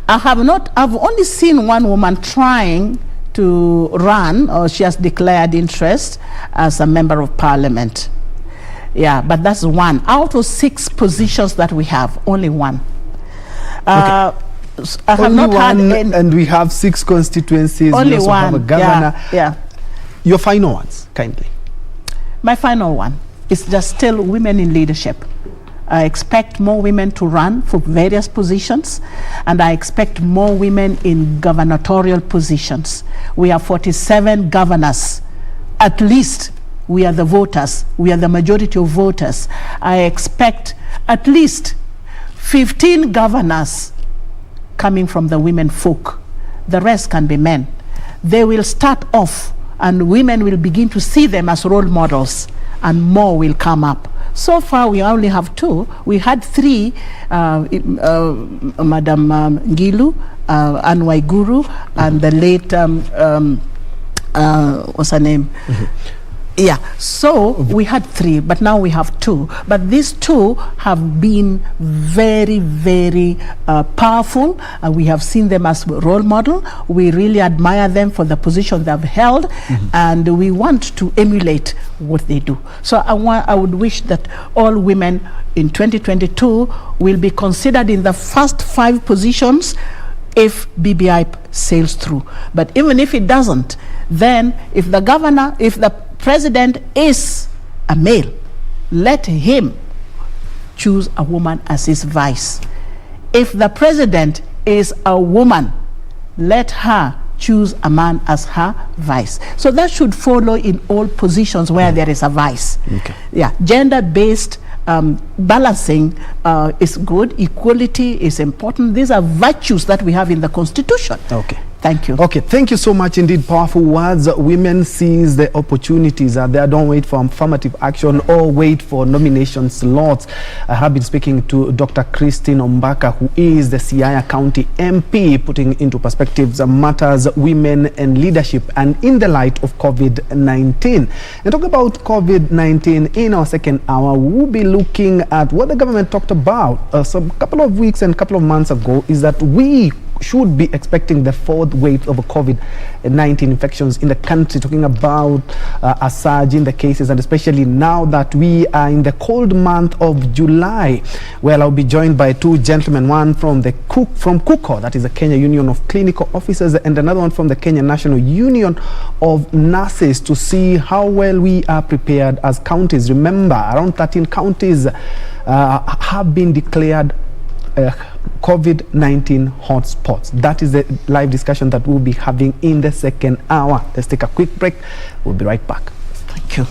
I've only seen one woman trying to run, or she has declared interest as a member of parliament. Yeah, but that's 1. Out of 6 positions that we have, only 1. I have only not had one, and we have 6 constituencies. Only we also have a one, governor. yeah. Your final ones, kindly. My final one is just still women in leadership. I expect more women to run for various positions, and I expect more women in gubernatorial positions. We have 47 governors. At least we are the voters. We are the majority of voters. I expect at least 15 governors coming from the women folk. The rest can be men. They will start off, and women will begin to see them as role models, and more will come up. So far, we only have 2. We had 3, Madam Ngilu, Anne Waiguru, and the late, what's her name? Yeah, so we had 3, but now we have 2. But these 2 have been very, very powerful. We have seen them as role model. We really admire them for the position they've held, and we want to emulate what they do. So I would wish that all women in 2022 will be considered in the first 5 positions if BBI sails through. But even if it doesn't, then if the president is a male, let him choose a woman as his vice. If the president is a woman, let her choose a man as her vice. So that should follow in all positions where there is a vice. Okay. Yeah, gender-based balancing is good. Equality is important. These are virtues that we have in the Constitution. Okay. Thank you. Okay, thank you so much indeed. Powerful words. Women seize the opportunities out there. Don't wait for affirmative action or wait for nomination slots. I have been speaking to Dr. Christine Ombaka, who is the Siaya County MP, putting into perspectives matters women and leadership and in the light of COVID-19. And talk about COVID-19 in our second hour, we'll be looking at what the government talked about some couple of weeks and couple of months ago, is that we should be expecting the 4th wave of COVID-19 infections in the country, talking about a surge in the cases, and especially now that we are in the cold month of July. Well, I'll be joined by 2 gentlemen, one from KUKO, that is the Kenya Union of Clinical Officers, and another one from the Kenya National Union of Nurses, to see how well we are prepared as counties. Remember, around 13 counties have been declared COVID-19 hotspots. That is the live discussion that we'll be having in the second hour. Let's take a quick break. We'll be right back. Thank you.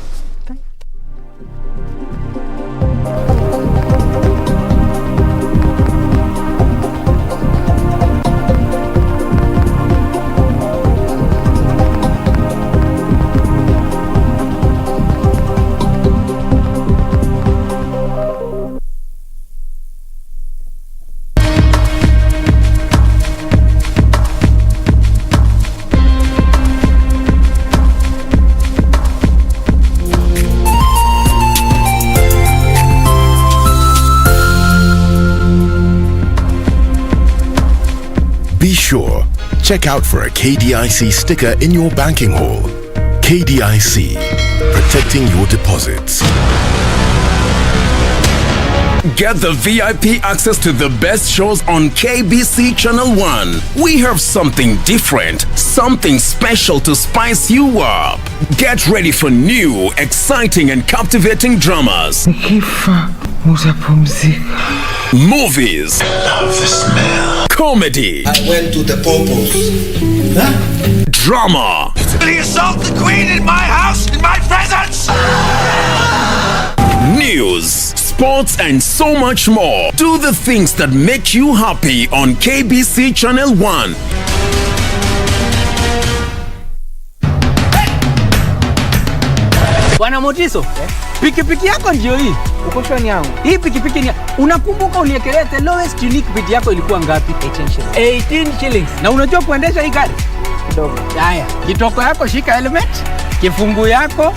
Be sure, check out for a KDIC sticker in your banking hall. KDIC, protecting your deposits. Get the VIP access to the best shows on KBC Channel 1. We have something different, something special to spice you up. Get ready for new, exciting and captivating dramas. Movies. I love the smell. Comedy. I went to the Popos. Huh? Drama. Did he assault the Queen in my house, in my presence? News, sports, and so much more. Do the things that make you happy on KBC Channel 1. Bwana Motiso, pikipiki yako ndio hii. Uko shwani yangu. Hii pikipiki ni unakumbuka uniekelea the lowest unique bid yako ilikuwa ngapi? 18 shillings. Na unajua kuendesha hii gari? Kidogo. Haya, kitoko yako shika helmet, kifungu yako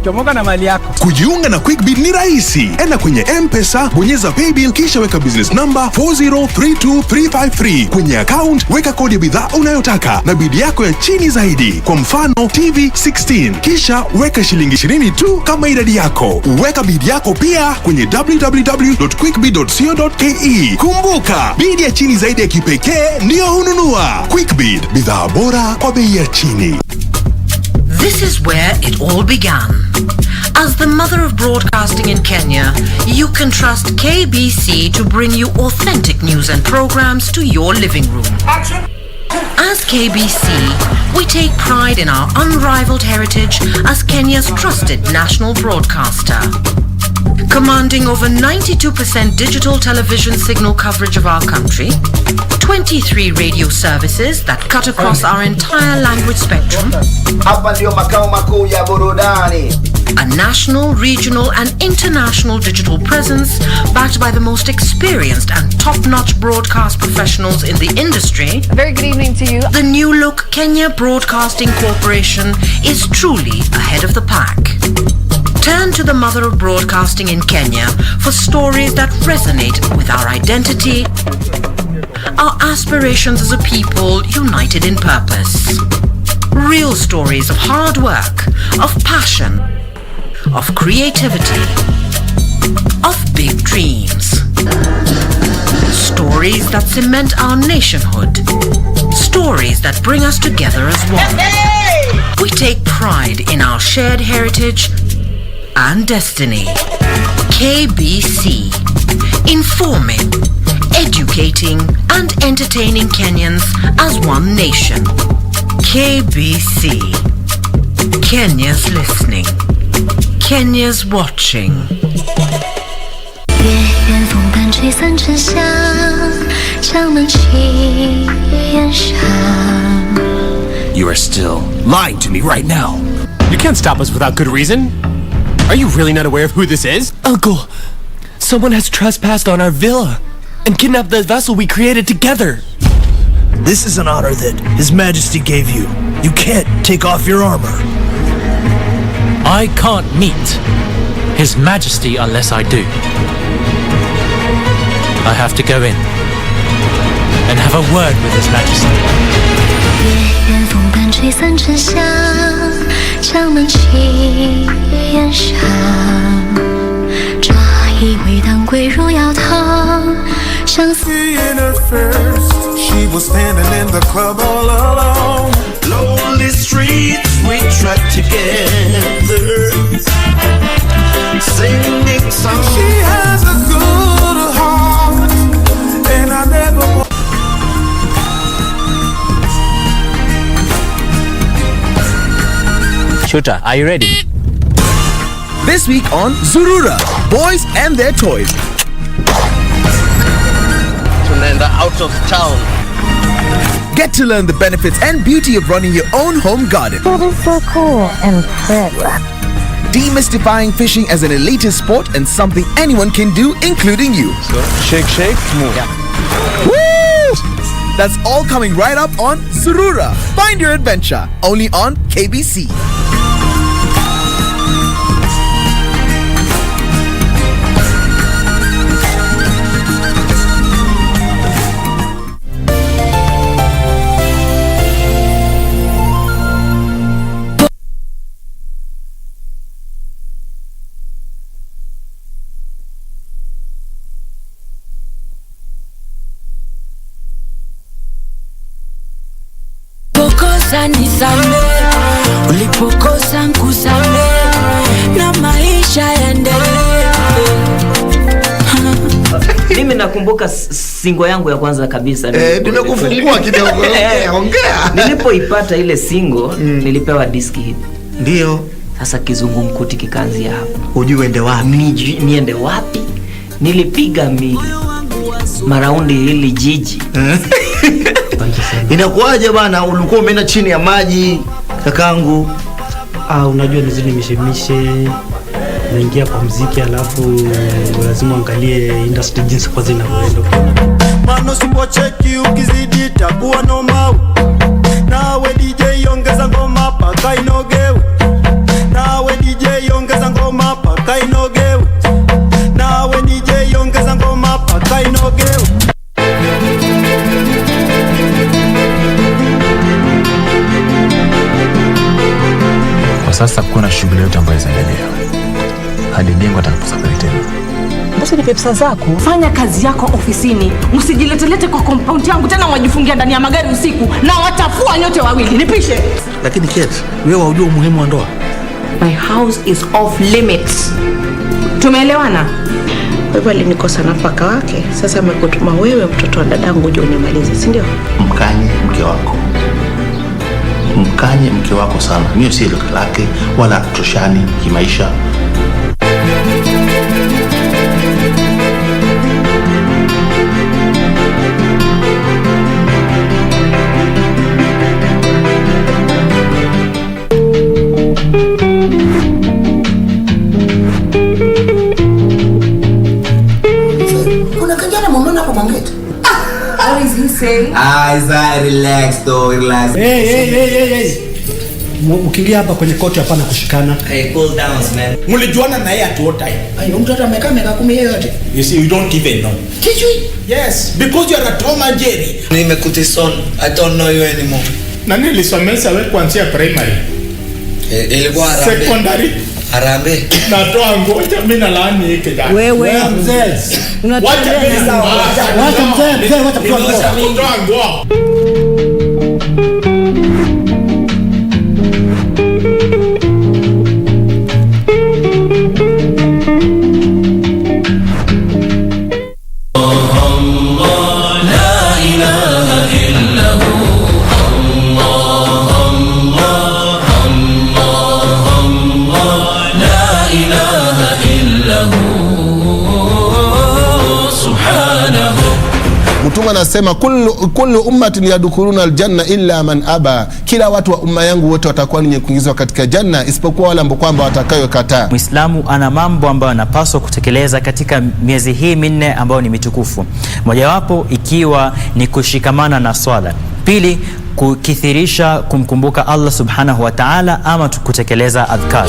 chomoka na mali yako. Kujiunga na QuickBid ni rahisi. Enda kwenye M-Pesa, bonyeza paybill kisha weka business number 4032353. Kwenye account weka kodi ya bidhaa unayotaka na bid yako ya chini zaidi. Kwa mfano TV 16. Kisha weka shilingi 20 tu kama idadi yako. Weka bid yako pia kwenye www.quickbid.co.ke. Kumbuka, bid ya chini zaidi ya kipekee ndio hununua. QuickBid, bidhaa bora kwa bei ya chini. This is where it all began. As the mother of broadcasting in Kenya, you can trust KBC to bring you authentic news and programs to your living room. As KBC, we take pride in our unrivaled heritage as Kenya's trusted national broadcaster. Commanding over 92% digital television signal coverage of our country, 23 radio services that cut across our entire language spectrum, a national, regional and international digital presence backed by the most experienced and top-notch broadcast professionals in the industry. A very good evening to you. The new look Kenya Broadcasting Corporation is truly ahead of the pack. Turn to the mother of broadcasting in Kenya for stories that resonate with our identity, our aspirations as a people united in purpose. Real stories of hard work, of passion, of creativity, of big dreams. Stories that cement our nationhood. Stories that bring us together as one. We take pride in our shared heritage and destiny. KBC, informing, educating and entertaining Kenyans as one nation. KBC, Kenya's listening, Kenya's watching. You are still lying to me right now. You can't stop us without good reason. Are you really not aware of who this is? Uncle, someone has trespassed on our villa and kidnapped the vessel we created together. This is an honor that His Majesty gave you. You can't take off your armor. I can't meet His Majesty unless I do. I have to go in and have a word with His Majesty. She was standing in the club all alone. Lonely streets we tracked together, singing songs. She has a good heart, and I never. Shooter, are you ready? This week on Zurura, Boys and Their Toys. Tunaenda out of town. Get to learn the benefits and beauty of running your own home garden. That is so cool and pretty. Demystifying fishing as an elitist sport and something anyone can do, including you. So, shake, shake, move. Yeah. Woo! That's all coming right up on Zurura. Find your adventure, only on KBC. nilipokosa nisamehe, ulipokosa nkusamehe, na maisha yaendelee. Mimi nakumbuka singo yangu ya kwanza kabisa. Nimekufungua kidogo. Ongea. Nilipoipata ile singo, nilipewa diski hii. Ndio. Sasa kizungumkuti kikaanzia hapo. Ujue ende wapi? Niende wapi? Nilipiga maraundi hili jiji. Inakuaje bana, ulikuwa umeenda chini ya maji kakangu? Unajua nizidi mishemishe, naingia kwa muziki alafu lazima angalie industry jinsi kwa zinavyoenda. Mano sipocheki ukizidi takuwa noma. Nawe DJ ongeza ngoma paka inogewe. Nawe DJ ongeza ngoma paka inogewe. Nawe DJ ongeza ngoma paka inogewe. Kwa sasa kuna shughuli yote ambayo zinaendelea hadi Dengo atakaposafiri tena. Basi ni pesa zako. Fanya kazi yako ofisini. Msijiletelete kwa compound yangu tena wajifungia ndani ya magari usiku na watafua nyote wawili. Nipishe. Lakini Kate, wewe waujua umuhimu wa ndoa? My house is off limits. Tumeelewana? Wewe alinikosa nafaka wake. Sasa amekutuma wewe mtoto wa dadangu uje unimalize, si ndio? Mkanye mke wako. Mkanye mke wako sana. Mimi si lake wala tushani kimaisha. Kuna kijana mumeona kwa mangeta. What is he saying? Is that relax though, relax. Hey. Ukiingia hapa kwenye koti hapana kushikana. Hey, cool down man. Mlijuana na yeye at what time? Ayo mtoto amekaa miaka 10 yote. You see, you don't even know. Kijui? Yes, because you are a Tom and Jerry. Nimekutison. I don't know you anymore. Na nilisomesa wewe kuanzia primary. Ilikuwa Harambee. Secondary. Harambee. Natoa ngoja mimi na laani yake jana. Wewe mzee. Wacha mimi sawa. Wacha mzee, wacha kutoa nguo. Mtume anasema kullu ummatin yadkhuluna aljanna illa man aba, kila watu wa umma yangu wote watakuwa ni kuingizwa katika janna isipokuwa wale ambao kwamba watakayokataa. Muislamu ana mambo ambayo anapaswa kutekeleza katika miezi hii minne ambayo ni mitukufu. Mojawapo ikiwa ni kushikamana na swala. Pili, kukithirisha kumkumbuka Allah subhanahu wa ta'ala ama kutekeleza adhkar.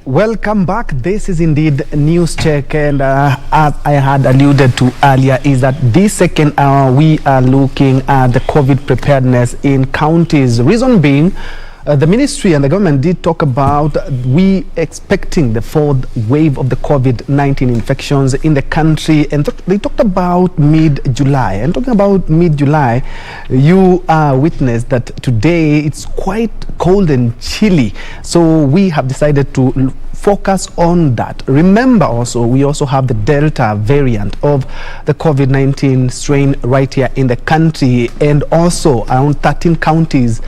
Welcome back. This is indeed News Check, and as I had alluded to earlier, is that this second hour we are looking at the COVID preparedness in counties. Reason being, the ministry and the government did talk about we expecting the fourth wave of the COVID-19 infections in the country, and they talked about mid-July. And talking about mid-July, you witnessed that today it's quite cold and chilly, so we have decided to focus on that. Remember also, we also have the Delta variant of the COVID-19 strain right here in the country, and also around 13 counties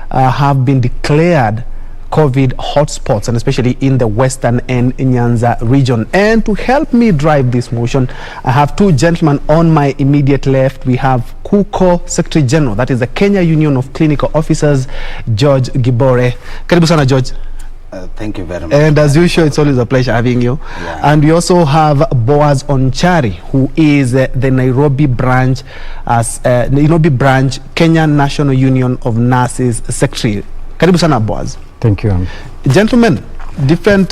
have been declared COVID hotspots, and especially in the Western and Nyanza region. And to help me drive this motion, I have two gentlemen on my immediate left. We have KUCO Secretary General, that is the Kenya Union of Clinical Officers, George Gibore. Karibu sana, George. Thank you very much. And as usual, it's always a pleasure having you. Yeah. And we also have Boaz Onchari, who is the Nairobi branch Kenya National Union of Nurses Secretary. Karibu sana, Boaz. Thank you. Gentlemen, different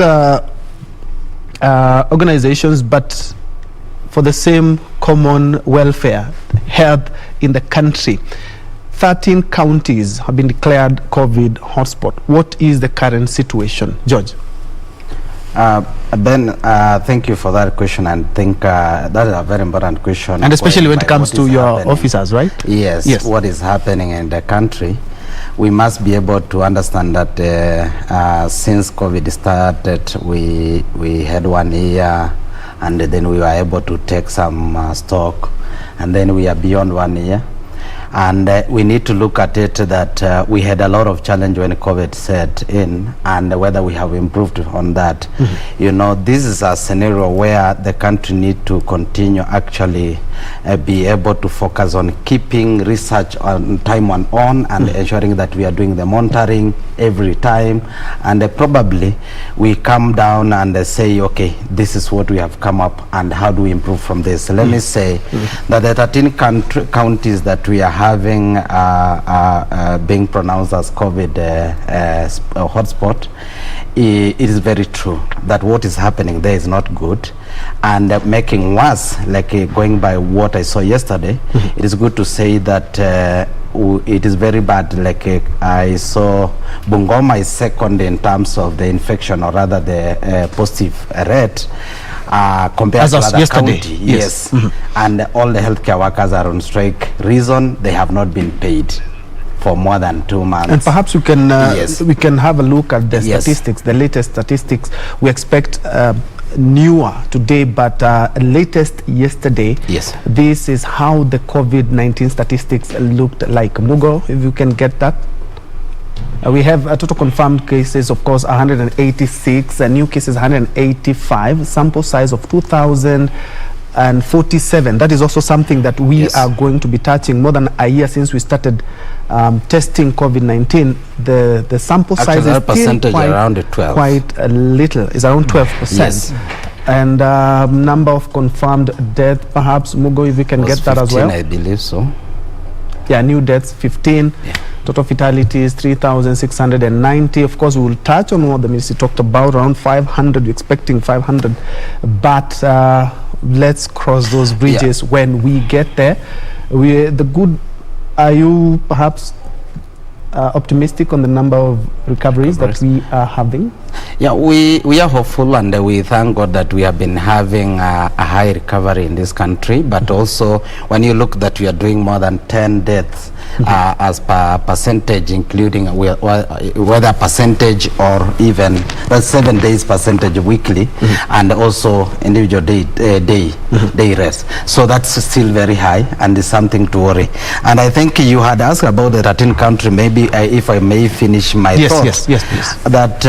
organizations, but for the same common welfare, health in the country. 13 counties have been declared COVID hotspot. What is the current situation? George? Ben, thank you for that question, and think that is a very important question. And especially when it comes to your officers, right? Yes, yes. What is happening in the country? We must be able to understand that since COVID started, we had 1 year, and then we were able to take some stock, and then we are beyond 1 year. And we need to look at it that we had a lot of challenge when COVID set in, and whether we have improved on that. You know, this is a scenario where the country need to continue actually be able to focus on keeping research on time on and ensuring that we are doing the monitoring every time, and probably we come down and say, okay, this is what we have come up and how do we improve from this. Let me say that the 13 counties that we are having being pronounced as COVID hotspot, it is very true that what is happening there is not good, and making worse, like going by what I saw yesterday, it is good to say that it is very bad. Like I saw Bungoma is second in terms of the infection, or rather the positive rate, compared to other county. Yes. And all the healthcare workers are on strike. Reason, they have not been paid for more than 2 months. And perhaps we can we can have a look at the statistics, the latest statistics. We expect newer today, but latest yesterday. Yes. This is how the COVID-19 statistics looked like. Mugo, if you can get that. We have total confirmed cases, of course, 186, new cases 185, sample size of 2,047. That is also something that we are going to be touching. More than a year since we started testing COVID-19, the sample size is still around 12. Quite a little. It's around 12%. Yes. And number of confirmed death, perhaps, Mugo, if we can get that 15, as well. I believe so. Yeah, new deaths 15. Total fatalities 3,690. Of course, we will touch on what the ministry talked about, around 500. We're expecting 500, but let's cross those bridges when we get there. Are you perhaps optimistic on the number of recoveries that we are having? Yeah, we are hopeful, and we thank God that we have been having a high recovery in this country. But also, when you look that we are doing more than 10 deaths as per percentage, including whether percentage or even 7 days percentage weekly, and also individual day rest. So that's still very high, and is something to worry. And I think you had asked about the 13 country. Maybe if I may finish my thought. Yes, please. That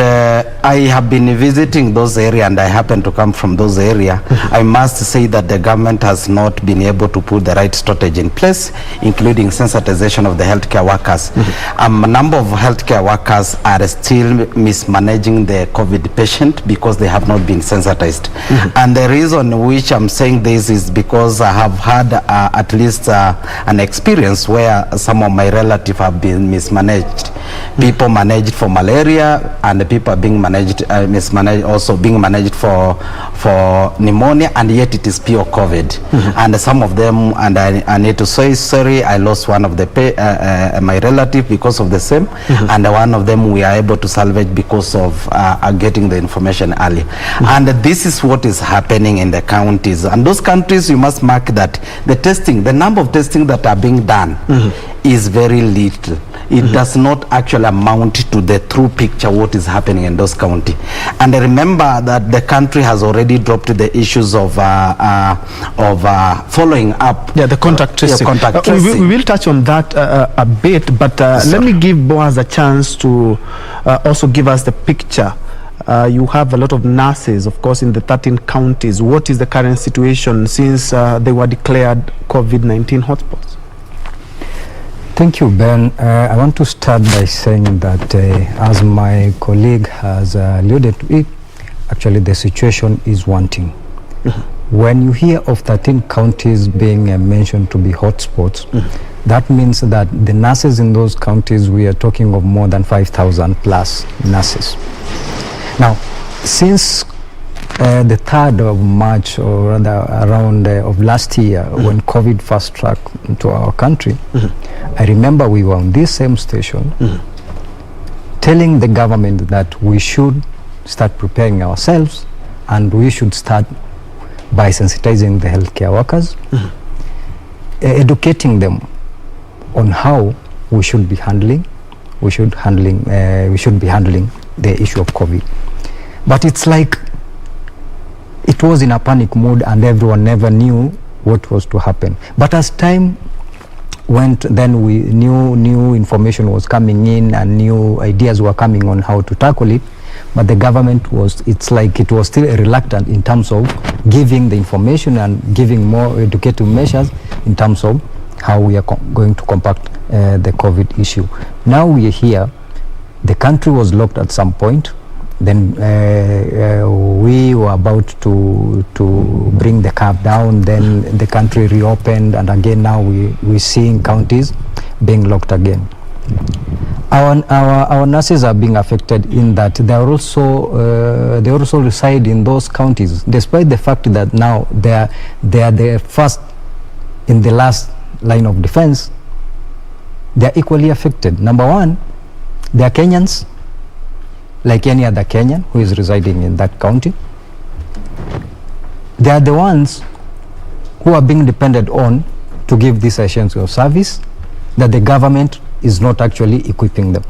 I have been visiting those areas, and I happen to come from those areas. I must say that the government has not been able to put the right strategy in place, including sensitization of the healthcare workers. A number of healthcare workers are still mismanaging the COVID patient because they have not been sensitized. And the reason which I'm saying this is because I have had at least an experience where some of my relatives have been mismanaged. People managed for malaria, and the people are being mismanaged, also being managed for pneumonia, and yet it is pure COVID. And some of them, and I need to say sorry, I lost one of the my relative because of the same, and one of them we are able to salvage because of getting the information early. And this is what is happening in the counties, and those countries, you must mark that the testing, the number of testing that are being done is very little. It does not actually amount to the true picture what is happening in those counties. And remember that the country has already dropped the issues of following up. Yeah, the contact tracing. We will touch on that a bit, but let me give Boaz a chance to also give us the picture. You have a lot of nurses, of course, in the 13 counties. What is the current situation since they were declared COVID-19 hotspots? Thank you, Ben. I want to start by saying that, as my colleague has alluded to it, actually the situation is wanting. When you hear of 13 counties being mentioned to be hotspots, that means that the nurses in those counties, we are talking of more than 5,000 plus nurses. Now, since the 3rd of March, or rather around of last year, when COVID first struck into our country, I remember we were on this same station telling the government that we should start preparing ourselves and we should start by sensitizing the healthcare workers, educating them on how we should be handling the issue of COVID. But it's like it was in a panic mood and everyone never knew what was to happen. But as time went, then we knew new information was coming in and new ideas were coming on how to tackle it. But the government was, it's like it was still reluctant in terms of giving the information and giving more educative measures in terms of how we are going to combat the COVID issue. Now we are here. The country was locked at some point. Then we were about to bring the curve down. Then the country reopened, and again now we're seeing counties being locked again. Our nurses are being affected in that they also reside in those counties, despite the fact that now they are the first in the last line of defense. They are equally affected. Number one, they are Kenyans, like any other Kenyan who is residing in that county. They are the ones who are being depended on to give this essential service that the government is not actually equipping them.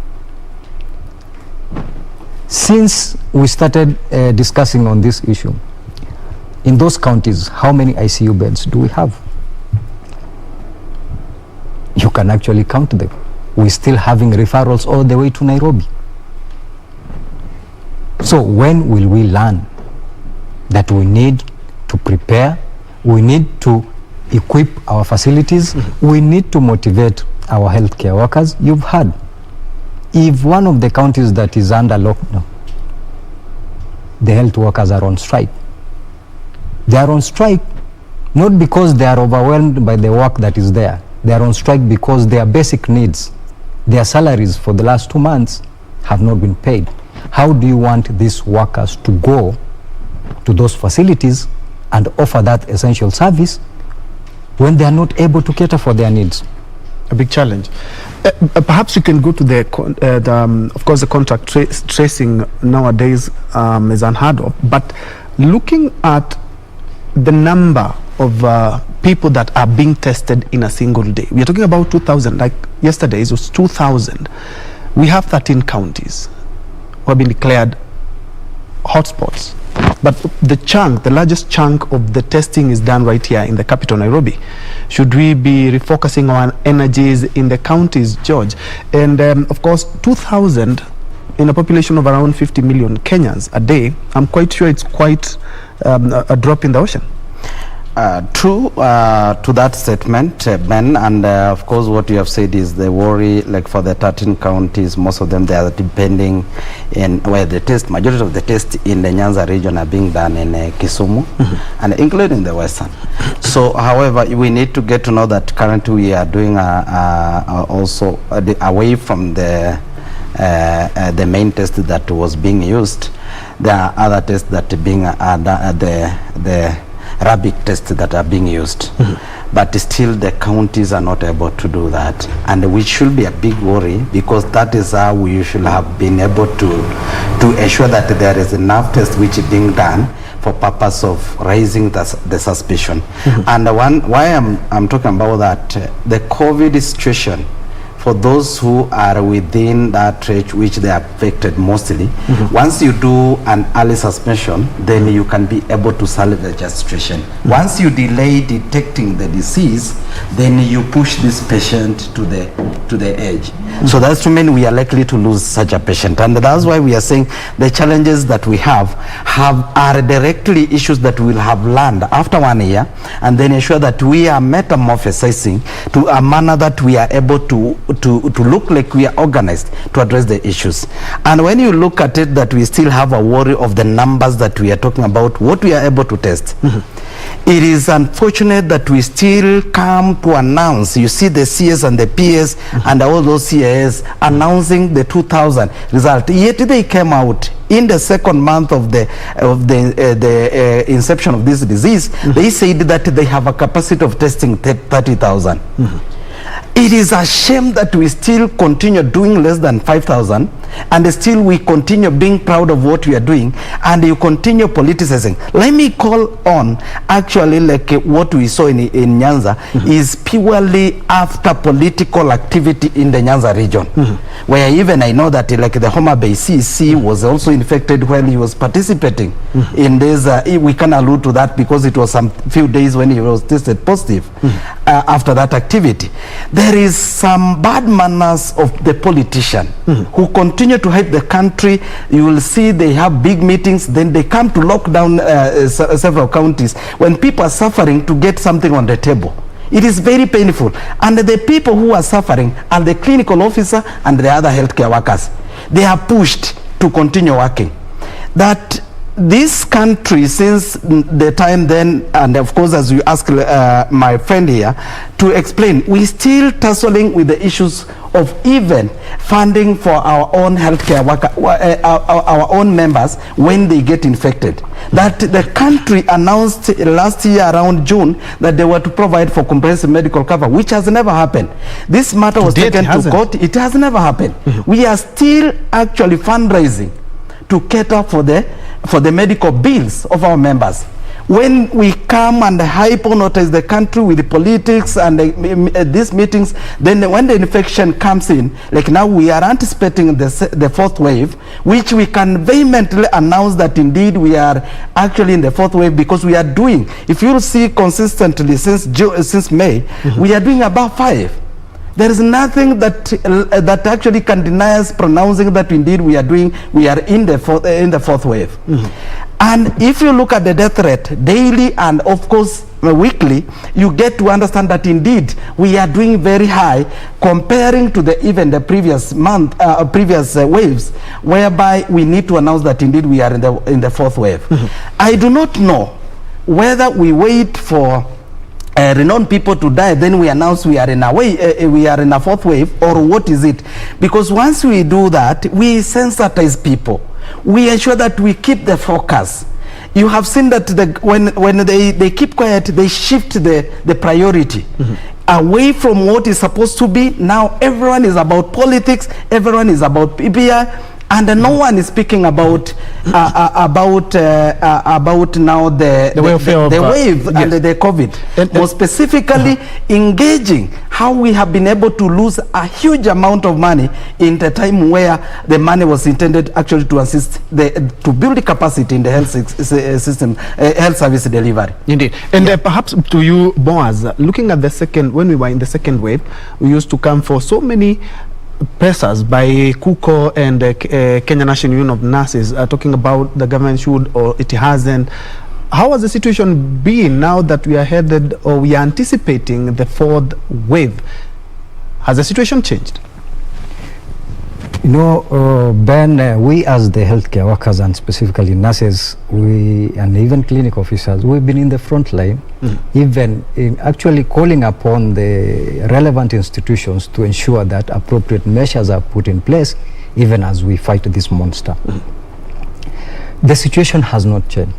Since we started discussing on this issue, in those counties, how many ICU beds do we have? You can actually count them. We're still having referrals all the way to Nairobi. So when will we learn that we need to prepare, we need to equip our facilities, we need to motivate our healthcare workers? You've heard, if one of the counties that is under lockdown, the health workers are on strike. They are on strike not because they are overwhelmed by the work that is there. They are on strike because their basic needs, their salaries for the last 2 months have not been paid. How do you want these workers to go to those facilities and offer that essential service when they are not able to cater for their needs? A big challenge. Perhaps you can go to of course, the contact tracing nowadays is unheard of. But looking at the number of people that are being tested in a single day, we are talking about 2,000. Like yesterday, it was 2,000. We have 13 counties who have been declared hotspots. But the largest chunk of the testing is done right here in the capital, Nairobi. Should we be refocusing our energies in the counties, George? And of course, 2,000 in a population of around 50 million Kenyans a day, I'm quite sure it's quite a drop in the ocean. True to that statement, Ben, and of course what you have said is the worry, like for the 13 counties, most of them they are depending in where the majority of the tests in the Nyanza region are being done in Kisumu, and including the Western. So, however, we need to get to know that currently we are doing also away from the main test that was being used. There are other tests that are being the rapid tests that are being used, but still the counties are not able to do that, and which should be a big worry, because that is how we should have been able to ensure that there is enough tests which are being done for purpose of raising the suspicion. And why I'm talking about that, the COVID situation for those who are within that range which they are affected mostly, once you do an early suspension, then you can be able to salvage the situation. Once you delay detecting the disease, then you push this patient to the edge. So that's to mean we are likely to lose such a patient, and that's why we are saying the challenges that we have are directly issues that we'll have learned after 1 year, and then ensure that we are metamorphosizing to a manner that we are able to look like we are organized to address the issues. And when you look at it, that we still have a worry of the numbers that we are talking about, what we are able to test. It is unfortunate that we still come to announce, you see the CS and the PS and all those CAS announcing the 2000 result, yet they came out in the second month of the inception of this disease. They said that they have a capacity of testing 30,000. It is a shame that we still continue doing less than 5,000, and still we continue being proud of what we are doing, and you continue politicizing. Let me call on, actually, like what we saw in Nyanza is purely after political activity in the Nyanza region, where even I know that like the Homa Bay CC was also infected while he was participating in this. We can allude to that because it was some few days when he was tested positive after that activity. There is some bad manners of the politician who continue to hype the country. You will see they have big meetings, then they come to lock down several counties when people are suffering to get something on the table. It is very painful, and the people who are suffering are the clinical officer and the other healthcare workers. They are pushed to continue working. That this country, since the time then, and of course as you ask my friend here to explain, we still tussling with the issues of even funding for our own healthcare worker, our own members when they get infected. That the country announced last year around June that they were to provide for comprehensive medical cover, which has never happened. This matter was taken to court. It has never happened. We are still actually fundraising to cater for the medical bills of our members. When we come and hypnotize the country with the politics and these meetings, then when the infection comes in, like now we are anticipating the fourth wave, which we can vehemently announce that indeed we are actually in the fourth wave, because we are doing, if you see consistently since May, we are doing about 5. There is nothing that actually can deny us pronouncing that indeed we are in the fourth wave. And if you look at the death rate daily and of course weekly, you get to understand that indeed we are doing very high comparing to even the previous waves, whereby we need to announce that indeed we are in the fourth wave. I do not know whether we wait for renowned people to die, then we announce we are in a fourth wave, or what is it? Because once we do that, we sensitize people. We ensure that we keep the focus. You have seen that when they keep quiet, they shift the priority away from what is supposed to be. Now everyone is about politics, everyone is about PPI, and no one is speaking about now the wave and the COVID. And more specifically, engaging how we have been able to lose a huge amount of money in the time where the money was intended actually to assist to build the capacity in the health system, health service delivery. Indeed. And perhaps to you, Boaz, looking at when we were in the second wave, we used to come for so many pressers by KUKO and Kenya National Union of Nurses talking about the government should or it hasn't. How has the situation been now that we are headed, or we are anticipating the fourth wave? Has the situation changed? You know, Ben, we as the healthcare workers and specifically nurses, and even clinic officers, we've been in the front line, even in actually calling upon the relevant institutions to ensure that appropriate measures are put in place, even as we fight this monster. The situation has not changed.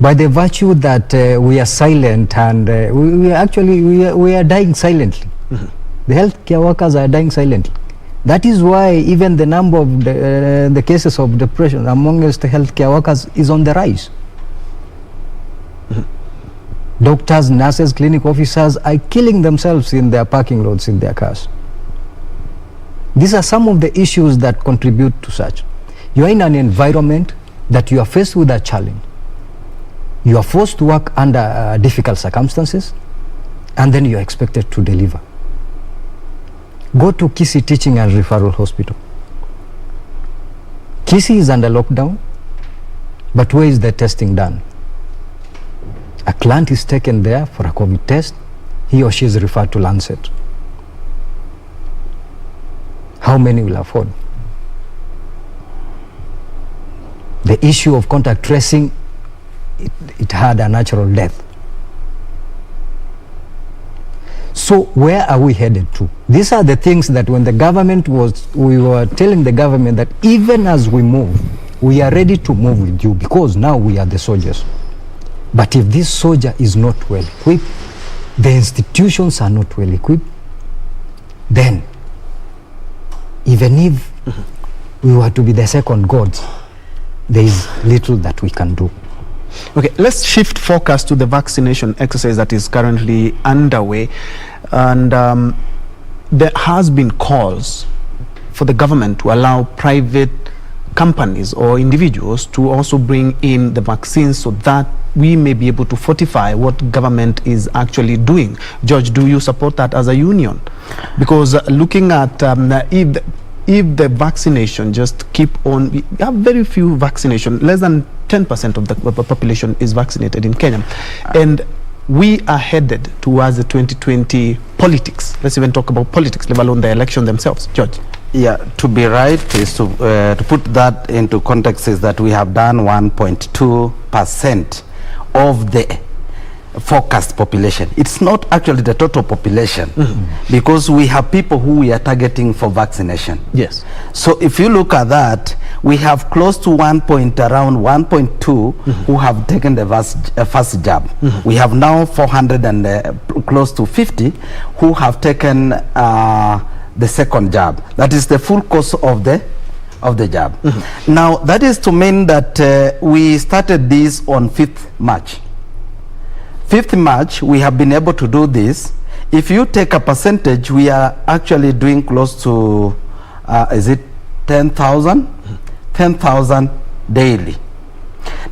By the virtue that we are silent, and we are dying silently. The healthcare workers are dying silently. That is why even the number of the cases of depression amongst the healthcare workers is on the rise. Doctors, nurses, clinic officers are killing themselves in their parking lots in their cars. These are some of the issues that contribute to such. You are in an environment that you are faced with a challenge. You are forced to work under difficult circumstances, and then you are expected to deliver. Go to Kisii Teaching and Referral Hospital. Kisii is under lockdown, but where is the testing done? A client is taken there for a COVID test, he or she is referred to Lancet. How many will afford? The issue of contact tracing, it had a natural death. So where are we headed to? These are the things that when the government we were telling the government that even as we move, we are ready to move with you because now we are the soldiers. But if this soldier is not well equipped, the institutions are not well equipped, then even if we were to be the second gods, there is little that we can do. Okay, let's shift focus to the vaccination exercise that is currently underway. And there has been calls for the government to allow private companies or individuals to also bring in the vaccines so that we may be able to fortify what government is actually doing. George, do you support that as a union? Because looking at if the vaccination just keep on, we have very few vaccination, less than 10% of the population is vaccinated in Kenya, and we are headed towards the 2020 politics. Let's even talk about politics, let alone the election themselves. George. Yeah, to be right is to put that into context is that we have done 1.2% of the forecast population. It's not actually the total population because we have people who we are targeting for vaccination. Yes. So if you look at that, we have close to around 1.2 who have taken the first jab. We have now 400 and close to 50 who have taken the second jab. That is the full course of the jab. Now that is to mean that we started this on 5th March. 5th March, we have been able to do this. If you take a percentage, we are actually doing close to, is it 10,000? 10,000 daily.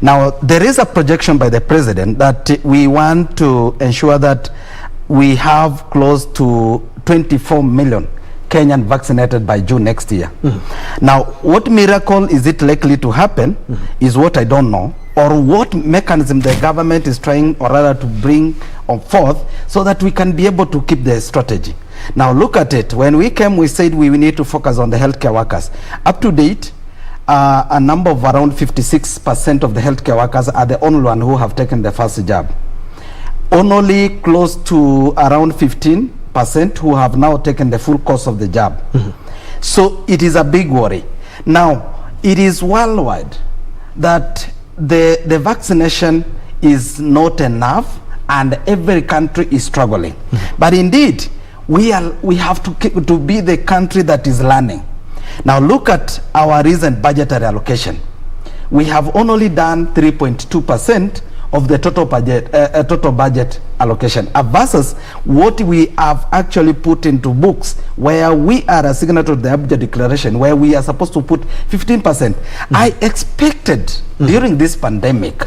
Now, there is a projection by the president that we want to ensure that we have close to 24 million Kenyan vaccinated by June next year. Now, what miracle is it likely to happen is what I don't know, or what mechanism the government is trying or rather to bring on forth so that we can be able to keep the strategy. Now look at it. When we came, we said we need to focus on the healthcare workers. Up to date, a number of around 56% of the healthcare workers are the only one who have taken the first jab. Only close to around 15% who have now taken the full course of the jab. So it is a big worry. Now, it is worldwide that the vaccination is not enough and every country is struggling. But indeed, we have to be the country that is learning. Now look at our recent budgetary allocation. We have only done 3.2% of the total budget allocation versus what we have actually put into books, where we are a signatory to the Abuja Declaration, where we are supposed to put 15%. I expected during this pandemic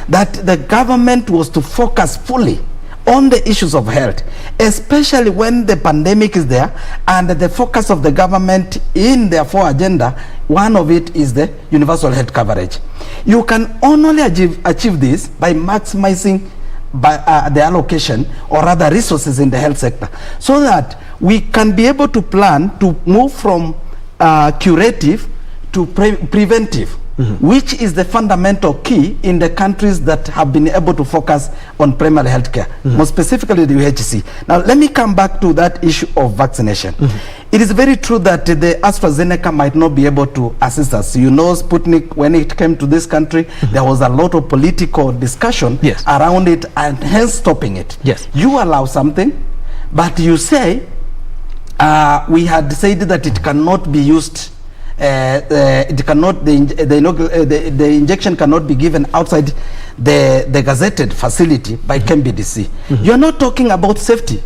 that the government was to focus fully on the issues of health, especially when the pandemic is there and the focus of the government in their 4 agenda, one of it is the universal health coverage. You can only achieve this by maximizing the allocation or other resources in the health sector so that we can be able to plan to move from curative to preventive. Which is the fundamental key in the countries that have been able to focus on primary health care, more specifically the UHC. Now, let me come back to that issue of vaccination. It is very true that the AstraZeneca might not be able to assist us. You know, Sputnik, when it came to this country, there was a lot of political discussion around it and hence stopping it. You allow something, but you say, we had said that it cannot be used it cannot, the injection cannot be given outside the gazetted facility by KBC. You're not talking about safety,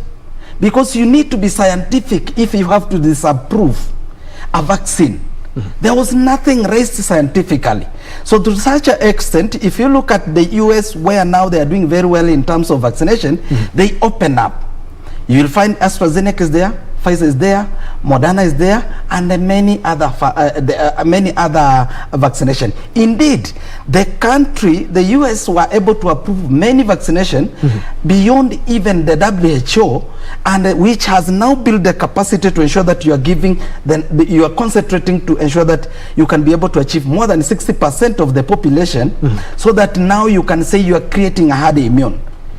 because you need to be scientific if you have to disapprove a vaccine. There was nothing raised scientifically. So to such an extent, if you look at the US, where now they are doing very well in terms of vaccination, they open up. You will find AstraZeneca is there, Pfizer is there, Moderna is there, and many other vaccination. Indeed, the country, the US, were able to approve many vaccination beyond even the WHO, and which has now built the capacity to ensure that you are giving, you are concentrating to ensure that you can be able to achieve more than 60% of the population, so that now you can say you are creating a herd immune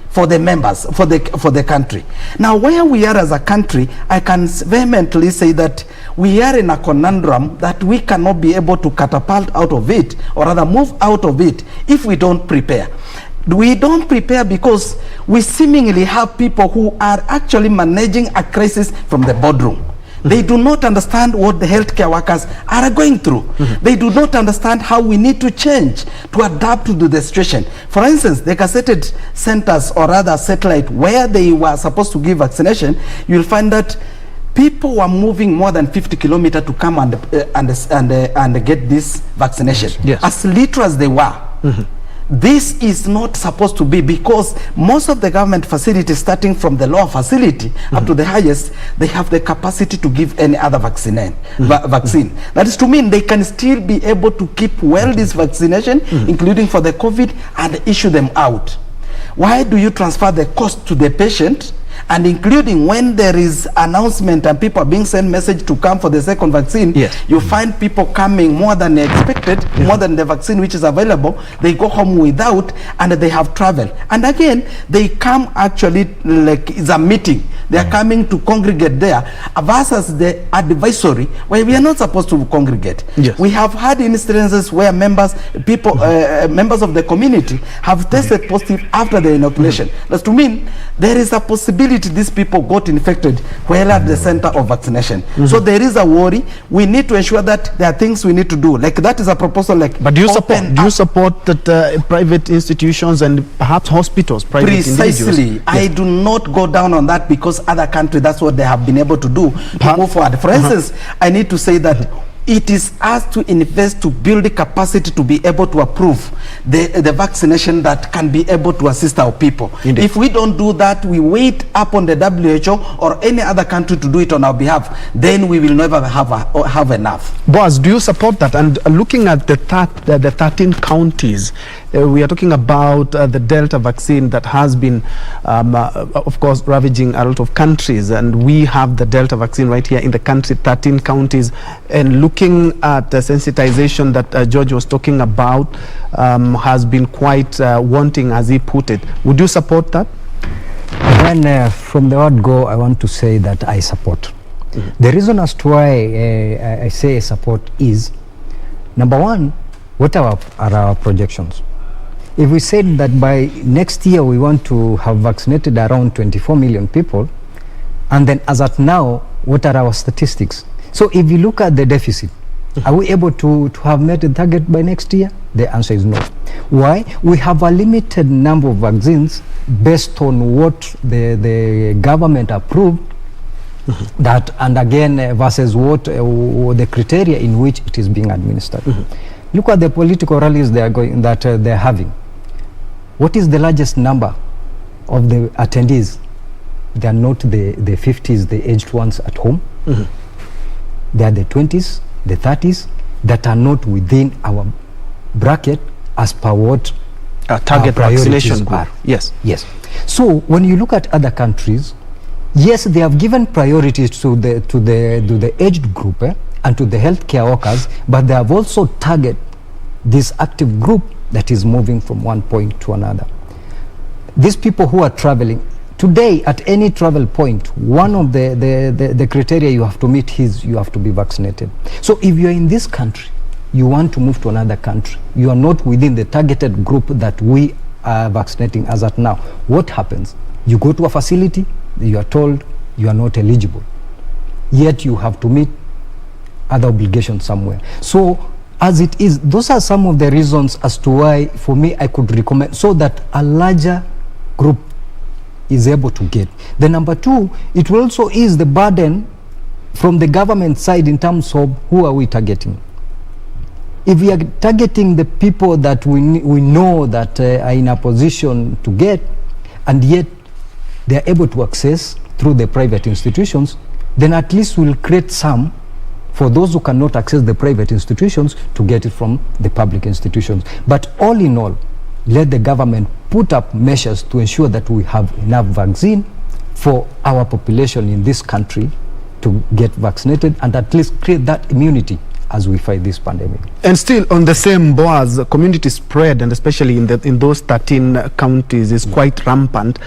for the members, for the country. Now, where we are as a country, I can vehemently say that we are in a conundrum that we cannot be able to catapult out of it, or rather move out of it, if we don't prepare. We don't prepare because we seemingly have people who are actually managing a crisis from the boardroom. They do not understand what the healthcare workers are going through. They do not understand how we need to change to adapt to the situation. For instance, the gazetted centers, or rather satellite, where they were supposed to give vaccination, you'll find that people were moving more than 50 kilometers to come and get this vaccination. Yes. As literal as they were. This is not supposed to be, because most of the government facilities, starting from the lower facility up to the highest, they have the capacity to give any other vaccine. That is to mean they can still be able to keep well this vaccination, including for the COVID, and issue them out. Why do you transfer the cost to the patient? And including when there is announcement and people are being sent message to come for the second vaccine, you find people coming more than expected, more than the vaccine which is available. They go home without, and they have traveled. And again, they come actually like it's a meeting. They are coming to congregate there, versus the advisory, where we are not supposed to congregate. We have had instances where members of the community have tested positive after the inoculation. That's to mean there is a possibility these people got infected while at the center of vaccination. So there is a worry. We need to ensure that there are things we need to do. Like that is a proposal. Like, but do you support that private institutions and perhaps hospitals, private Precisely. I do not go down on that, because other countries, that's what they have been able to do to move forward. For instance, I need to say that it is us to invest to build the capacity to be able to approve the vaccination that can be able to assist our people. Indeed. If we don't do that, we wait up on the WHO or any other country to do it on our behalf, then we will never have enough. Boaz, do you support that? And looking at the 13 counties, we are talking about the Delta vaccine that has been, of course, ravaging a lot of countries. And we have the Delta vaccine right here in the country, 13 counties. And looking at the sensitization that George was talking about, has been quite wanting, as he put it. Would you support that? When from the word go, I want to say that I support. The reason as to why I say I support is, number one, what are our projections? If we said that by next year we want to have vaccinated around 24 million people, and then as at now, what are our statistics? So if you look at the deficit, are we able to have met the target by next year? The answer is no. Why? We have a limited number of vaccines based on what the government approved, that, and again versus what the criteria in which it is being administered. Look at the political rallies they are having. What is the largest number of the attendees? They are not the 50s, the aged ones at home. They are the 20s, the 30s, that are not within our bracket as per what target vaccination are. Yes. So when you look at other countries, yes, they have given priorities to the aged group and to the healthcare workers, but they have also targeted this active group that is moving from one point to another. These people who are traveling today, at any travel point, one of the criteria you have to meet is you have to be vaccinated. So if you are in this country, you want to move to another country, you are not within the targeted group that we are vaccinating as at now. What happens? You go to a facility, you are told you are not eligible, yet you have to meet other obligations somewhere. So as it is, those are some of the reasons as to why, for me, I could recommend, so that a larger group is able to get. The number two, it will also ease the burden from the government side in terms of who are we targeting. If we are targeting the people that we know that are in a position to get, and yet they are able to access through the private institutions, then at least we'll create some for those who cannot access the private institutions to get it from the public institutions. But all in all, let the government put up measures to ensure that we have enough vaccine for our population in this country to get vaccinated, and at least create that immunity as we fight this pandemic. And still on the same Boaz, community spread, and especially in those 13 counties, is quite rampant.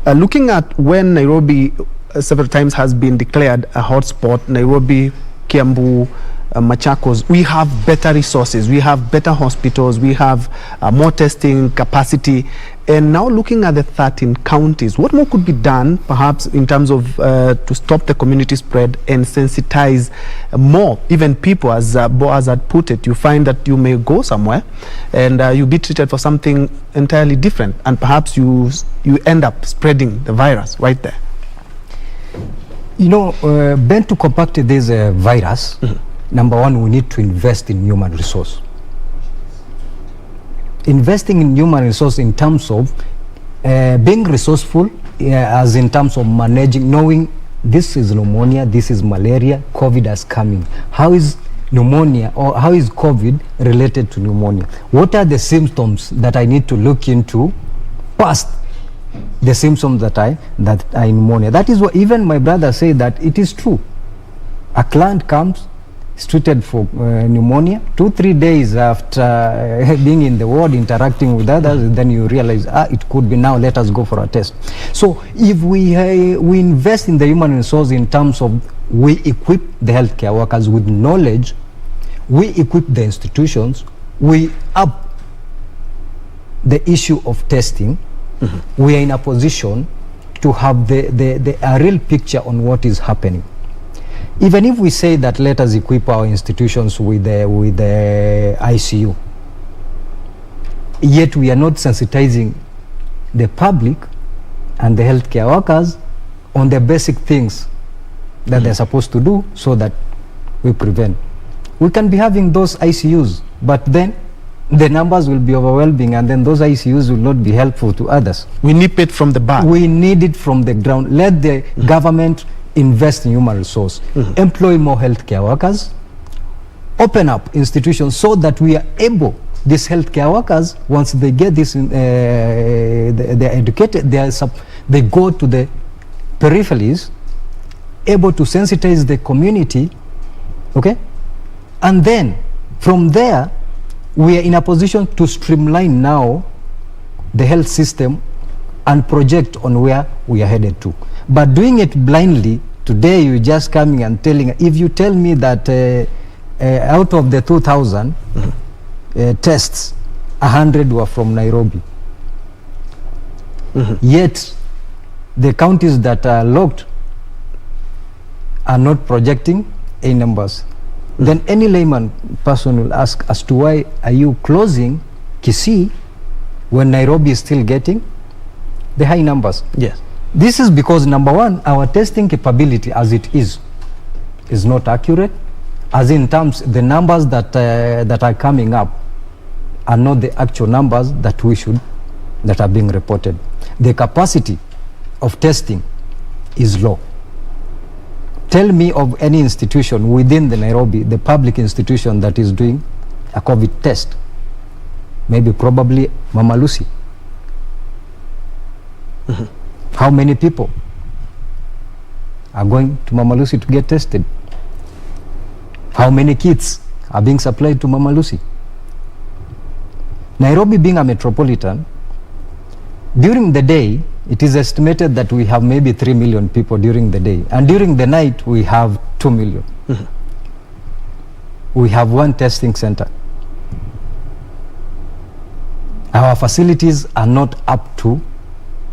Looking at when Nairobi several times has been declared a hotspot, Nairobi, Kiambu, Machakos, we have better resources, we have better hospitals, we have more testing capacity. And now looking at the 13 counties, what more could be done perhaps in terms of to stop the community spread and sensitize more, even people, as Boaz had put it? You find that you may go somewhere and you be treated for something entirely different, and perhaps you end up spreading the virus right there. You know, Ben, to combat this virus, number one, we need to invest in human resource. Investing in human resource in terms of being resourceful, as in terms of managing, knowing this is pneumonia, this is malaria, COVID is coming. How is pneumonia, or how is COVID related to pneumonia? What are the symptoms that I need to look into past the symptoms that are pneumonia? That is what even my brother said, that it is true. A client comes, is treated for pneumonia, 2-3 days after being in the ward interacting with others, then you realize, it could be now, let us go for a test. So if we invest in the human resource in terms of we equip the healthcare workers with knowledge, we equip the institutions, we up the issue of testing, we are in a position to have a real picture on what is happening. Even if we say that let us equip our institutions with the ICU, yet we are not sensitizing the public and the healthcare workers on the basic things that they're supposed to do so that we prevent. We can be having those ICUs, but then the numbers will be overwhelming, and then those ICUs will not be helpful to others. We nip it from the back. We need it from the ground. Let the government invest in human resource, employ more healthcare workers, open up institutions so that we are able, these healthcare workers, once they get this, they're educated, they go to the peripheries, able to sensitize the community, okay? And then from there, we are in a position to streamline now the health system and project on where we are headed to. But doing it blindly, today you're just coming and telling, if you tell me that out of the 2,000 tests, 100 were from Nairobi, yet the counties that are locked are not projecting a numbers, then any layman person will ask as to why are you closing Kisii when Nairobi is still getting the high numbers? Yes. This is because, number one, our testing capability as it is not accurate, as in terms the numbers that are coming up are not the actual numbers that are being reported. The capacity of testing is low. Tell me of any institution within the Nairobi, the public institution, that is doing a COVID test. Maybe probably Mama Lucy. How many people are going to Mama Lucy to get tested? How many kits are being supplied to Mama Lucy? Nairobi being a metropolitan, during the day, it is estimated that we have maybe 3 million people during the day. And during the night, we have 2 million. We have one testing center. Our facilities are not up to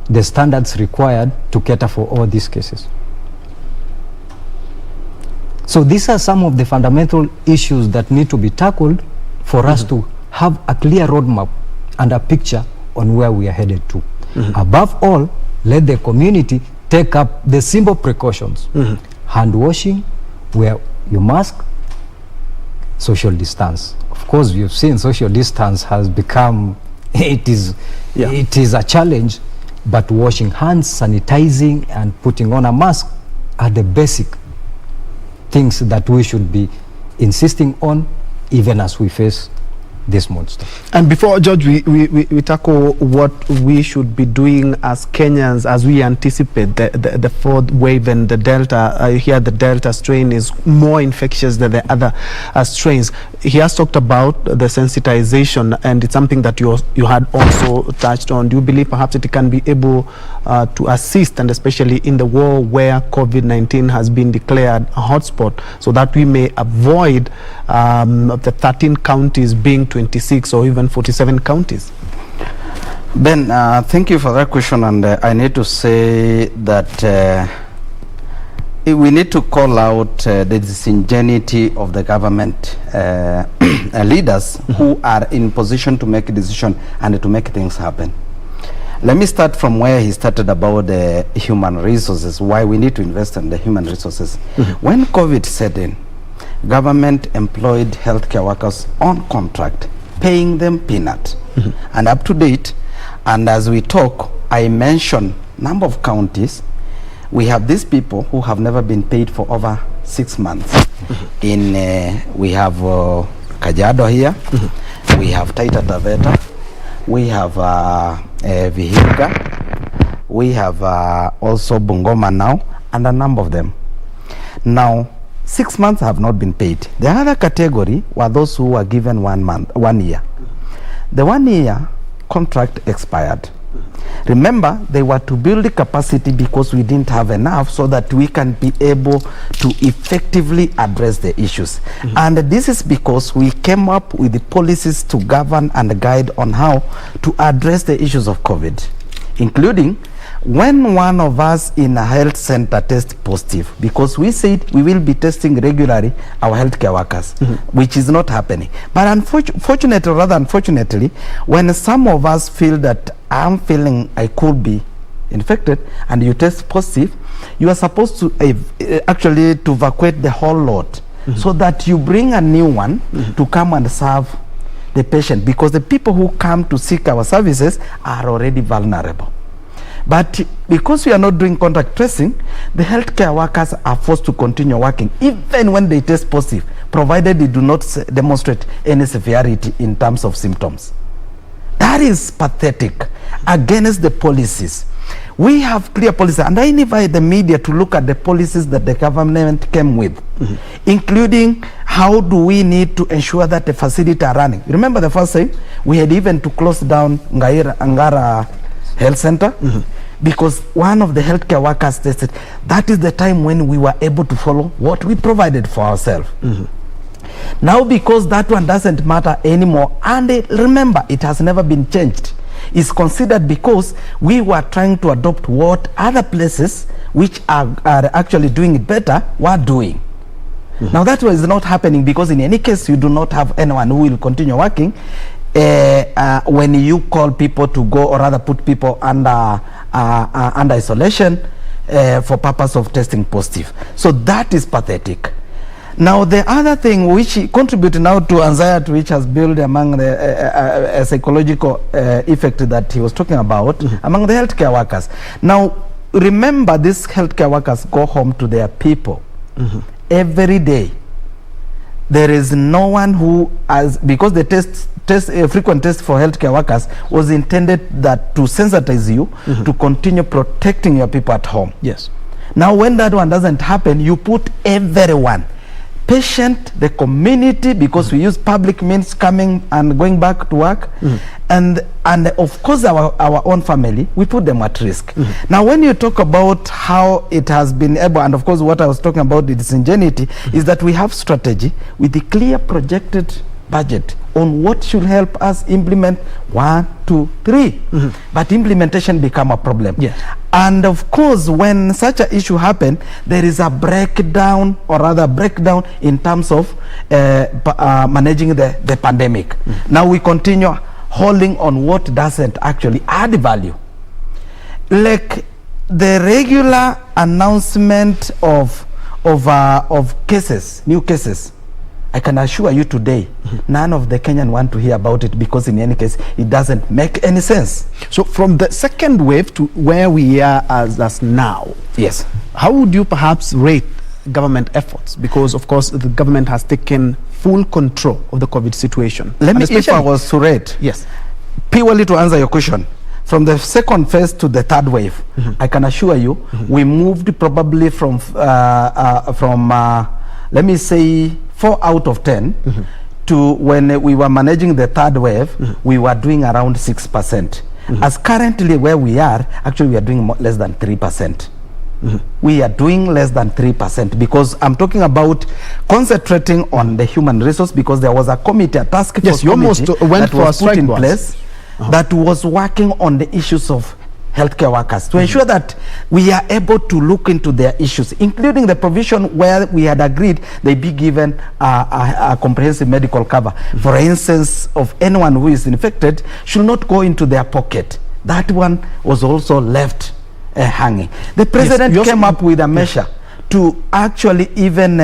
the standards required to cater for all these cases. So these are some of the fundamental issues that need to be tackled for us to have a clear roadmap and a picture on where we are headed to. Above all, let the community take up the simple precautions. Hand washing, wear your mask, social distance. Of course, you've seen social distance has become, it is a challenge, but washing hands, sanitizing, and putting on a mask are the basic things that we should be insisting on even as we face this monster. And before, George, we tackle what we should be doing as Kenyans as we anticipate the fourth wave and the Delta. I hear the Delta strain is more infectious than the other strains. He has talked about the sensitization, and it's something that you had also touched on. Do you believe perhaps it can be able to assist, and especially in the world where COVID-19 has been declared a hotspot, so that we may avoid the 13 counties being 26 or even 47 counties? Ben, thank you for that question, and I need to say that we need to call out the disingenuity of the government leaders who are in position to make a decision and to make things happen. Let me start from where he started about the human resources, why we need to invest in the human resources. When COVID set in, government employed healthcare workers on contract, paying them peanut. And up to date, and as we talk, I mention number of counties, we have these people who have never been paid for over 6 months. We have Kajiado here, we have Taita Taveta, we have Vihiga, we have also Bungoma now, and a number of them. Now, 6 months have not been paid. The other category were those who were given 1 year. The 1 year contract expired. Remember, they were to build the capacity because we didn't have enough, so that we can be able to effectively address the issues. And this is because we came up with the policies to govern and guide on how to address the issues of COVID, including when one of us in a health center tests positive, because we said we will be testing regularly our healthcare workers, which is not happening. But unfortunately, when some of us feel that I'm feeling I could be infected and you test positive, you are supposed to actually to evacuate the whole lot, so that you bring a new one to come and serve the patient, because the people who come to seek our services are already vulnerable. But because we are not doing contact tracing, the healthcare workers are forced to continue working even when they test positive, provided they do not demonstrate any severity in terms of symptoms. That is pathetic against the policies. We have clear policies, and I invite the media to look at the policies that the government came with, including how do we need to ensure that the facilities are running. Remember the first time we had even to close down Angara Health Center, because one of the healthcare workers tested. That is the time when we were able to follow what we provided for ourselves. Now, because that one doesn't matter anymore, and remember, it has never been changed. It's considered because we were trying to adopt what other places which are actually doing it better were doing. Now that is not happening, because in any case you do not have anyone who will continue working when you call people to go, or rather put people under isolation for purpose of testing positive. So that is pathetic. Now the other thing which contributes now to anxiety, which has built among the psychological effect that he was talking about among the healthcare workers. Now remember, these healthcare workers go home to their people every day. There is no one who has, because the frequent test for healthcare workers was intended that to sensitize you to continue protecting your people at home. Yes. Now when that one doesn't happen, you put everyone, patient, the community, because we use public means coming and going back to work, and of course our own family, we put them at risk. Now when you talk about how it has been able, and of course what I was talking about, the disingenuity, is that we have strategy with the clear projected budget on what should help us implement 1, 2, 3. But implementation become a problem. And of course, when such an issue happen, there is a breakdown, or rather breakdown in terms of managing the pandemic. Now we continue holding on what doesn't actually add value. Like the regular announcement of cases, new cases, I can assure you today, none of the Kenyan want to hear about it, because in any case, it doesn't make any sense. So from the second wave to where we are as now, yes, how would you perhaps rate government efforts? Because of course, the government has taken full control of the COVID situation. Let me, if I was to rate, yes, purely to answer your question, from the second phase to the third wave, I can assure you, we moved probably from let me say 4 out of 10 to when we were managing the third wave, we were doing around 6%. As currently where we are, actually we are doing less than 3%. We are doing less than 3%, because I'm talking about concentrating on the human resource, because there was a committee, a task force committee that was put in place that was working on the issues of healthcare workers to ensure that we are able to look into their issues, including the provision where we had agreed they be given a comprehensive medical cover. For instance, of anyone who is infected should not go into their pocket. That one was also left hanging. The president came up with a measure to actually even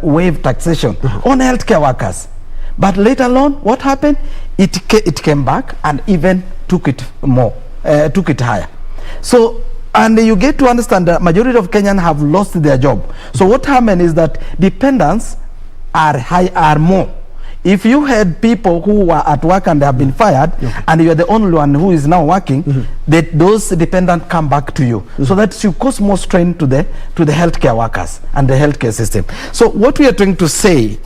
waive taxation on healthcare workers. But later on, what happened? It came back and even took it more. Took it higher. So, and you get to understand that majority of Kenyans have lost their job. So what happened is that dependents are more. If you had people who were at work and they have been fired, and you're the only one who is now working, those dependents come back to you. So that should cause more strain to the healthcare workers and the healthcare system. So what we are trying to say,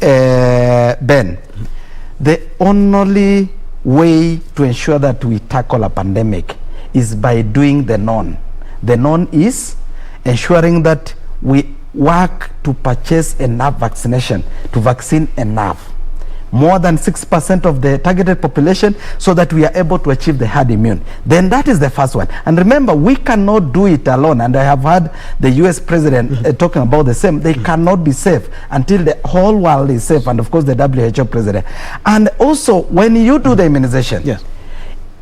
Ben, the only way to ensure that we tackle a pandemic is by doing the known. The known is ensuring that we work to purchase enough vaccination, to vaccine enough, more than 6% of the targeted population, so that we are able to achieve the herd immune. Then that is the first one. And remember, we cannot do it alone. And I have heard the US president talking about the same. They cannot be safe until the whole world is safe, and of course the WHO president. And also, when you do the immunization,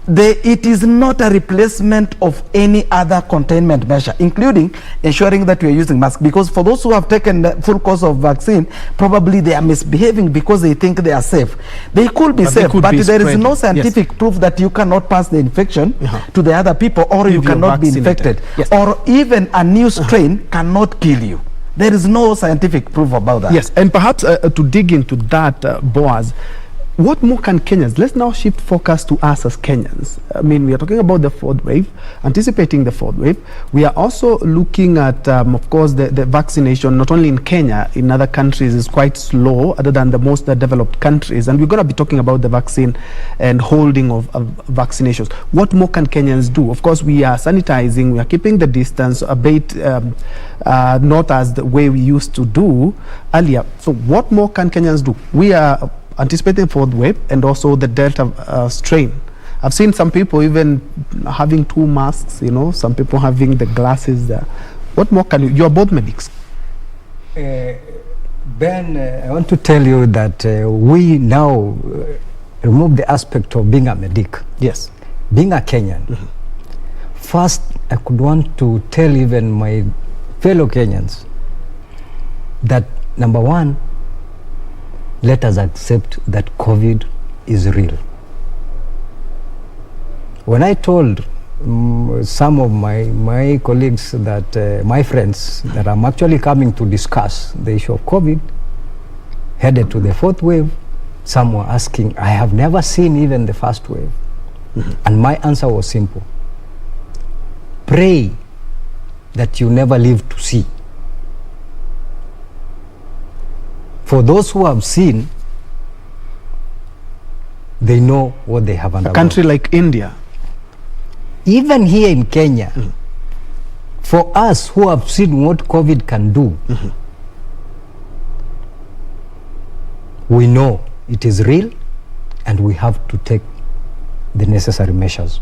it is not a replacement of any other containment measure, including ensuring that we are using masks. Because for those who have taken the full course of vaccine, probably they are misbehaving because they think they are safe. They could be safe, but there is no scientific proof that you cannot pass the infection to the other people, or you cannot be infected, or even a new strain cannot kill you. There is no scientific proof about that. Yes, and perhaps to dig into that, Boaz, what more can Kenyans? Let's now shift focus to us as Kenyans. I mean, we are talking about the fourth wave, anticipating the fourth wave. We are also looking at, of course, the vaccination, not only in Kenya, in other countries is quite slow, other than the most developed countries. And we're going to be talking about the vaccine and holding of vaccinations. What more can Kenyans do? Of course, we are sanitizing, we are keeping the distance, a bit not as the way we used to do earlier. So what more can Kenyans do? We are anticipating fourth wave and also the Delta strain. I've seen some people even having 2 masks, you know, some people having the glasses. What more can you? You are both medics. Ben, I want to tell you that we now remove the aspect of being a medic. Yes. Being a Kenyan. First, I could want to tell even my fellow Kenyans that, number one, let us accept that COVID is real. When I told some of my colleagues that, my friends, that I'm actually coming to discuss the issue of COVID, headed to the fourth wave, some were asking, I have never seen even the first wave. And my answer was simple. Pray that you never live to see. For those who have seen, they know what they have undergone. A country like India. Even here in Kenya, for us who have seen what COVID can do, we know it is real, and we have to take the necessary measures.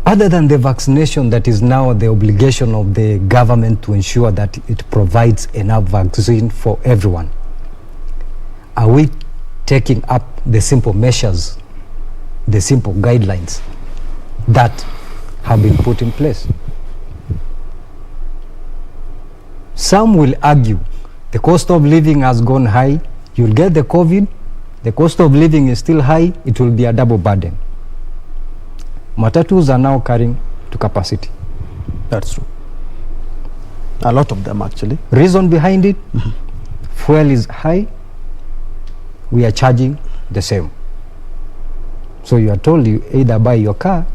Other than the vaccination, that is now the obligation of the government to ensure that it provides enough vaccine for everyone, are we taking up the simple measures, the simple guidelines that have been put in place? Some will argue the cost of living has gone high, you'll get the COVID, the cost of living is still high, it will be a double burden. Matatus are now carrying to capacity. That's true. A lot of them, actually. Reason behind it, fuel is high, we are charging the same. So you are told you either buy your car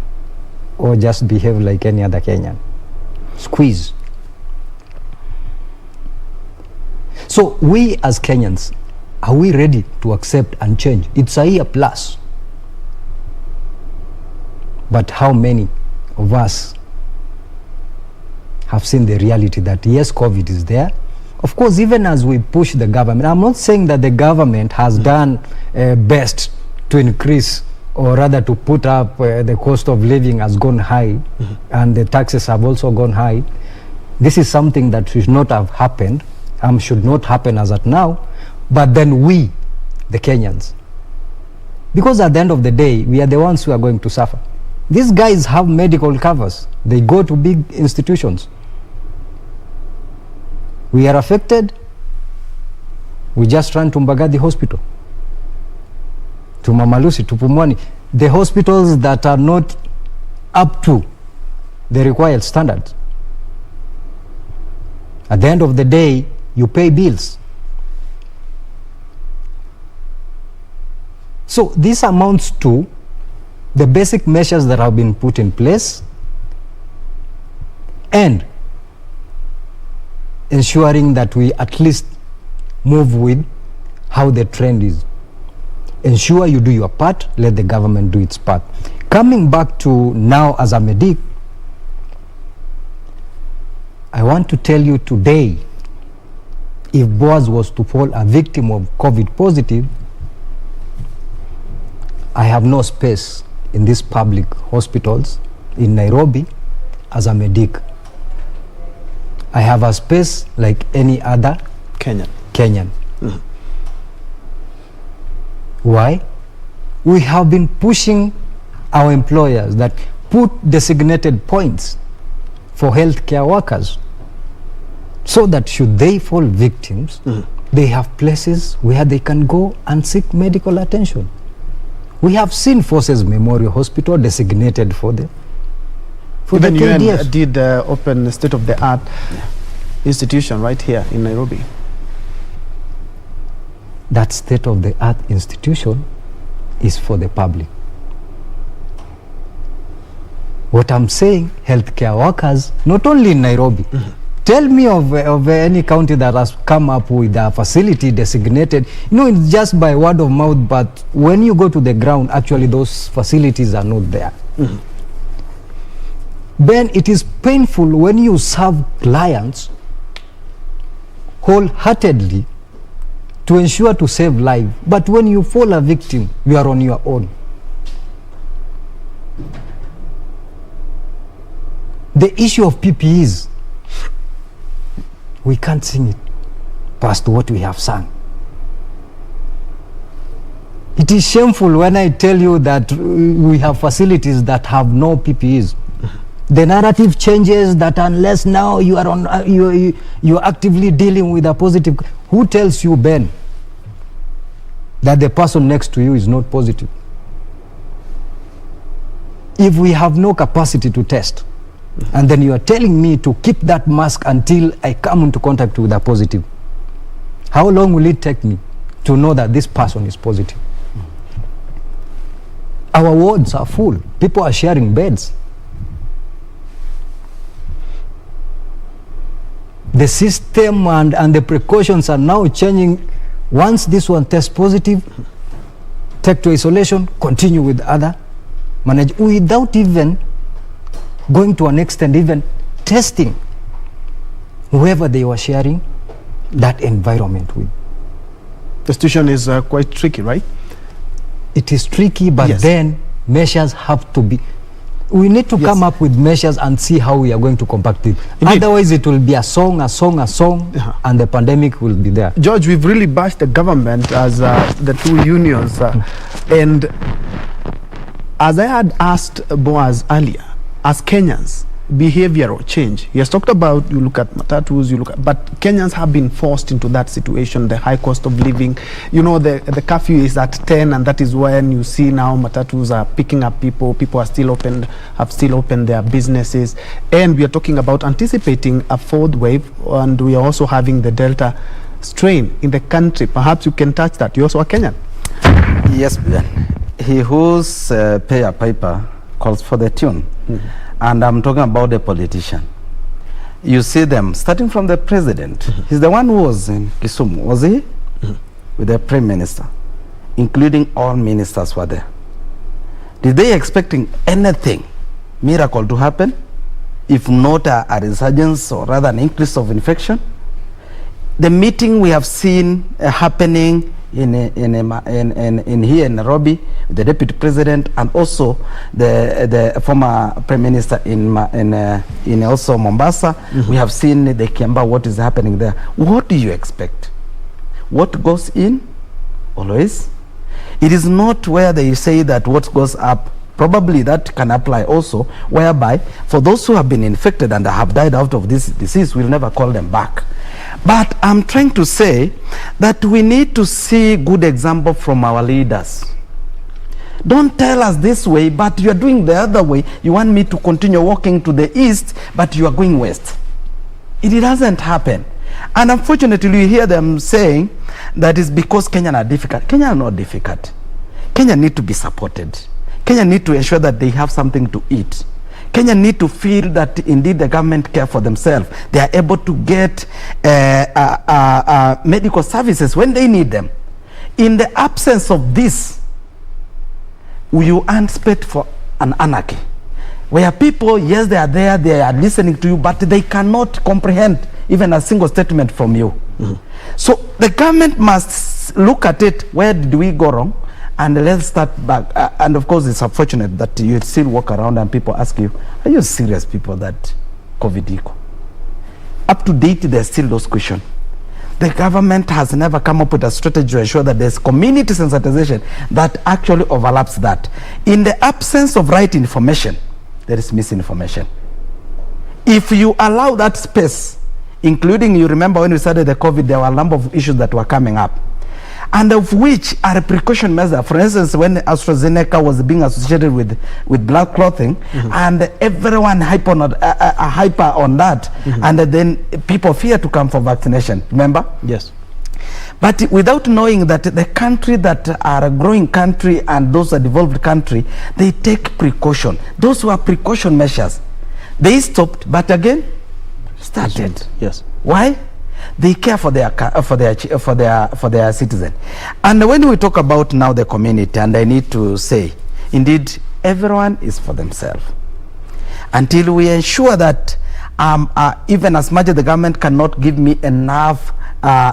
or just behave like any other Kenyan. Squeeze. So we as Kenyans, are we ready to accept and change? It's a year plus. But how many of us have seen the reality that yes, COVID is there? Of course, even as we push the government, I'm not saying that the government has done best to increase, or rather to put up the cost of living has gone high, and the taxes have also gone high. This is something that should not have happened, should not happen as at now, but then we, the Kenyans, because at the end of the day, we are the ones who are going to suffer. These guys have medical covers. They go to big institutions. We are affected. We just run to Mbagathi Hospital, to Mama Lucy, to Pumwani. The hospitals that are not up to the required standards. At the end of the day, you pay bills. So this amounts to the basic measures that have been put in place and ensuring that we at least move with how the trend is. Ensure you do your part, let the government do its part. Coming back to now as a medic, I want to tell you today, if Boaz was to fall a victim of COVID positive, I have no space in these public hospitals in Nairobi as a medic. I have a space like any other Kenyan. Why? We have been pushing our employers that put designated points for healthcare workers so that should they fall victims, they have places where they can go and seek medical attention. We have seen Forces Memorial Hospital designated for the Even the UN KDF. did open a state-of-the-art institution right here in Nairobi. That state-of-the-art institution is for the public. What I'm saying, healthcare workers, not only in Nairobi, tell me of any county that has come up with a facility designated. You know, it's just by word of mouth, but when you go to the ground, actually those facilities are not there. Then it is painful when you serve clients wholeheartedly to ensure to save life, but when you fall a victim, you are on your own. The issue of PPEs, we can't sing it past what we have sung. It is shameful when I tell you that we have facilities that have no PPEs. The narrative changes that unless now you are on, you're actively dealing with a positive. Who tells you, Ben, that the person next to you is not positive? If we have no capacity to test, and then you are telling me to keep that mask until I come into contact with a positive, how long will it take me to know that this person is positive? Our wards are full. People are sharing beds. The system and the precautions are now changing. Once this one tests positive, take to isolation, continue with other, manage without even going to an extent, even testing whoever they were sharing that environment with. The situation is quite tricky, right? It is tricky, but Yes. then measures have to be. We need to come up with measures and see how we are going to compact it. Indeed. Otherwise, it will be a song, and the pandemic will be there. George, we've really bashed the government as the two unions, and as I had asked Boaz earlier, as Kenyans, behavioral change. He has talked about, you look at matatus, but Kenyans have been forced into that situation, the high cost of living. You know, the curfew is at 10, and that is when you see now matatus are picking up people. People are still open, have still opened their businesses. And we are talking about anticipating a fourth wave, and we are also having the Delta strain in the country. Perhaps you can touch that. You're also a Kenyan. Yes, Ben. He who's pay a piper calls for the tune. And I'm talking about the politician. You see them, starting from the president. He's the one who was in Kisumu, was he? With the prime minister, including all ministers were there. Did they expecting anything, miracle to happen? If not a resurgence or rather an increase of infection? The meeting we have seen happening in here in Nairobi, the deputy president and also the former prime minister in also Mombasa. We have seen the Kiamba, what is happening there. What do you expect? What goes in always? It is not where they say that what goes up. Probably that can apply also, whereby for those who have been infected and have died out of this disease, we'll never call them back. But I'm trying to say that we need to see good example from our leaders. Don't tell us this way, but you're doing the other way. You want me to continue walking to the east, but you are going west. It doesn't happen. And unfortunately, you hear them saying that it's because Kenyans are difficult. Kenyans are not difficult. Kenya need to be supported. Kenya need to ensure that they have something to eat. Kenya need to feel that indeed the government care for themselves. They are able to get medical services when they need them. In the absence of this, you anticipate for an anarchy, where people, yes, they are there, they are listening to you, but they cannot comprehend even a single statement from you. So the government must look at it. Where did we go wrong? And let's start back. And of course, it's unfortunate that you still walk around and people ask you, are you serious, people, that COVID equal? Up to date, there's still those questions. The government has never come up with a strategy to ensure that there's community sensitization that actually overlaps that. In the absence of right information, there is misinformation. If you allow that space, including, you remember when we started the COVID, there were a number of issues that were coming up, and of which are a precaution measure. For instance, when AstraZeneca was being associated with blood clotting, and everyone hyper on that, and then people fear to come for vaccination. Remember? Yes. But without knowing that the country that are a growing country and those are developed country, they take precaution. Those were precaution measures. They stopped, but again started. Yes. Why? They care for their citizen. And when we talk about now the community, and I need to say, indeed, everyone is for themselves. Until we ensure that even as much as the government cannot give me enough,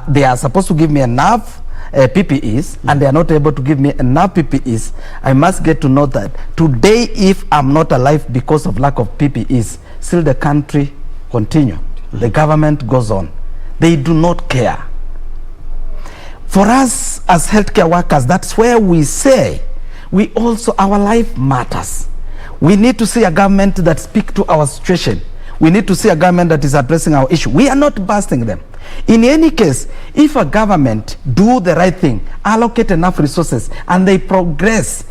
they are supposed to give me enough PPEs, and they are not able to give me enough PPEs, I must get to know that today, if I'm not alive because of lack of PPEs, still the country continue. The government goes on. They do not care. For us as healthcare workers, that's where we say we also, our life matters. We need to see a government that speaks to our situation. We need to see a government that is addressing our issue. We are not busting them. In any case, if a government do the right thing, allocate enough resources, and they progress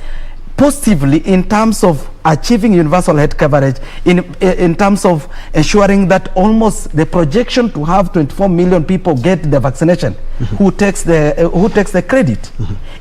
positively in terms of achieving universal health coverage, in terms of ensuring that almost the projection to have 24 million people get the vaccination, who takes the credit?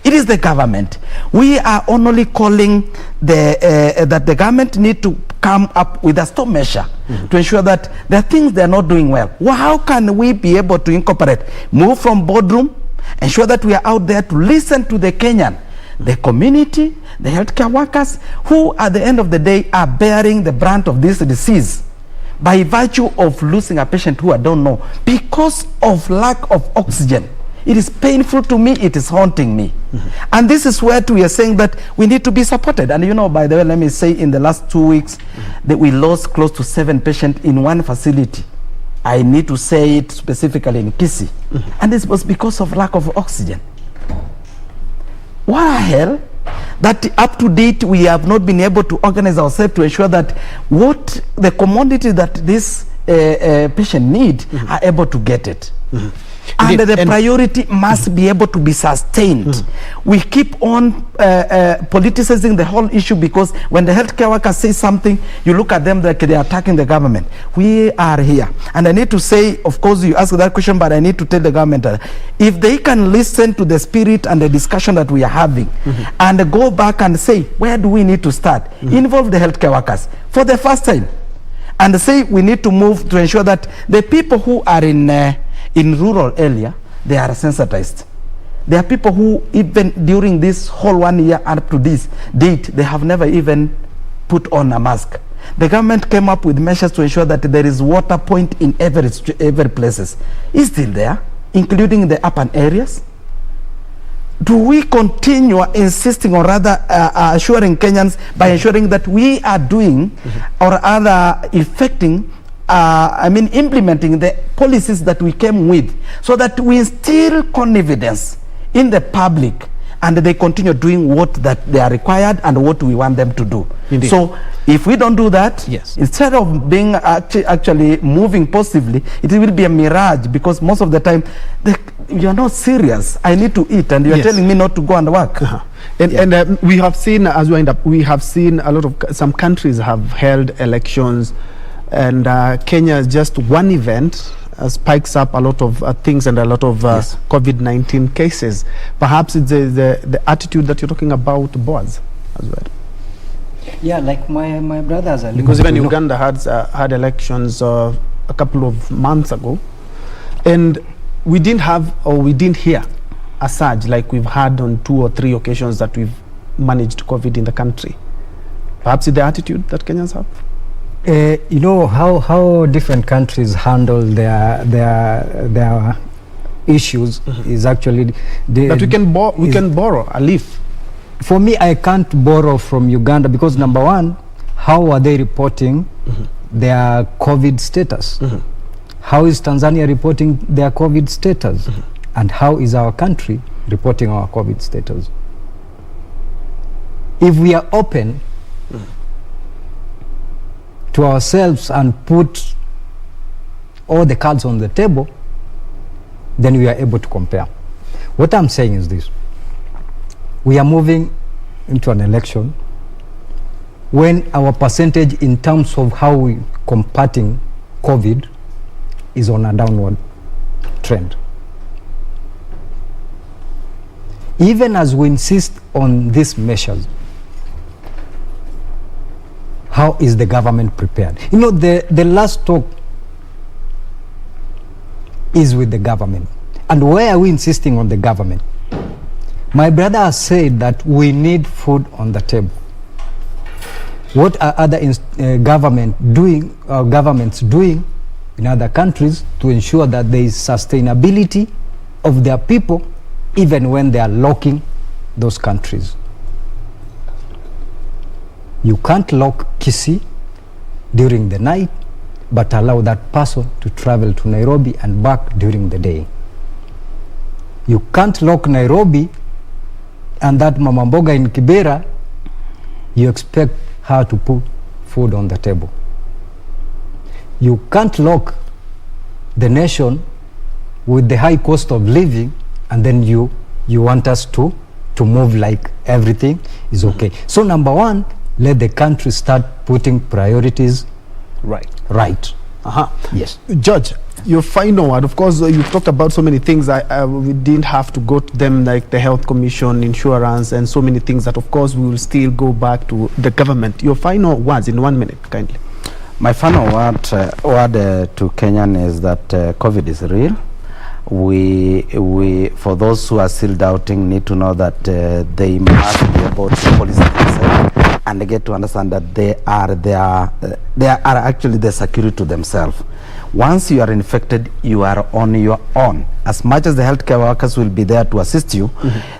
It is the government. We are only calling that the government need to come up with a stop measure to ensure that there are things they are not doing well. Well, how can we be able to incorporate, move from boardroom, ensure that we are out there to listen to the Kenyan, the community, the healthcare workers, who at the end of the day are bearing the brunt of this disease by virtue of losing a patient who I don't know because of lack of oxygen It is painful to me. It is haunting me. And this is where we are saying that we need to be supported. And you know, by the way, let me say, in the last 2 weeks, that we lost close to 7 patients in one facility. I need to say it specifically in Kisii. And this was because of lack of oxygen. What the hell? That up to date, we have not been able to organize ourselves to ensure that what the commodity that this patient need are able to get it. And the priority must be able to be sustained. We keep on politicizing the whole issue, because when the healthcare workers say something, you look at them like they are attacking the government. We are here. And I need to say, of course, you ask that question, but I need to tell the government that if they can listen to the spirit and the discussion that we are having, and go back and say, where do we need to start? Involve the healthcare workers for the first time. And say we need to move to ensure that the people who are in rural area, they are sensitized. There are people who, even during this whole 1 year up to this date, they have never even put on a mask. The government came up with measures to ensure that there is water point in every places. It's still there, including the urban areas. Do we continue insisting, or rather assuring Kenyans by ensuring that we are doing or rather effecting implementing the policies that we came with, so that we instill confidence in the public and they continue doing what that they are required and what we want them to do. Indeed. So if we don't do that, instead of being actually moving positively, it will be a mirage, because most of the time you are not serious. I need to eat, and you are telling me not to go and work. And we have seen, as we end up, we have seen a lot of some countries have held elections, and Kenya is just one event spikes up a lot of things and a lot of COVID-19 cases. Perhaps it's the attitude that you're talking about, Boaz, as well. Yeah, like my brothers are, because even Uganda had elections a couple of months ago, and we didn't hear a surge like we've had on 2 or 3 occasions that we've managed COVID in the country. Perhaps it's the attitude that Kenyans have. You know how different countries handle their issues is actually. But we can borrow a leaf. For me, I can't borrow from Uganda, because number one, how are they reporting their COVID status? How is Tanzania reporting their COVID status? And how is our country reporting our COVID status? If we are open to ourselves and put all the cards on the table, then we are able to compare. What I'm saying is this: we are moving into an election when our percentage in terms of how we combating COVID is on a downward trend. Even as we insist on these measures, how is the government prepared? You know, the last talk is with the government. And why are we insisting on the government? My brother has said that we need food on the table. What are other governments doing in other countries to ensure that there is sustainability of their people, even when they are locking those countries? You can't lock Kisii during the night, but allow that person to travel to Nairobi and back during the day. You can't lock Nairobi and that Mama Mboga in Kibera, you expect her to put food on the table. You can't lock the nation with the high cost of living, and then you want us to move like everything is okay. So number one, let the country start putting priorities right. Yes. Judge, your final word. Of course, you've talked about so many things. We didn't have to go to them, like the Health Commission, insurance, and so many things that, of course, we will still go back to the government. Your final words in 1 minute, kindly. My final word to Kenyan is that COVID is real. We for those who are still doubting, need to know that they must be able to police themselves and get to understand that they are actually the security to themselves. Once you are infected, you are on your own. As much as the healthcare workers will be there to assist you,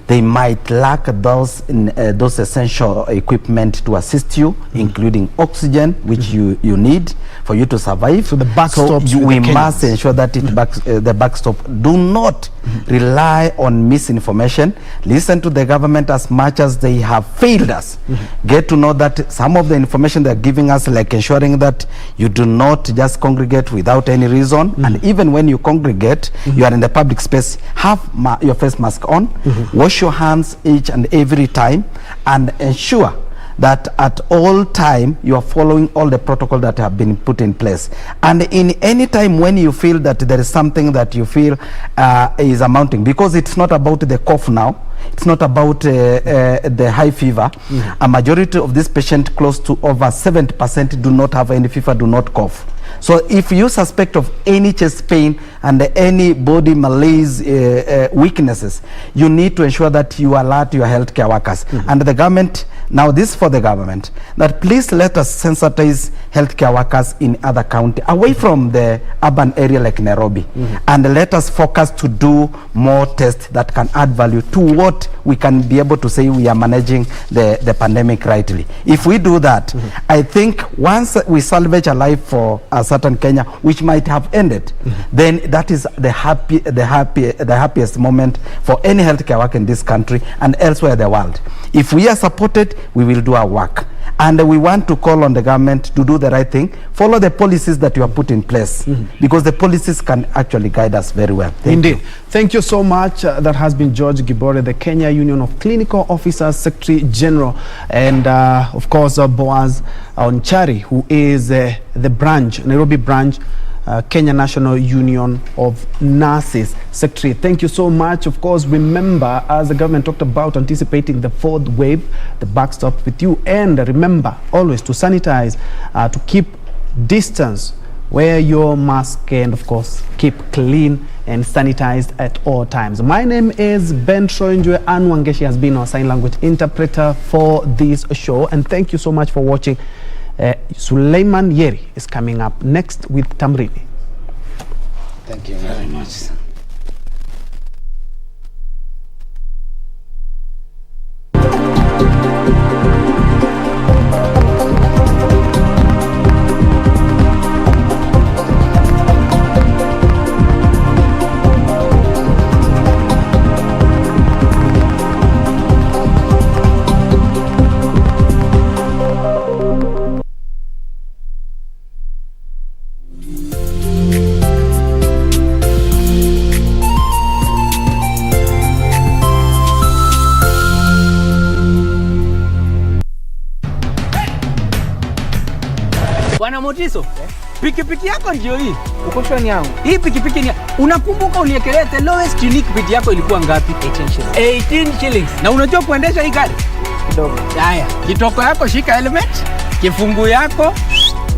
they might lack those essential equipment to assist you, including oxygen, which you need for you to survive. So the backstops, we must ensure that the backstop. Do not rely on misinformation. Listen to the government as much as they have failed us. Get to know that some of the information they're giving us, like ensuring that you do not just congregate without any reason, and even when you congregate, you are in the public space, have your face mask on, wash your hands each and every time, and ensure that at all time you are following all the protocol that have been put in place. And in any time when you feel that there is something that you feel is amounting, because it's not about the cough now, it's not about the high fever. A majority of this patient, close to over 70%, do not have any fever, do not cough. So if you suspect of any chest pain and any body malaise weaknesses, you need to ensure that you alert your healthcare workers. And the government, now this is for the government, that please let us sensitize healthcare workers in other county, away from the urban area like Nairobi, and let us focus to do more tests that can add value to what we can be able to say we are managing the pandemic rightly. If we do that, I think once we salvage a life for a certain Kenya, which might have ended, then that is the happiest moment for any healthcare worker in this country and elsewhere in the world. If we are supported, we will do our work. And we want to call on the government to do the right thing, follow the policies that you have put in place, because the policies can actually guide us very well. Indeed. Thank you so much. That has been George Gibore, the Kenya Union of Clinical Officers Secretary General, and of course Boaz Onchari, who is the branch, Nairobi branch, Kenya National Union of Nurses Secretary. Thank you so much. Of course, remember, as the government talked about anticipating the fourth wave, the backstop with you, and remember always to sanitize, to keep distance, wear your mask, and of course keep clean and sanitized at all times. My name is Ben Troinjwe. Anne Wangeshi has been our sign language interpreter for this show, and thank you so much for watching. Suleiman Yeri is coming up next with Tamrini. Thank you very much. Bwana Motiso, pikipiki yako ndio hii. Uko shoni yangu. Hii pikipiki ni, unakumbuka uniekelea the lowest unique bid yako ilikuwa ngapi? 18 shillings. Na unajua kuendesha hii gari? Kidogo. Haya, kitoko yako shika helmet, kifungu yako,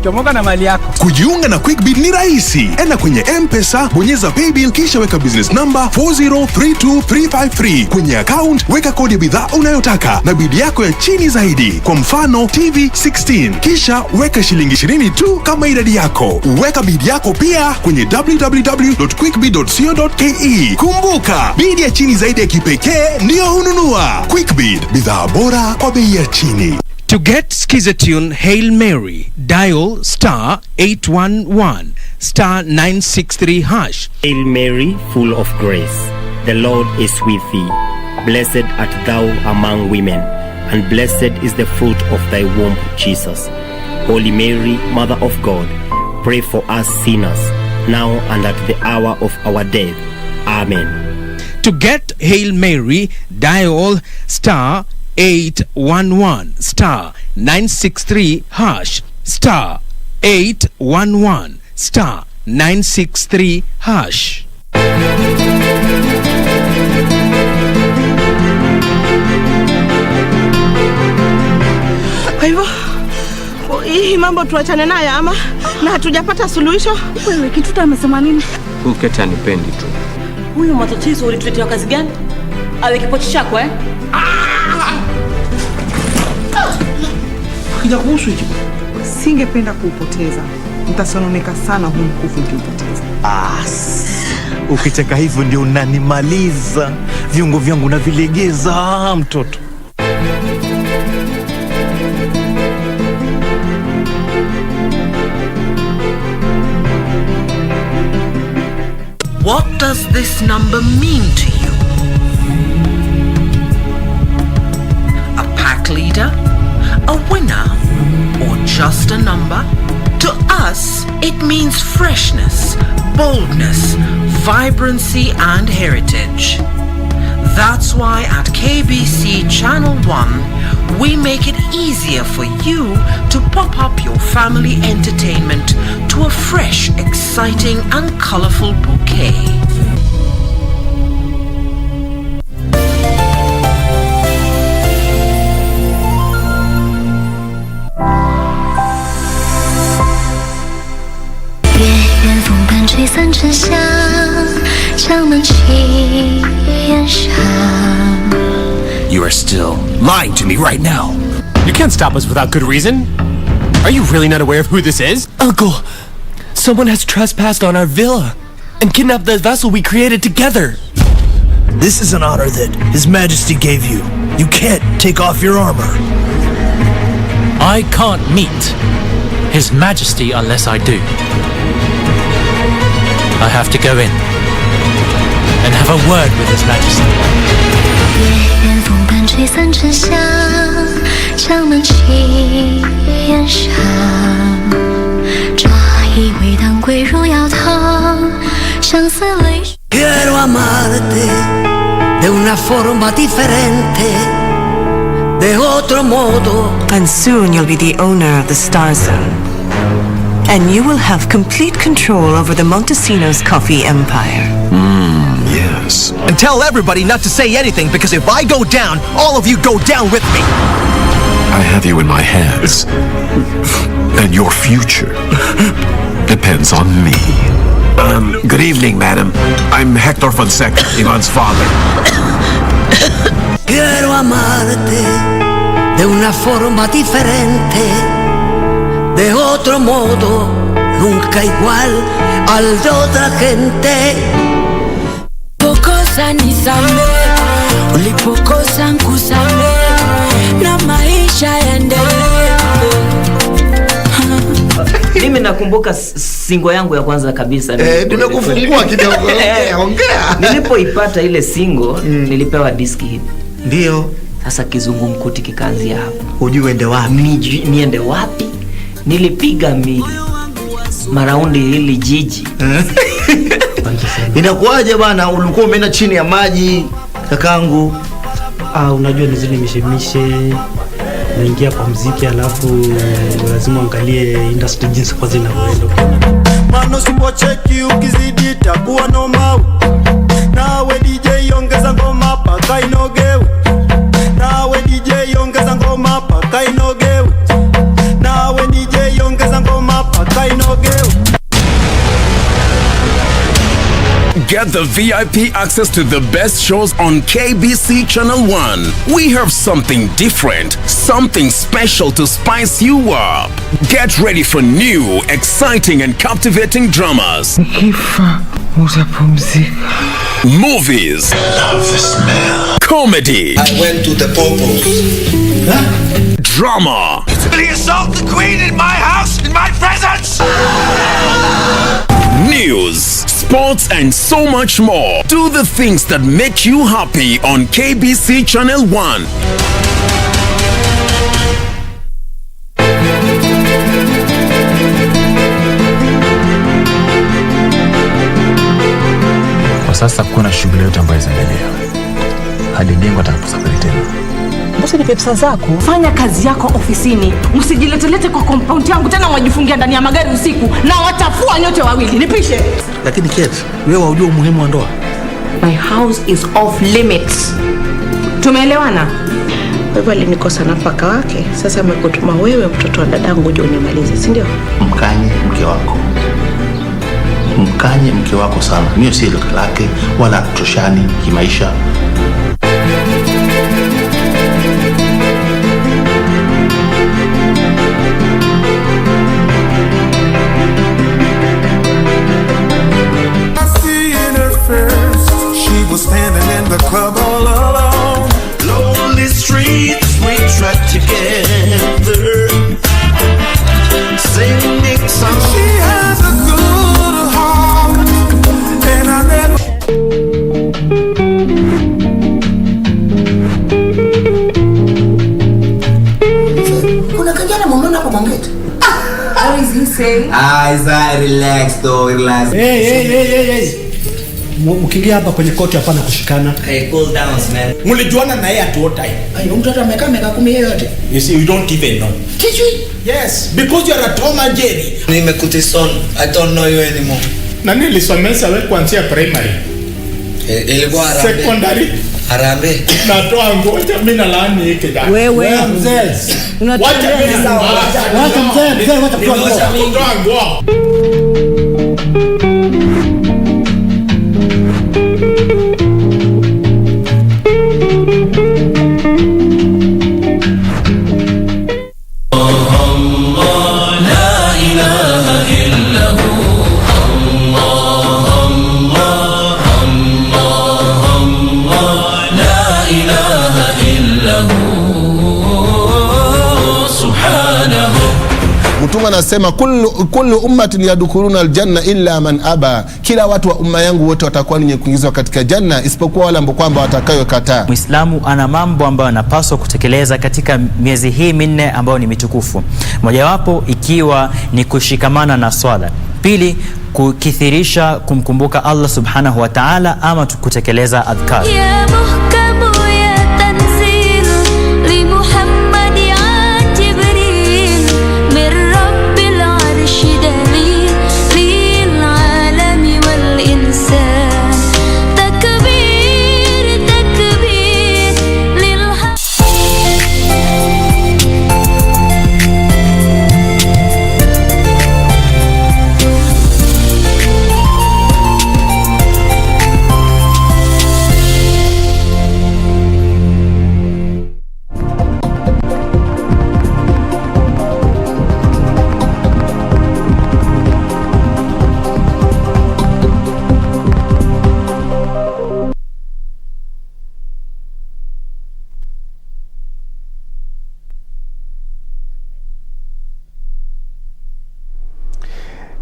chomoka na mali yako. Kujiunga na QuickBid ni rahisi. Enda kwenye M-Pesa, bonyeza paybill, kisha weka business number 4032353. Kwenye account, weka kodi ya bidhaa unayotaka na bid yako ya chini zaidi. Kwa mfano, TV 16. Kisha weka shilingi 20 tu kama idadi yako. Weka bid yako pia kwenye www.quickbid.co.ke. Kumbuka, bid ya chini zaidi ya kipekee ndio hununua. QuickBid, bidhaa bora kwa bei ya chini. To get Skizatune Hail Mary, dial *811 *963#. Hail Mary, full of grace, the Lord is with thee. Blessed art thou among women, and blessed is the fruit of thy womb, Jesus. Holy Mary, Mother of God, pray for us sinners, now and at the hour of our death. Amen. To get Hail Mary, dial *811 *963# *811 *963#. Kwa hivyo hii mambo tuachane nayo ama na hatujapata suluhisho. Wewe Kituta amesema nini? Huyu Kete anipendi tu. Huyu matatizo ulituletea kazi gani? Awe kipochi chako Kija kuhusu hicho. Singependa kuupoteza. Mtasononeka sana huu mkufu mkiupoteza. Ukitaka hivyo ndio unanimaliza. Viungo vyangu na vilegeza mtoto. What does this number mean to you? A pack leader? A winner? Or just a number? To us, it means freshness, boldness, vibrancy and heritage. That's why at KBC Channel 1, we make it easier for you to pop up your family entertainment to a fresh, exciting and colorful bouquet. You are still lying to me right now. You can't stop us without good reason. Are you really not aware of who this is? Uncle, someone has trespassed on our villa and kidnapped the vessel we created together. This is an honor that His Majesty gave you. You can't take off your armor. I can't meet His Majesty unless I do. I have to go in and have a word with His Majesty. Quiero amarte de una forma diferente, de otro modo. And soon you'll be the owner of the Star Zone. And you will have complete control over the Montesinos coffee empire. Yes. And tell everybody not to say anything, because if I go down, all of you go down with me. I have you in my hands. And your future depends on me. Good evening, madam. I'm Hector Fonseca, Ivan's father. Quiero amarte de una forma diferente, de otro modo, nunca igual al de otra gente. Pokosa nisamehe, ulipokosa nkusamehe, na maisha yaendelee. Mimi nakumbuka singo yangu ya kwanza kabisa. Nimekufungua kidogo. Ongea. Nilipoipata ile singo, nilipewa diski hii. Ndio. Sasa kizungumkuti kikaanzia hapo. Ujue ende wapi? Niende wapi? Nilipiga maraundi hili jiji. Inakuwaje bana, ulikuwa umeenda chini ya maji kakangu? Unajua ni zile mishemishe, naingia kwa muziki alafu lazima angalie industry jinsi kwa zinavyoenda. Mano sipocheki ukizidi takuwa noma. Nawe DJ ongeza ngoma paka inogewe. Nawe DJ ongeza ngoma paka inogewe. Nawe DJ ongeza ngoma paka inogewe. Get the VIP access to the best shows on KBC Channel 1. We have something different, something special to spice you up. Get ready for new, exciting and captivating dramas. Movies. Love the smell. Comedy. I went to the Popos. Drama. Did he assault the Queen in my house, in my presence? News, sports and so much more. Do the things that make you happy on KBC Channel 1. Kwa sasa kuna shughuli yote ambayo zinaendelea hadi Dengo atakaposafiri tena. Basi ni pesa zako. Fanya kazi yako ofisini. Msijiletelete kwa compound yangu tena wajifungia ndani ya magari usiku na watafua nyote wawili. Nipishe. Lakini Kate, wewe unajua umuhimu wa ndoa? My house is off limits. Tumeelewana? Wewe alinikosa nafaka wake. Sasa amekutuma wewe mtoto wa dadangu uje unimalize, si ndio? Mkanye mke wako. Mkanye mke wako sana. Mimi si lake wala tushani kimaisha. Relax though, relax. Hey. Mkiingia hapa kwenye koti hapana kushikana. Hey, cool down, man. Mlijuana na yeye at what time? Ay, mtoto amekaa 10 yote. You see, you don't even know. Kichwi? Yes, because you are a Tom and Jerry. Nimekutison. I don't know you anymore. Na nilisomesha wewe kuanzia primary. Ilikuwa Harambee. Secondary. Harambee. Natoa ngoja mimi na laani hiki da. Wewe mzee. Wacha mimi sawa. Wacha mzee, wacha kutoa nguo. Mtume anasema kullu ummatin yadkhuluna aljanna illa man aba, kila watu wa umma yangu wote watakuwa ni kuingizwa katika janna isipokuwa wale ambao kwamba watakayokataa. Muislamu ana mambo ambayo anapaswa kutekeleza katika miezi hii minne ambayo ni mitukufu. Mojawapo ikiwa ni kushikamana na swala. Pili, kukithirisha kumkumbuka Allah subhanahu wa ta'ala ama kutekeleza adhkar.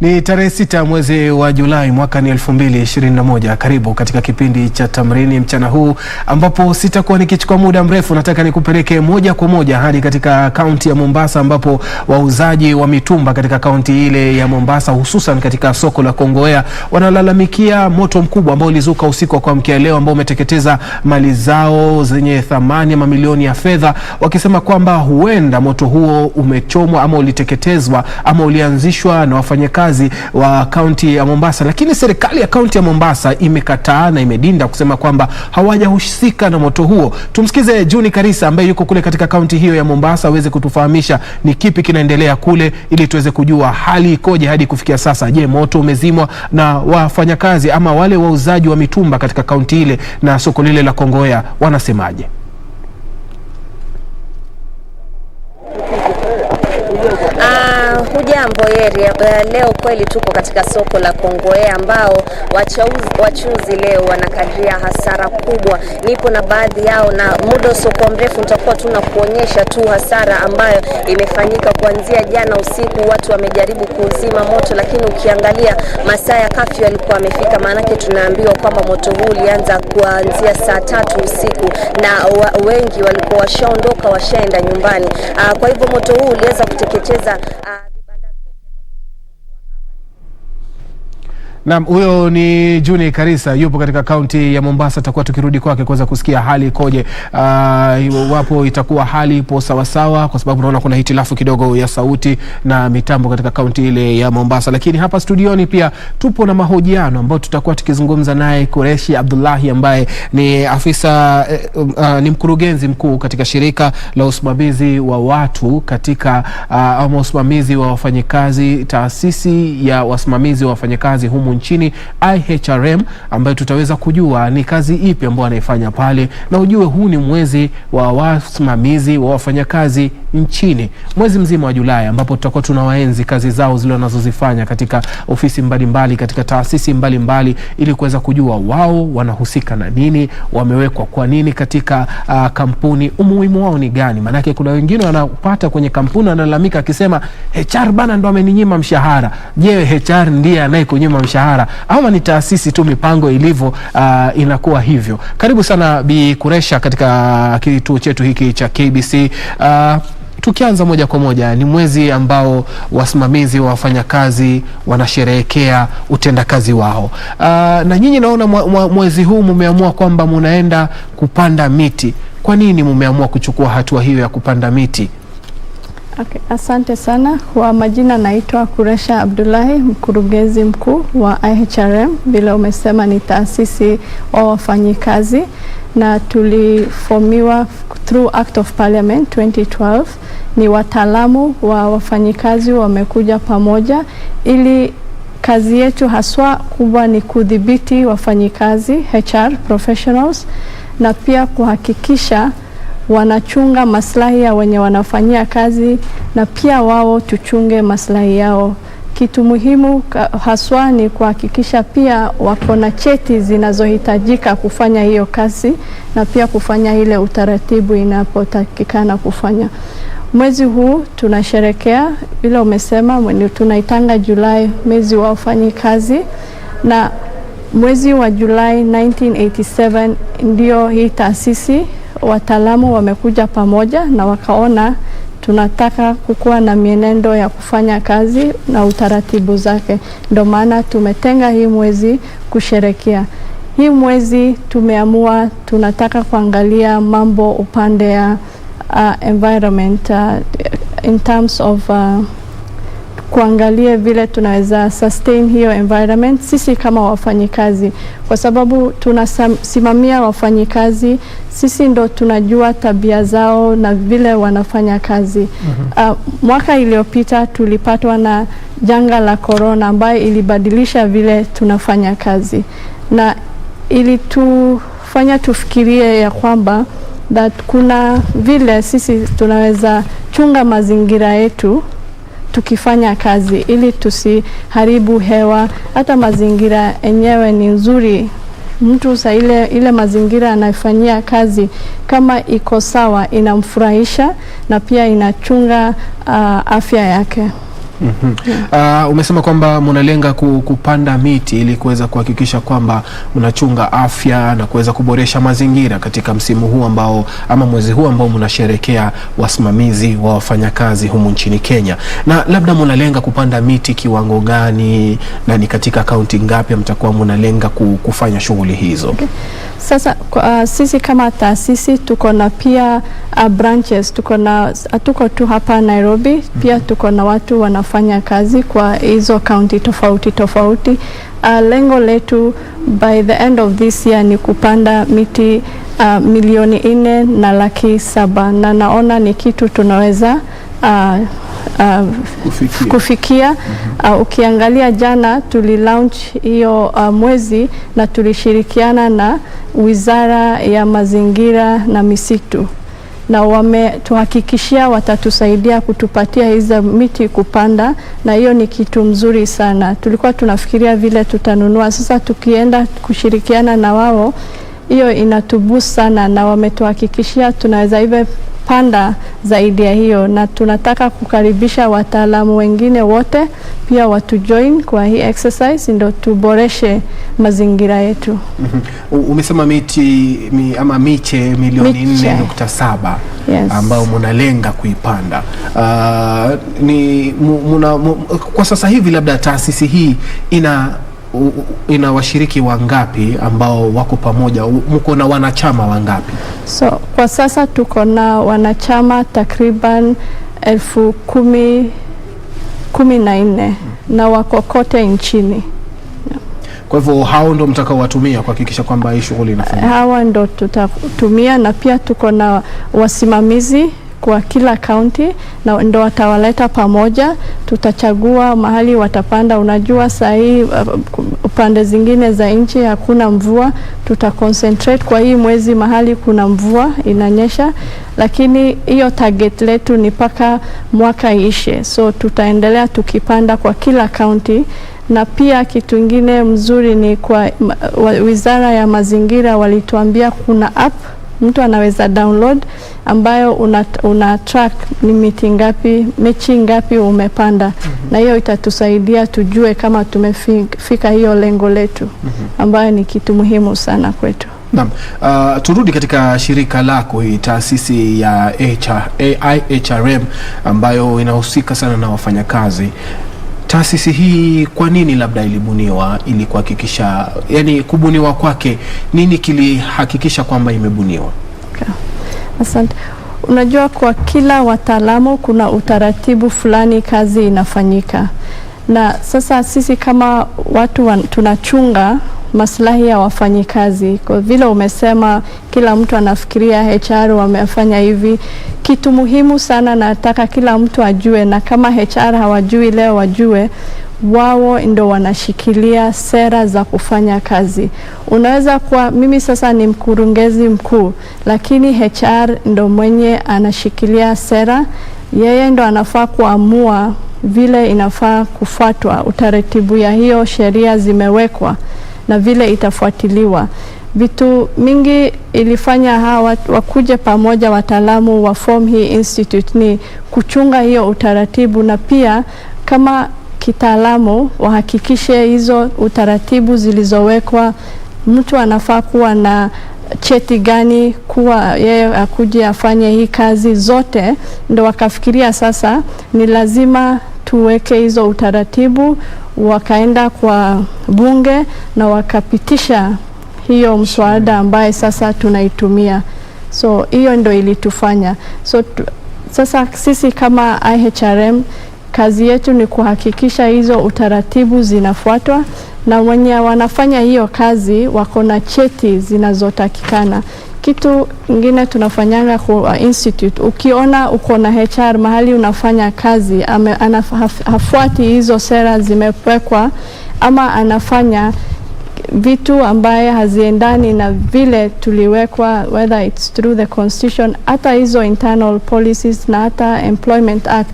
Ni tarehe 6 mwezi wa Julai mwaka ni 2021. Karibu katika kipindi cha Tamrini mchana huu ambapo sitakuwa nikichukua muda mrefu. Nataka nikupeleke moja kwa moja hadi katika kaunti ya Mombasa ambapo wauzaji wa mitumba katika kaunti ile ya Mombasa hususan katika soko la Kongowea wanalalamikia moto mkubwa ambao ulizuka usiku wa kuamkia leo ambao umeteketeza mali zao zenye thamani ya mamilioni ya fedha, wakisema kwamba huenda moto huo umechomwa ama uliteketezwa ama ulianzishwa na wafanyakazi wa kaunti ya Mombasa, lakini serikali ya kaunti ya Mombasa imekataa na imedinda kusema kwamba hawajahusika na moto huo. Tumsikize Juni Karisa ambaye yuko kule katika kaunti hiyo ya Mombasa aweze kutufahamisha ni kipi kinaendelea kule ili tuweze kujua hali ikoje hadi kufikia sasa. Je, moto umezimwa na wafanyakazi ama wale wauzaji wa mitumba katika kaunti ile na soko lile la Kongowea wanasemaje? Hujambo Yeri, leo kweli tuko katika soko la Kongowea ambao wachuzi leo wanakadiria hasara kubwa. Nipo na baadhi yao na muda soko mrefu nitakuwa tunakuonyesha tu hasara ambayo imefanyika kuanzia jana usiku. Watu wamejaribu kuzima moto lakini ukiangalia masaa ya kafyu yalikuwa yamefika, maana yake tunaambiwa kwamba moto huu ulianza kuanzia saa 3 usiku na wengi walikuwa washaondoka washaenda nyumbani. Kwa hivyo moto huu uliweza kuteketeza Naam, huyo ni Juni Karisa, yupo katika kaunti ya Mombasa. Tutakuwa tukirudi kwake kuweza kusikia hali ikoje. Wapo itakuwa hali ipo sawa sawa kwa sababu naona kuna hitilafu kidogo ya sauti na mitambo katika kaunti ile ya Mombasa. Lakini hapa studioni pia tupo na mahojiano ambao tutakuwa tukizungumza naye Kureshi Abdullahi ambaye ni afisa ni mkurugenzi mkuu katika shirika la usimamizi wa watu katika ama usimamizi wa wafanyikazi, taasisi ya wasimamizi wa wafanyikazi humu nchini IHRM, ambayo tutaweza kujua ni kazi ipi ambayo anaifanya pale, na ujue huu ni mwezi wa wasimamizi wa wafanyakazi nchini, mwezi mzima wa Julai ambapo tutakuwa tunawaenzi kazi zao zile wanazozifanya katika ofisi mbalimbali, katika taasisi mbalimbali, ili kuweza kujua wao wanahusika na nini, wamewekwa kwa nini katika kampuni, umuhimu wao ni gani. Maana kuna wengine wanapata kwenye kampuni wanalalamika akisema HR bana ndo ameninyima mshahara. Je, HR ndiye anayekunyima mshahara ama ni taasisi tu mipango ilivyo inakuwa hivyo? Karibu sana Bi Kuresha katika kituo chetu hiki cha KBC. tukianza moja kwa moja, ni mwezi ambao wasimamizi wa wafanyakazi wanasherehekea utendakazi wao. Na nyinyi naona mwezi huu mumeamua kwamba munaenda kupanda miti. Kwa nini mumeamua kuchukua hatua hiyo ya kupanda miti? Okay, asante sana. Kwa majina naitwa Kuresha Abdullahi, mkurugenzi mkuu wa IHRM. Vile umesema ni taasisi wa wafanyikazi na tuliformiwa through Act of Parliament 2012. Ni wataalamu wa wafanyikazi wamekuja pamoja ili kazi yetu haswa kubwa ni kudhibiti wafanyikazi, HR professionals, na pia kuhakikisha wanachunga maslahi ya wenye wanafanyia kazi na pia wao tuchunge maslahi yao. Kitu muhimu haswa ni kuhakikisha pia wako na cheti zinazohitajika kufanya hiyo kazi na pia kufanya ile utaratibu inapotakikana kufanya. Mwezi huu tunasherekea vile umesema, tunaitanga Julai mwezi wa wafanyikazi, na mwezi wa Julai 1987 ndio hii taasisi wataalamu wamekuja pamoja na wakaona tunataka kukuwa na mienendo ya kufanya kazi na utaratibu zake. Ndio maana tumetenga hii mwezi kusherekea. Hii mwezi tumeamua tunataka kuangalia mambo upande ya environment in terms of kuangalia vile tunaweza sustain hiyo environment sisi kama wafanyikazi, kwa sababu tunasimamia wafanyikazi. Sisi ndo tunajua tabia zao na vile wanafanya kazi. Mwaka iliyopita tulipatwa na janga la corona ambayo ilibadilisha vile tunafanya kazi, na ili tufanya tufikirie ya kwamba that kuna vile sisi tunaweza chunga mazingira yetu tukifanya kazi ili tusiharibu hewa. Hata mazingira enyewe ni nzuri, mtu sa ile mazingira anafanyia kazi kama iko sawa inamfurahisha na pia inachunga afya yake. Umesema kwamba mnalenga kupanda miti ili kuweza kuhakikisha kwamba mnachunga afya na kuweza kuboresha mazingira katika msimu huu ambao ama mwezi huu ambao mnasherekea wasimamizi wa wafanyakazi humu nchini Kenya. Na labda mnalenga kupanda miti kiwango gani na ni katika kaunti ngapi mtakuwa mnalenga kufanya shughuli hizo? Okay. Sasa sisi kama taasisi tuko na pia branches, tuko tu hapa Nairobi, pia tuko na watu wanafanya kazi kwa hizo county tofauti. Lengo letu by the end of this year ni kupanda miti 4,407,000 na naona ni kitu tunaweza kufikia. Ukiangalia jana launch hiyo mwezi na tulishirikiana na Wizara ya Mazingira na Misitu, na wametuhakikishia watatusaidia kutupatia hizo miti kupanda, na hiyo ni kitu mzuri sana. Tulikuwa tunafikiria vile tutanunua, sasa tukienda kushirikiana na wao hiyo inatubusu sana, na wametuhakikishia tunaweza iwe panda zaidi ya hiyo, na tunataka kukaribisha wataalamu wengine wote pia watu join kwa hii exercise ndio tuboreshe mazingira yetu. Umesema miti ama miche milioni 4.7 yes, ambao mnalenga kuipanda. Kwa sasa hivi labda taasisi hii ina washiriki wangapi ambao wako pamoja? Mko na wanachama wangapi? So kwa sasa tuko na wanachama takriban 14,000 na wako kote nchini. Kwa hivyo hao ndo mtakaowatumia kuhakikisha kwamba hii shughuli inafanyika? Hawa ndo tutatumia, na pia tuko na wasimamizi kwa kila county na ndo watawaleta pamoja. Tutachagua mahali watapanda. Unajua sahi upande zingine za nchi hakuna mvua, concentrate kwa hii mwezi mahali kuna mvua inanyesha, lakini hiyo target letu ni paka mwaka ishe, so tutaendelea tukipanda kwa kila county. Na pia kitu ingine mzuri ni kwa Wizara ya Mazingira walituambia kuna app mtu anaweza download ambayo una track ni miti ngapi, mechi ngapi umepanda. Na hiyo itatusaidia tujue kama tumefika hiyo lengo letu, ambayo ni kitu muhimu sana kwetu. Naam, turudi katika shirika lako hii taasisi ya IHRM ambayo inahusika sana na wafanyakazi. Taasisi hii kwa nini labda ilibuniwa ili kuhakikisha, yani kubuniwa kwake nini kilihakikisha kwamba imebuniwa? Okay. Asante. Unajua kwa kila wataalamu kuna utaratibu fulani kazi inafanyika. Na sasa sisi kama watu tunachunga maslahi ya wafanyikazi. Kwa vile umesema kila mtu anafikiria HR wamefanya hivi, kitu muhimu sana nataka kila mtu ajue, na kama HR hawajui leo wajue, wao ndo wanashikilia sera za kufanya kazi. Unaweza kuwa mimi sasa ni mkurugenzi mkuu, lakini HR ndo mwenye anashikilia sera, yeye ndo anafaa kuamua vile inafaa kufuatwa, utaratibu ya hiyo sheria zimewekwa na vile itafuatiliwa. Vitu mingi ilifanya hawa wakuje pamoja wataalamu wa form hii institute ni kuchunga hiyo utaratibu, na pia kama kitaalamu wahakikishe hizo utaratibu zilizowekwa, mtu anafaa kuwa na cheti gani kuwa yeye akuje afanye hii kazi zote, ndo wakafikiria sasa ni lazima tuweke hizo utaratibu. Wakaenda kwa bunge na wakapitisha hiyo mswada ambaye sasa tunaitumia. So hiyo ndo ilitufanya. So sasa sisi kama IHRM kazi yetu ni kuhakikisha hizo utaratibu zinafuatwa, na wenye wanafanya hiyo kazi wako na cheti zinazotakikana. Kitu kingine tunafanyanga kwa institute, ukiona uko na HR mahali unafanya kazi hafuati hizo sera zimewekwa, ama anafanya vitu ambaye haziendani na vile tuliwekwa, whether it's through the constitution, hata hizo internal policies na hata employment act,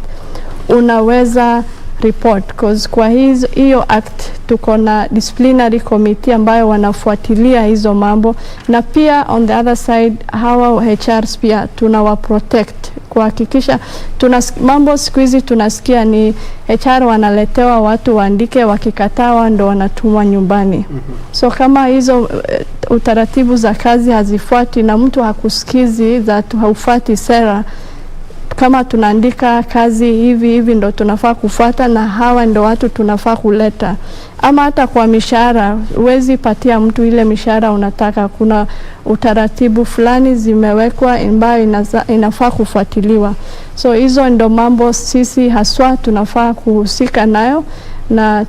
unaweza report, because kwa hiyo act tuko na disciplinary committee ambayo wanafuatilia hizo mambo, na pia on the other side hawa HRs pia tunawa protect kuhakikisha mambo siku hizi tunasikia ni HR wanaletewa watu waandike, wakikataa ndo wanatumwa nyumbani. So kama hizo utaratibu za kazi hazifuati na mtu hakusikizi za haufuati sera, kama tunaandika kazi hivi ndo tunafaa kufuata, na hawa ndo watu tunafaa kuleta. Ama hata kwa mishahara, huwezi patia mtu ile mishahara unataka, kuna utaratibu fulani zimewekwa ambayo inafaa kufuatiliwa. So hizo ndo mambo sisi haswa tunafaa kuhusika nayo, na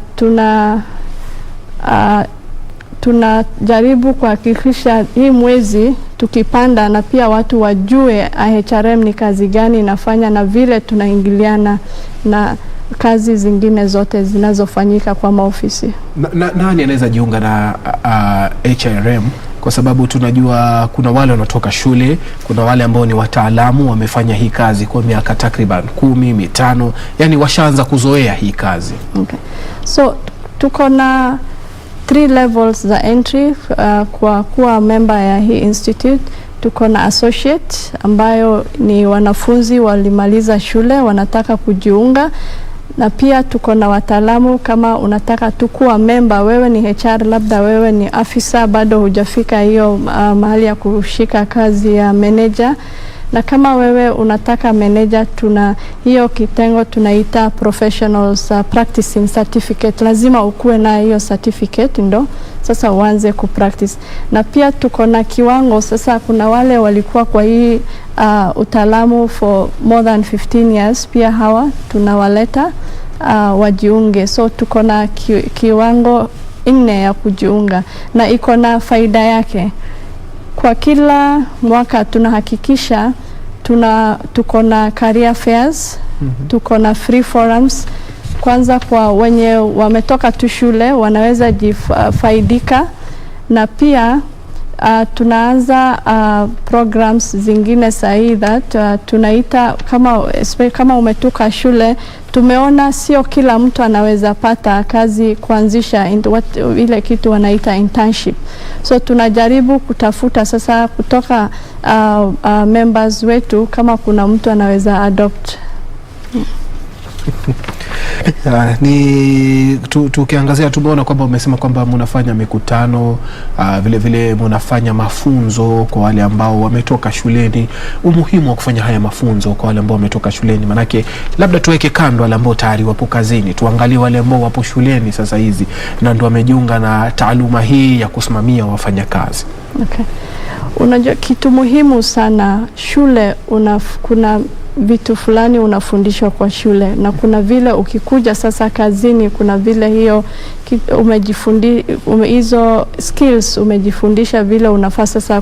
tunajaribu kuhakikisha hii mwezi tukipanda, na pia watu wajue IHRM ni kazi gani inafanya na vile tunaingiliana na kazi zingine zote zinazofanyika kwa maofisi. Nani anaweza jiunga na IHRM? Kwa sababu tunajua kuna wale wanatoka shule, kuna wale ambao ni wataalamu wamefanya hii kazi kwa miaka takriban 10, 5, yani washaanza kuzoea hii kazi. Okay. So tuko na 3 levels za entry kwa kuwa member ya hii institute. Tuko na associate ambayo ni wanafunzi walimaliza shule wanataka kujiunga, na pia tuko na wataalamu kama unataka tukua member, wewe ni HR, labda wewe ni afisa bado hujafika hiyo mahali ya kushika kazi ya manager, na kama wewe unataka manager, tuna hiyo kitengo tunaita professionals practicing certificate, lazima ukuwe na hiyo certificate ndo sasa uanze kupractice. Na pia tuko na kiwango, sasa kuna wale walikuwa kwa hii utaalamu for more than 15 years, pia hawa tunawaleta wajiunge. So tuko na kiwango 4 ya kujiunga, na iko na faida yake. Kwa kila mwaka tunahakikisha tuko na career fairs, tuko na free forums. Kwanza kwa wenye wametoka tu shule wanaweza jifaidika, na pia tunaanza programs zingine sahihi that tunaita kama umetoka shule, tumeona sio kila mtu anaweza pata kazi kuanzisha ile kitu wanaita internship. So tunajaribu kutafuta sasa kutoka members wetu kama kuna mtu anaweza adopt. Tukiangazia tumeona kwamba umesema kwamba mnafanya mikutano, vile vile mnafanya mafunzo kwa wale ambao wametoka shuleni. Umuhimu wa kufanya haya mafunzo kwa wale ambao wametoka shuleni, manake labda tuweke kando wale ambao tayari wapo kazini, tuangalie wale ambao wapo shuleni sasa hizi na ndio wamejiunga na taaluma hii ya kusimamia wafanyakazi. Okay. Unajua kitu muhimu sana shule, kuna vitu fulani unafundishwa kwa shule na kuna vile ukikuja sasa kazini, kuna vile hiyo hizo skills umejifundisha vile unafaa sasa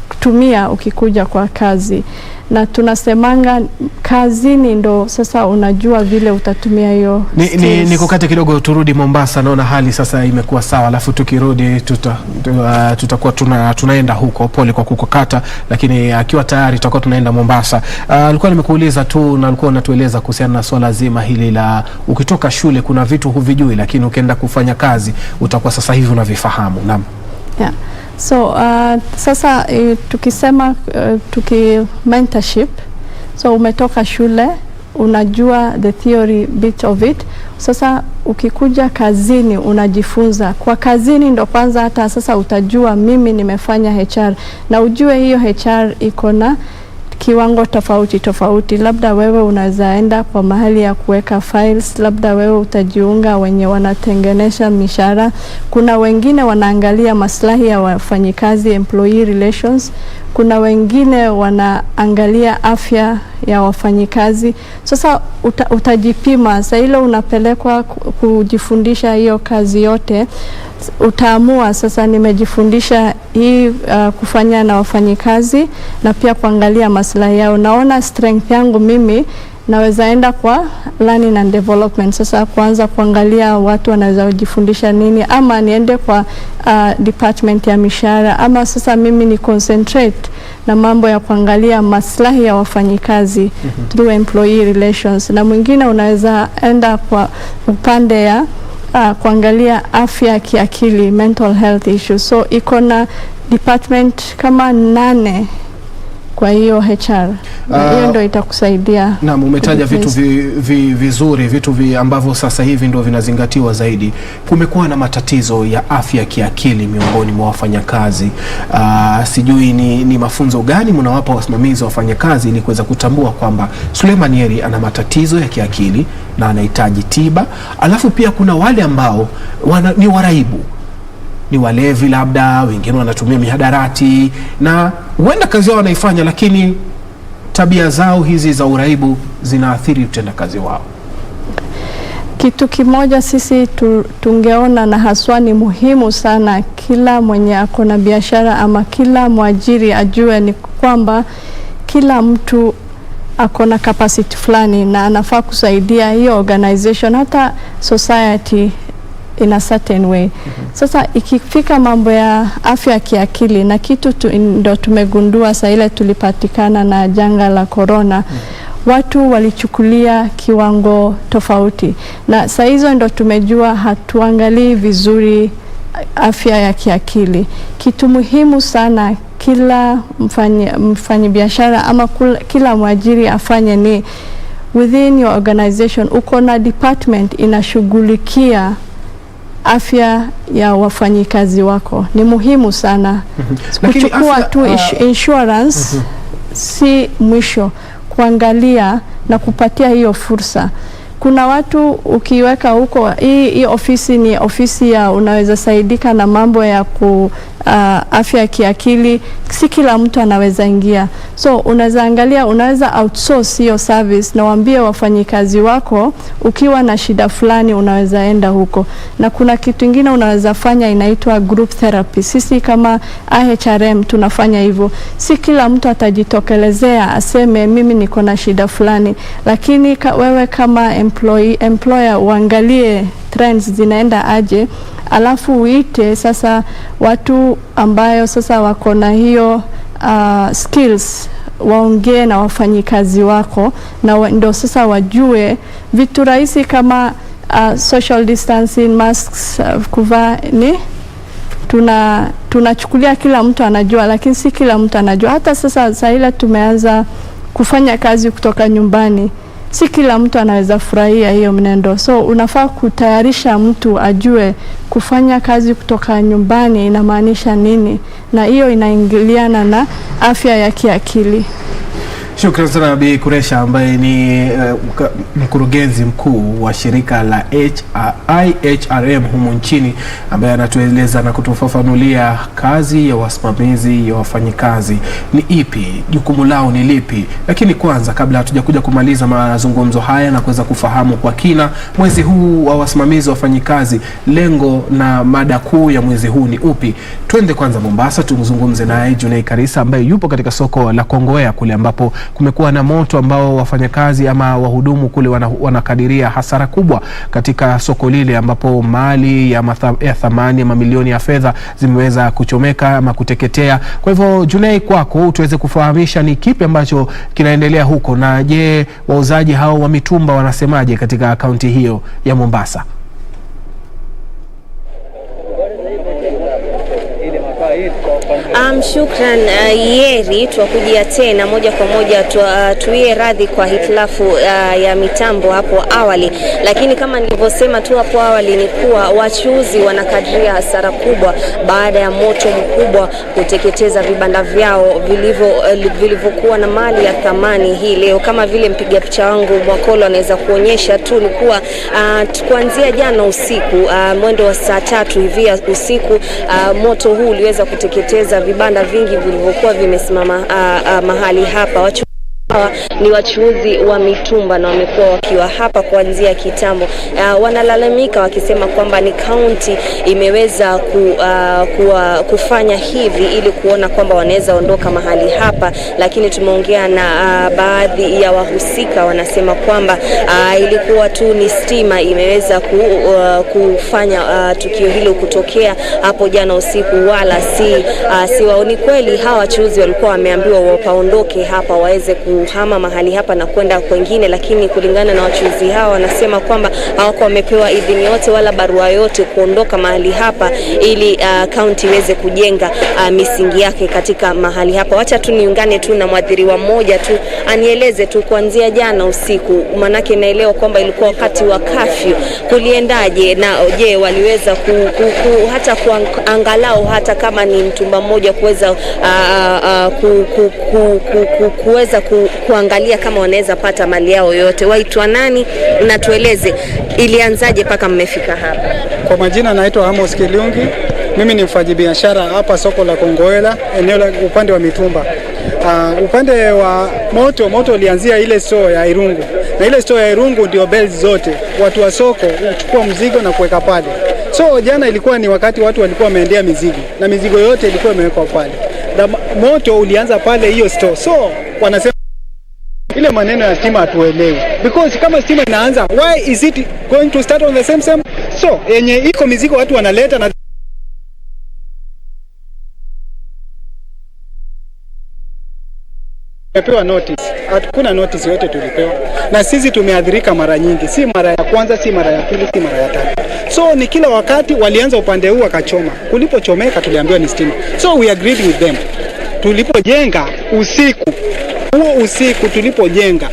kutumia ukikuja kwa kazi. Na tunasemanga kazini ndo sasa unajua vile utatumia hiyo skills. Ni kukate kidogo, turudi Mombasa. Naona hali sasa imekuwa sawa, alafu tukirudi tutakuwa tunaenda huko. Pole kwa kukata, lakini akiwa tayari tutakuwa tunaenda Mombasa. Alikuwa nimekuuliza tu na alikuwa unatueleza kuhusiana na swala zima hili la ukitoka shule kuna vitu huvijui, lakini ukienda kufanya kazi utakuwa sasa hivi unavifahamu. Naam. Yeah. So sasa tukisema mentorship, so umetoka shule unajua the theory bit of it. Sasa ukikuja kazini unajifunza. Kwa kazini ndo kwanza hata sasa utajua mimi nimefanya HR, na ujue hiyo HR iko na kiwango tofauti. Labda wewe unaweza enda kwa mahali ya kuweka files, labda wewe utajiunga wenye wanatengenesha mishahara. Kuna wengine wanaangalia maslahi ya wafanyikazi, employee relations. Kuna wengine wanaangalia afya ya wafanyikazi. Sasa utajipima. Sasa ile unapelekwa kujifundisha hiyo kazi yote, utaamua sasa nimejifundisha hii kufanya na wafanyikazi na pia kuangalia maslahi yao. Naona strength yangu mimi naweza enda kwa learning and development. Sasa kuanza kuangalia watu wanaweza kujifundisha nini, ama niende kwa department ya mishahara, ama sasa mimi ni concentrate na mambo ya kuangalia maslahi ya wafanyikazi through employee relations. Na mwingine unaweza enda kwa upande ya kuangalia afya ya kiakili, mental health issues. So iko na department kama 8 kwa hiyo HR. Hiyo ndio itakusaidia. Naam, umetaja vitu vizuri, vitu ambavyo sasa hivi ndio vinazingatiwa zaidi. Kumekuwa na matatizo ya afya ya kiakili miongoni mwa wafanyakazi. Sijui ni mafunzo gani mnawapa wasimamizi wa wafanyakazi ili kuweza kutambua kwamba Suleiman Yeri ana matatizo ya kiakili na anahitaji tiba. Alafu pia kuna wale ambao ni waraibu, ni walevi, labda wengine wanatumia mihadarati na huenda kazi yao wanaifanya, lakini tabia zao hizi za uraibu zinaathiri utenda kazi wao. Kitu kimoja sisi tungeona na haswa ni muhimu sana, kila mwenye ako na biashara ama kila mwajiri ajue ni kwamba kila mtu ako na capacity fulani na anafaa kusaidia hiyo organization, hata society in a certain way. Sasa ikifika mambo ya afya ya kiakili, na kitu ndo tumegundua saa ile tulipatikana na janga la corona, watu walichukulia kiwango tofauti, na saa hizo ndo tumejua hatuangalii vizuri afya ya kiakili. Kitu muhimu sana kila mfanyabiashara ama kila mwajiri afanye ni within your organization uko na department inashughulikia afya ya wafanyikazi wako. Ni muhimu sana. Kuchukua tu insurance si mwisho, kuangalia na kupatia hiyo fursa. Kuna watu ukiweka huko, hii ofisi ni ofisi ya unaweza saidika na mambo ya afya ya kiakili, si kila mtu anaweza ingia. So unaweza angalia, unaweza outsource hiyo service na waambie wafanyikazi wako ukiwa na shida fulani unaweza enda huko. Na kuna kitu kingine unaweza fanya inaitwa group therapy. Sisi kama IHRM tunafanya hivyo. Si kila mtu atajitokelezea aseme mimi niko na shida fulani, lakini wewe kama employer uangalie trends zinaenda aje, alafu uite sasa watu ambayo sasa wako na hiyo skills, waongee na wafanyikazi wako na ndio sasa wajue vitu rahisi kama social distancing, masks, kuvaa ni tunachukulia kila mtu anajua, lakini si kila mtu anajua. Hata sasa ile tumeanza kufanya kazi kutoka nyumbani, si kila mtu anaweza furahia hiyo mnendo. So unafaa kutayarisha mtu ajue kufanya kazi kutoka nyumbani inamaanisha nini, na hiyo inaingiliana na afya ya kiakili. Shukrani sana Bi Kuresha ambaye ni mkurugenzi mkuu wa shirika la IHRM humu nchini, ambaye anatueleza na kutufafanulia kazi ya wasimamizi ya wafanyikazi ni ipi, jukumu lao ni lipi. Lakini kwanza, kabla hatujakuja kumaliza mazungumzo haya na kuweza kufahamu kwa kina mwezi huu wa wasimamizi wa wafanyikazi, lengo na mada kuu ya mwezi huu ni upi, twende kwanza Mombasa tumzungumze naye Junei Karisa ambaye yupo katika soko la Kongowea kule ambapo kumekuwa na moto ambao wafanyakazi ama wahudumu kule wanakadiria hasara kubwa katika soko lile, ambapo mali ya thamani ya mamilioni ya fedha zimeweza kuchomeka ama kuteketea. Kwa hivyo Junei, kwako tuweze kufahamisha ni kipi ambacho kinaendelea huko, na je, wauzaji hao wa mitumba wanasemaje katika kaunti hiyo ya Mombasa? Shukran Yeri, tuwakujia tena moja kwa moja tuie radhi kwa hitilafu ya mitambo hapo awali, lakini kama nilivyosema tu hapo awali ni kuwa wachuuzi wanakadiria hasara kubwa baada ya moto mkubwa kuteketeza vibanda vyao vilivyokuwa na mali ya thamani hii leo. Kama vile mpiga picha wangu Mwakolo anaweza kuonyesha tu, ni kuwa kuanzia jana usiku mwendo wa saa 3 hivi usiku moto huu uliweza kuteketeza vibanda vingi vilivyokuwa vimesimama mahali hapa. Hawa ni wachuuzi wa mitumba na wamekuwa wakiwa hapa kuanzia kitambo. Wanalalamika wakisema kwamba ni kaunti imeweza kufanya hivi ili kuona kwamba wanaweza ondoka mahali hapa, lakini tumeongea na baadhi ya wahusika, wanasema kwamba ilikuwa tu ni stima imeweza kufanya tukio hilo kutokea hapo jana usiku, wala si waoni. Kweli hawa wachuuzi walikuwa wameambiwa wapaondoke hapa waweze kuhama mahali hapa na kwenda kwingine, lakini kulingana na wachuuzi hawa wanasema kwamba hawako wamepewa idhini yote wala barua yote kuondoka mahali hapa ili kaunti iweze kujenga misingi yake katika mahali hapa. Wacha tu niungane tu na mwadhiriwa mmoja tu anieleze tu kuanzia jana usiku, manake naelewa kwamba ilikuwa wakati wa kafyu, kuliendaje na je waliweza hata kuangalau hata kama ni mtumba mmoja kuweza kuweza kuangalia kama wanaweza pata mali yao yote. Waitwa nani na tueleze ilianzaje mpaka mmefika hapa? Kwa majina naitwa Amos Kiliungi. Mimi ni mfanyabiashara hapa soko la Kongowea, eneo la upande wa mitumba. Upande wa moto ulianzia ile store ya Irungu. Na ile store ya Irungu ndio bells zote. Watu wa soko huchukua mzigo na kuweka pale. So jana ilikuwa ni wakati watu walikuwa wameendea mizigo na mizigo yote ilikuwa imewekwa pale. Na moto ulianza pale hiyo store. So wanasema ile maneno ya stima hatuelewi, because kama stima inaanza, why is it going to start on the same? So yenye iko mizigo watu wanaleta na tumepewa notice. Hakuna notice yote tulipewa, na sisi tumeadhirika mara nyingi, si mara ya kwanza, si mara ya pili, si mara ya tatu. So ni kila wakati walianza upande huu wakachoma, kulipochomeka tuliambiwa ni stima. So we agreed with them. Tulipojenga usiku tulipojenga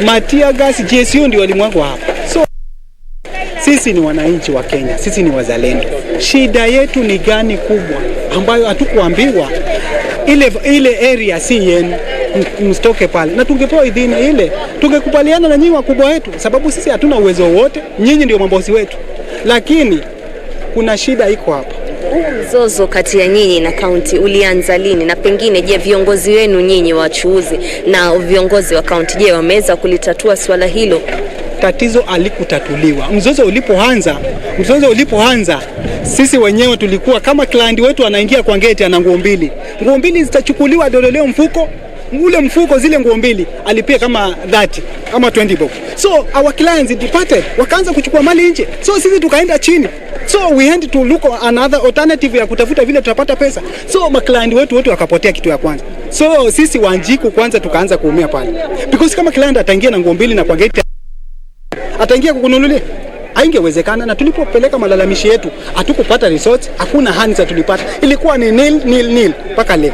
matia gas GSU ndio walimwagwa hapa. So sisi ni wananchi wa Kenya, sisi ni wazalendo. Shida yetu ni gani kubwa ambayo hatukuambiwa ile area si yenu, mstoke pale, na tungepewa idhini ile tungekubaliana na nyinyi wakubwa wetu, sababu sisi hatuna uwezo wote, nyinyi ndio mabosi wetu. Lakini kuna shida iko hapa. Mzozo kati ya nyinyi na kaunti ulianza lini, na pengine je viongozi wenu nyinyi wachuuzi na viongozi wa kaunti je wameweza kulitatua swala hilo? Tatizo alikutatuliwa. Mzozo ulipoanza sisi wenyewe tulikuwa kama client wetu anaingia kwa gate ana nguo mbili zitachukuliwa dololeo mfuko, ule mfuko zile nguo mbili alipia kama 30 ama 20 bob. So our clients departed, wakaanza kuchukua mali nje. So sisi tukaenda chini. So we had to look another alternative ya kutafuta vile tutapata pesa. So client wetu wote wakapotea kitu ya kwanza. So sisi Wanjiku kwanza tukaanza kuumia pale, because kama client ataingia na nguo mbili na kwa gate ataingia kukununulia, haingewezekana. Na tulipopeleka malalamishi yetu hatukupata resort, hakuna hands tulipata, ilikuwa ni nil mpaka leo.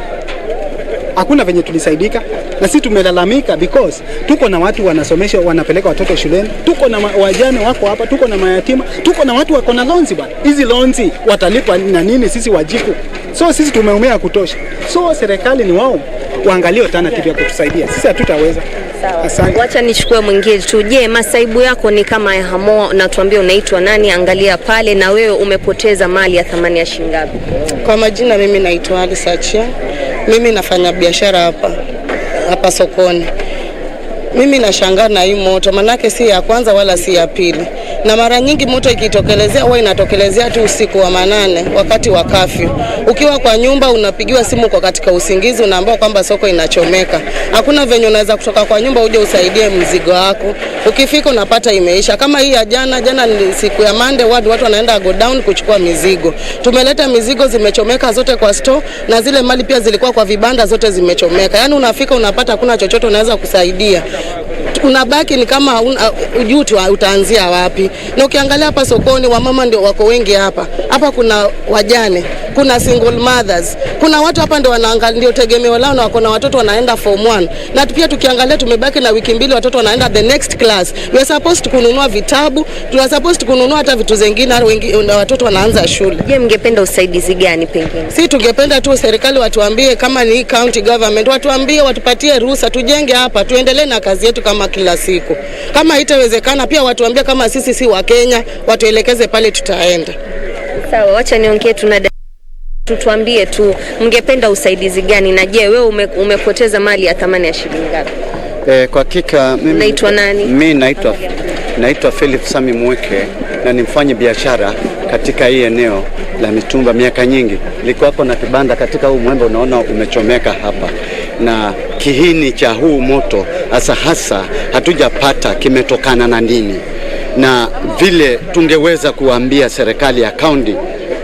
Hakuna venye tulisaidika. Na sisi tumelalamika because tuko na watu wanasomesha, wanapeleka watoto shuleni, tuko na wajane wako hapa, tuko na mayatima, tuko na watu wako na loans bwana. Hizi loans watalipa na nini sisi wajiku? So sisi tumeumea kutosha. So serikali ni wao waangalie alternative ya kutusaidia. Sisi hatutaweza. Sawa. Wacha nichukue mwingine tu. Je, masaibu yako ni kama ya Hamo na tuambie unaitwa nani? Angalia pale, na wewe umepoteza mali ya thamani ya shilingi ngapi? Kwa majina mimi naitwa Alice Achia. Mimi nafanya biashara hapa sokoni. Mimi nashangaa na hii moto, manake si ya kwanza wala si ya pili. Na mara nyingi moto ikitokelezea huwa inatokelezea tu usiku wa manane wakati wa kafyu. Ukiwa kwa nyumba unapigiwa simu kwa katika usingizi, unaambiwa kwamba soko inachomeka. Hakuna venye unaweza kutoka kwa nyumba uje usaidie mzigo wako. Ukifika unapata imeisha. Kama hii ya jana ni siku ya Monday, watu wanaenda go down kuchukua mizigo. Tumeleta mizigo zimechomeka zote kwa store, na zile mali pia zilikuwa kwa vibanda zote zimechomeka. Yaani unafika unapata hakuna chochote unaweza kusaidia. Unabaki ni kama ujuti utaanzia wapi. Na ukiangalia hapa sokoni wamama ndio wako wengi hapa. Hapa kuna wajane, kuna single mothers. Kuna watu hapa ndio ndio tegemeo lao na wako na watoto wanaenda form 1. Na pia tukiangalia tumebaki na wiki mbili watoto wanaenda the next class. We are supposed to kununua vitabu, we are supposed to kununua hata vitu zingine watoto wanaanza shule. Je, mngependa usaidizi gani pengine? Si tungependa tu serikali watuambie kama ni county government watuambie watupatie ruhusa tujenge hapa, tuendelee na kazi yetu kama kila siku. Kama haitawezekana pia watuambie kama sisi si wa Kenya, watuelekeze pale tutaenda. Sawa, wacha niongee tutuambie tu mngependa usaidizi gani, na je wewe umepoteza mali ya thamani ya shilingi ngapi? Kwa hakika mimi naitwa nani? Mimi naitwa Philip Sami Mweke na ni mfanya biashara katika hii eneo la mitumba miaka nyingi. Nilikuwa hapo na kibanda katika huu mwembe unaona umechomeka hapa. Na kihini cha huu moto hasa hatujapata kimetokana na nini. Na vile tungeweza kuambia serikali ya kaunti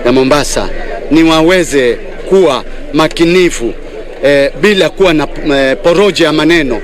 ya Mombasa ni waweze kuwa makinifu bila kuwa na porojo ya maneno.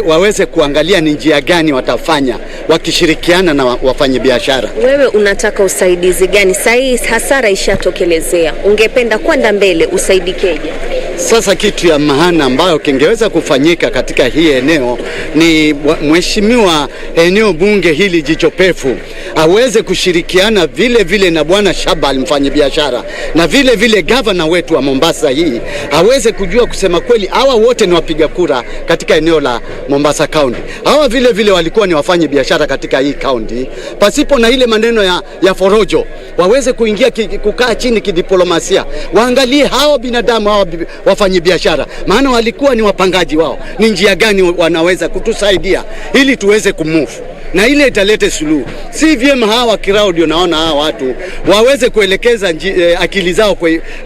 Waweze kuangalia ni njia gani watafanya wakishirikiana na wafanyabiashara. Wewe unataka usaidizi gani? Sasa hasara ishatokelezea. Ungependa kwenda mbele usaidikeje? Sasa kitu ya maana ambayo kingeweza kufanyika katika hii eneo ni mheshimiwa eneo bunge hili jichopefu aweze kushirikiana vile na bwana Shabal mfanyabiashara na vile gavana wetu wa Mombasa hii aweze kujua kusema kweli hawa wote ni wapiga kura katika eneo la Mombasa County. Hawa vile walikuwa ni wafanya biashara katika hii county. Pasipo na ile maneno ya forojo waweze kuingia kukaa chini kidiplomasia. Waangalie hawa binadamu hawa wafanya biashara, maana walikuwa ni wapangaji wao. Ni njia gani wanaweza kutusaidia ili tuweze kumove na ile italete suluhu. Si vyema hawa crowd naona hawa watu waweze kuelekeza akili zao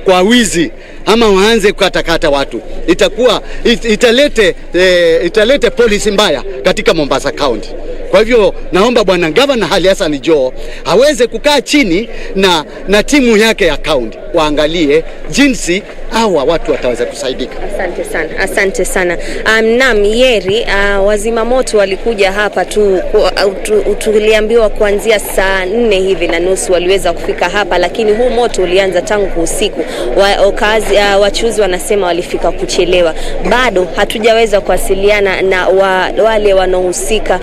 kwa wizi ama waanze kukatakata watu. Italete policy mbaya katika Mombasa County. Kwa hivyo naomba bwana Governor Ali Hassan Joho aweze kukaa chini na timu yake ya county waangalie jinsi hawa watu wataweza kusaidika. Asante sana. Naam, Yeri, wazima moto walikuja hapa tuliambiwa kuanzia saa 4 hivi na nusu waliweza kufika hapa, lakini huu moto ulianza tangu usiku. Wachuuzi wanasema walifika kuchelewa. Bado hatujaweza kuwasiliana na wale wanaohusika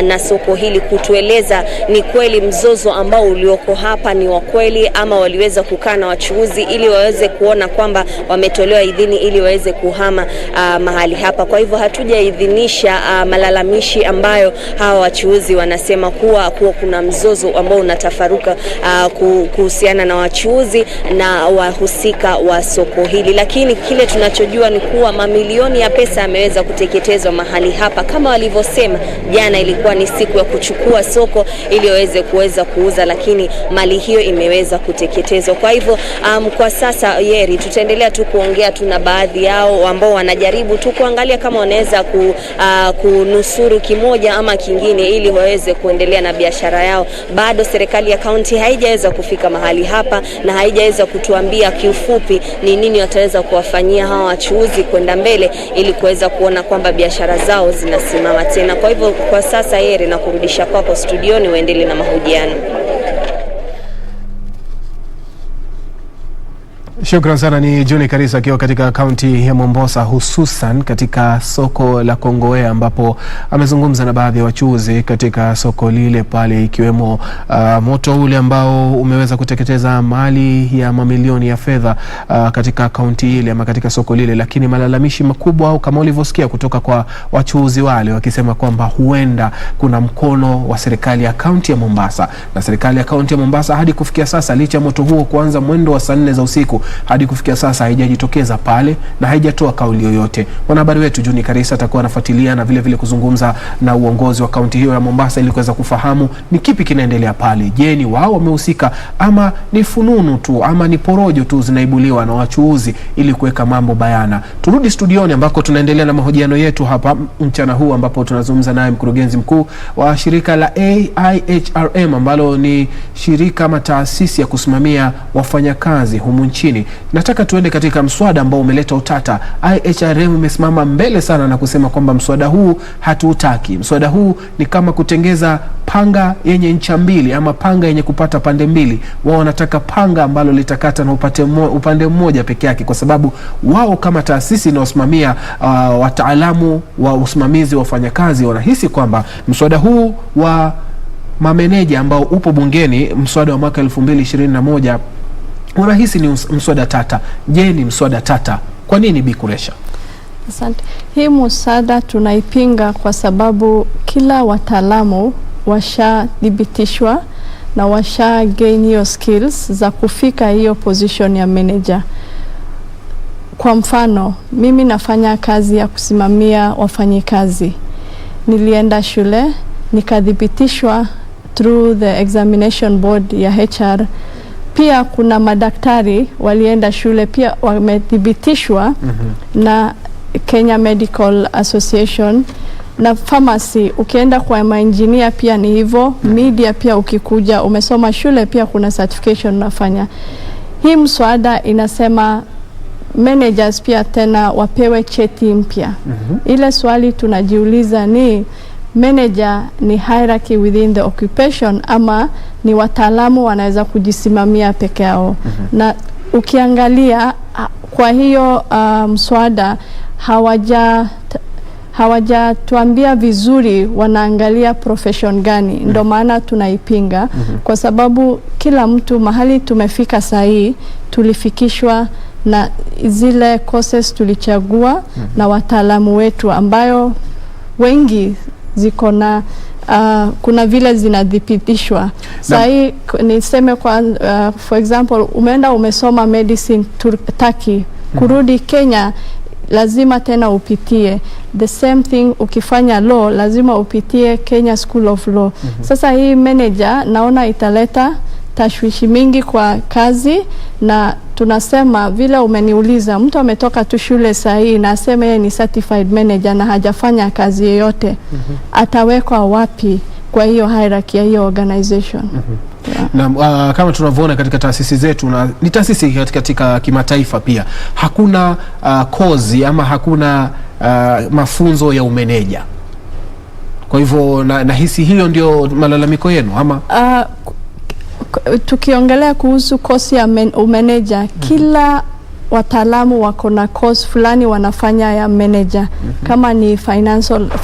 na soko hili kutueleza ni kweli mzozo ambao ulioko hapa ni wa kweli ama waliweza kukaa na wachuuzi ili waweze kuona kwamba wametolewa idhini ili waweze kuhama mahali hapa. Kwa hivyo hatujaidhinisha malalamishi ambayo hawa wachuuzi wanasema kuwa kuna mzozo ambao unatafaruka kuhusiana na wachuuzi na wahusika wa soko hili. Lakini kile tunachojua ni kuwa mamilioni ya pesa yameweza kuteketezwa mahali hapa. Kama walivyosema jana ilikuwa ni siku ya kuchukua soko ili waweze kuuza, lakini mali hiyo imeweza kuteketezwa. Kwa hivyo kwa sasa Yeri tutaendelea tu kuongea tu na baadhi yao ambao wanajaribu tu kuangalia kama wanaweza kunusuru kimoja ama kingine ili waweze kuendelea na biashara yao. Bado serikali ya kaunti haijaweza kufika mahali hapa na haijaweza kutuambia kiufupi ni nini wataweza kuwafanyia hawa wachuuzi kwenda mbele ili kuweza kuona kwamba biashara zao zinasimama tena. Kwa hivyo kwa sasa Yeri na kurudisha kwako studioni uendelee na mahojiano. Shukran sana. Ni Juni Karisa akiwa katika kaunti ya Mombasa, hususan katika soko la Kongowea, ambapo amezungumza na baadhi ya wachuuzi katika soko lile pale, ikiwemo moto ule ambao umeweza kuteketeza mali ya mamilioni ya fedha katika kaunti ile ama katika soko lile. Lakini malalamishi makubwa kama ulivyosikia kutoka kwa wachuuzi wale, wakisema kwamba huenda kuna mkono wa serikali ya kaunti ya Mombasa, na serikali ya kaunti ya Mombasa hadi kufikia sasa, licha moto huo kuanza mwendo wa saa 4 za usiku, hadi kufikia sasa haijajitokeza pale na haijatoa kauli yoyote. Mwanahabari wetu Juni Karisa atakuwa anafuatilia na vile vile kuzungumza na uongozi wa kaunti hiyo ya Mombasa ili kuweza kufahamu ni kipi kinaendelea pale. Je, ni wao wamehusika ama ni fununu tu ama ni porojo tu zinaibuliwa na wachuuzi ili kuweka mambo bayana? Turudi studioni ambako tunaendelea na mahojiano yetu hapa mchana huu, ambapo tunazungumza naye mkurugenzi mkuu wa shirika la IHRM ambalo ni shirika ama taasisi ya kusimamia wafanyakazi humu nchini. Nataka tuende katika mswada ambao umeleta utata. IHRM imesimama mbele sana na kusema kwamba mswada huu hatuutaki. Mswada huu ni kama kutengeza panga yenye ncha mbili ama panga yenye kupata pande mbili. Wao wanataka panga ambalo litakata na upande mmoja peke yake, kwa sababu wao kama taasisi inayosimamia wataalamu wa usimamizi wa wafanyakazi wanahisi kwamba mswada huu wa mameneja ambao upo bungeni, mswada wa mwaka 2021, wanahisi ni mswada tata. Je, ni mswada tata? Kwa nini Bi Kuresha? Asante. Hii mswada tunaipinga kwa sababu kila wataalamu washathibitishwa na washa gain hiyo skills za kufika hiyo position ya manager. Kwa mfano, mimi nafanya kazi ya kusimamia wafanyikazi. Nilienda shule, nikathibitishwa through the examination board ya HR. Pia kuna madaktari walienda shule pia wamethibitishwa na Kenya Medical Association, na pharmacy ukienda kwa engineer pia ni hivyo. Media pia ukikuja umesoma shule pia kuna certification unafanya. Hii mswada inasema managers pia tena wapewe cheti mpya. Ile swali tunajiuliza ni manager ni hierarchy within the occupation ama ni wataalamu wanaweza kujisimamia peke yao? Na ukiangalia kwa hiyo mswada hawajatuambia vizuri wanaangalia profession gani. Ndio maana tunaipinga, kwa sababu kila mtu mahali tumefika sahi tulifikishwa na zile courses tulichagua na wataalamu wetu ambayo wengi ziko na kuna vile zinadhibitishwa. Sahi niseme kwa for example, umeenda umesoma medicine Turkey, kurudi Kenya lazima tena upitie the same thing. Ukifanya law lazima upitie Kenya School of Law. Sasa hii manager naona italeta tashwishi mingi kwa kazi, na tunasema vile umeniuliza, mtu ametoka tu shule sahi na aseme yeye ni certified manager na hajafanya kazi yoyote, atawekwa wapi kwa hiyo hierarchy ya hiyo organization? Na kama tunavyoona katika taasisi zetu, na ni taasisi katika kimataifa pia, hakuna kozi ama hakuna mafunzo ya umeneja. Kwa hivyo nahisi hiyo ndio malalamiko yenu ama? Tukiongelea kuhusu kosi ya umeneja, kila wataalamu wako na course fulani wanafanya ya manager. Kama ni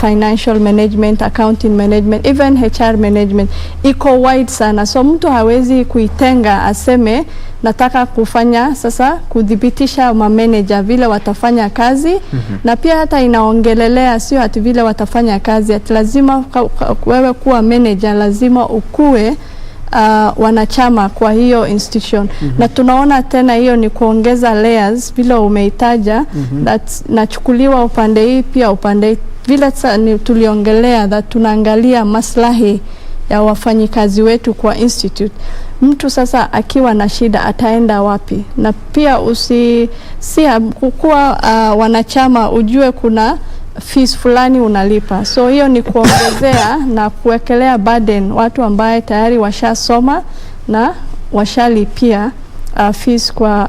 financial management, accounting management, even HR management, iko wide sana. So mtu hawezi kuitenga aseme nataka kufanya sasa kudhibitisha manager vile watafanya kazi. Na pia hata inaongelelea sio ati vile watafanya kazi, ati lazima wewe kuwa manager lazima ukue wanachama kwa hiyo institution. Na tunaona tena hiyo ni kuongeza layers vile umeitaja, that nachukuliwa upande hii pia upande vile tuliongelea, that tunaangalia maslahi ya wafanyikazi wetu kwa institute. Mtu sasa akiwa na shida ataenda wapi? Na pia kukua wanachama ujue kuna fees fulani unalipa. So hiyo ni kuongezea na kuwekelea burden watu ambaye tayari washasoma na washalipia fees kwa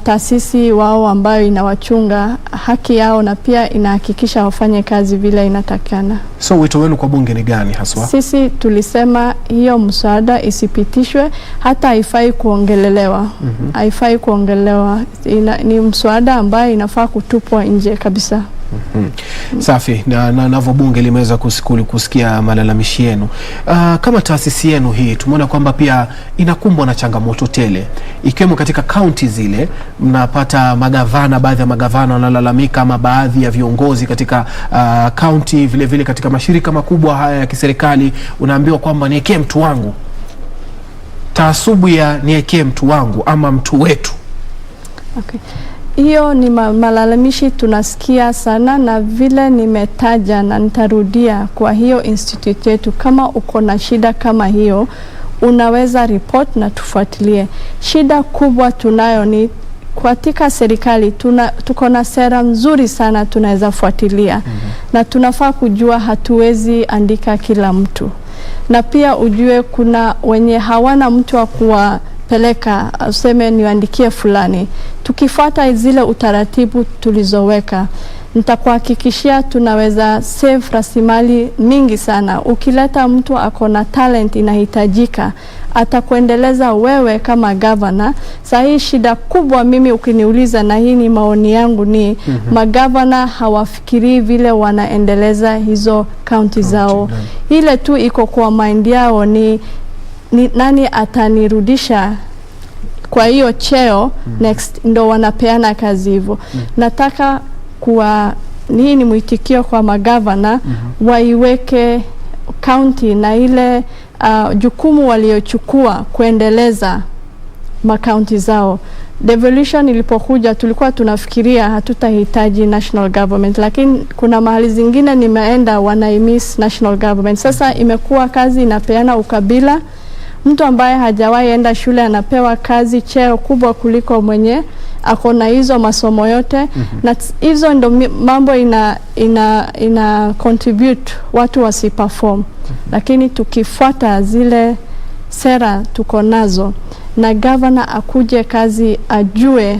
taasisi wao ambayo inawachunga haki yao na pia inahakikisha wafanye kazi vile inatakana. So wito wenu kwa bunge ni gani haswa? Sisi tulisema hiyo mswada isipitishwe, hata haifai kuongelelewa. Haifai kuongelewa. Ni mswada ambayo inafaa kutupwa nje kabisa. Safi. Na navo bunge limeweza kusikia malalamishi yenu. Kama taasisi yenu hii tumeona kwamba pia inakumbwa na changamoto tele, ikiwemo katika kaunti zile mnapata magavana, baadhi ya magavana wanalalamika, ama baadhi ya viongozi katika kaunti vile vile katika mashirika makubwa haya ya kiserikali unaambiwa kwamba niekee mtu wangu. Taasubu ya niekee mtu wangu ama mtu wetu. Okay. Hiyo ni malalamishi tunasikia sana, na vile nimetaja na nitarudia kwa hiyo institute yetu, kama uko na shida kama hiyo unaweza report na tufuatilie. Shida kubwa tunayo ni katika serikali tuko na sera nzuri sana tunaweza fuatilia, na tunafaa kujua hatuwezi andika kila mtu, na pia ujue kuna wenye hawana mtu wa kuwapeleka useme niandikie fulani. Tukifuata zile utaratibu tulizoweka, nitakuhakikishia tunaweza save rasilimali mingi sana. Ukileta mtu akona talent inahitajika, atakuendeleza wewe kama governor. Sahi shida kubwa mimi ukiniuliza, na hii ni maoni yangu, ni magavana hawafikiri vile wanaendeleza hizo county zao. Ile tu iko kwa mind yao ni nani atanirudisha kwa hiyo cheo next, ndo wanapeana kazi hivyo. Nataka hii ni mwitikio kwa magavana, waiweke county na ile jukumu waliochukua kuendeleza makaunti zao. Devolution ilipokuja tulikuwa tunafikiria hatutahitaji national government, lakini kuna mahali zingine nimeenda wanaimiss national government. Sasa imekuwa kazi inapeana ukabila. Mtu ambaye hajawahi enda shule anapewa kazi cheo kubwa kuliko mwenye akona hizo masomo yote. Na hizo ndo mambo ina contribute watu wasiperform. Lakini tukifuata zile sera tuko nazo, na governor akuje kazi ajue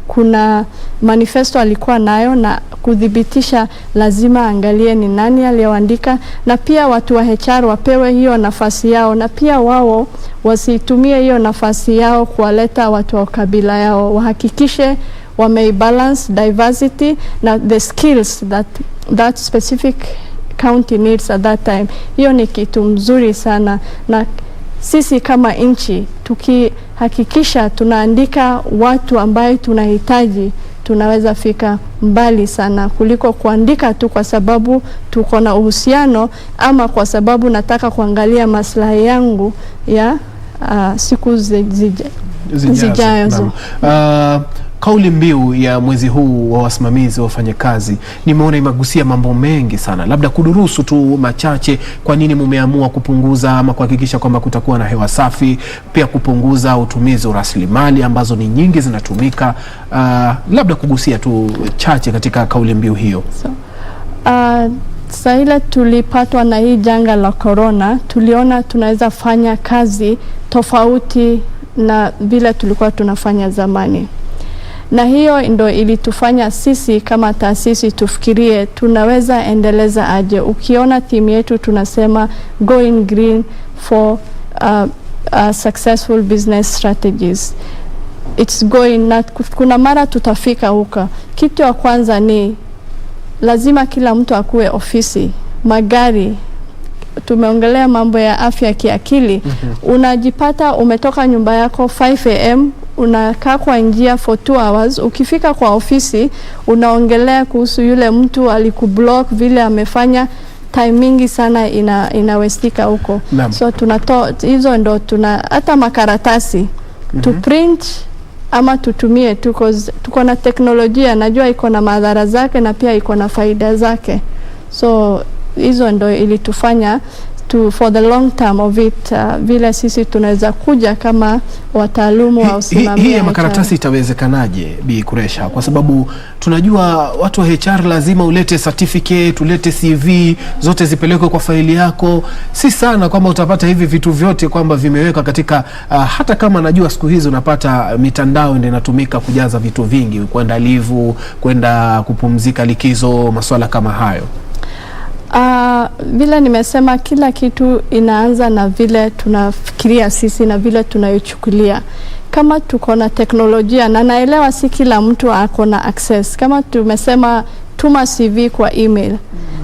kuna manifesto alikuwa nayo, na kudhibitisha lazima angalie ni nani aliyoandika, na pia watu wa HR wapewe hiyo nafasi yao, na pia wao wasitumie hiyo nafasi yao kuwaleta watu wa kabila yao. Wahakikishe balance diversity na the skills that specific county needs at that time. Hiyo ni kitu mzuri sana, na sisi kama nchi tukihakikisha tunaandika watu ambaye tunahitaji, tunaweza fika mbali sana kuliko kuandika tu kwa sababu tuko na uhusiano, ama kwa sababu nataka kuangalia maslahi yangu ya siku zijazo. Kauli mbiu ya mwezi huu wa wasimamizi wa wafanyakazi nimeona imegusia mambo mengi sana. Labda kudurusu tu machache, kwa nini mumeamua kupunguza ama kuhakikisha kwamba kutakuwa na hewa safi, pia kupunguza utumizi wa rasilimali ambazo ni nyingi zinatumika. Labda kugusia tu chache katika kauli mbiu hiyo. Sasa ile tulipatwa na hii janga la corona, tuliona tunaweza fanya kazi tofauti na vile tulikuwa tunafanya zamani. Na hiyo ndo ilitufanya sisi kama taasisi tufikirie tunaweza endeleza aje. Ukiona timu yetu tunasema going green for successful business strategies. It's going, na kuna mara tutafika huko. Kitu ya kwanza ni lazima kila mtu akuwe ofisi, magari. Tumeongelea mambo ya afya kiakili. Unajipata umetoka nyumba yako 5 am, unakaa kwa njia for 2 hours. Ukifika kwa ofisi unaongelea kuhusu yule mtu alikublock, vile amefanya, time mingi sana inawestika huko. So tunatoa hizo, ndo hata makaratasi to print ama tutumie tu, cause tuko na teknolojia, najua iko na madhara zake na pia iko na faida zake. So hizo ndo ilitufanya for the long term of it, vile sisi tunaweza kuja kama wataalamu wa usimamizi. Hii ya makaratasi itawezekanaje, Bi Kuresha? Kwa sababu tunajua watu wa HR lazima ulete certificate, ulete CV, zote zipelekwe kwa faili yako. Si sana kwamba utapata hivi vitu vyote kwamba vimewekwa katika hata kama najua siku hizi unapata mitandao ndio inatumika kujaza vitu vingi, kwenda livu, kwenda kupumzika likizo, masuala kama hayo. Vile nimesema, kila kitu inaanza na vile tunafikiria sisi na vile tunayochukulia. Kama tuko na teknolojia, na naelewa si kila mtu ako na access. Kama tumesema tuma CV kwa email,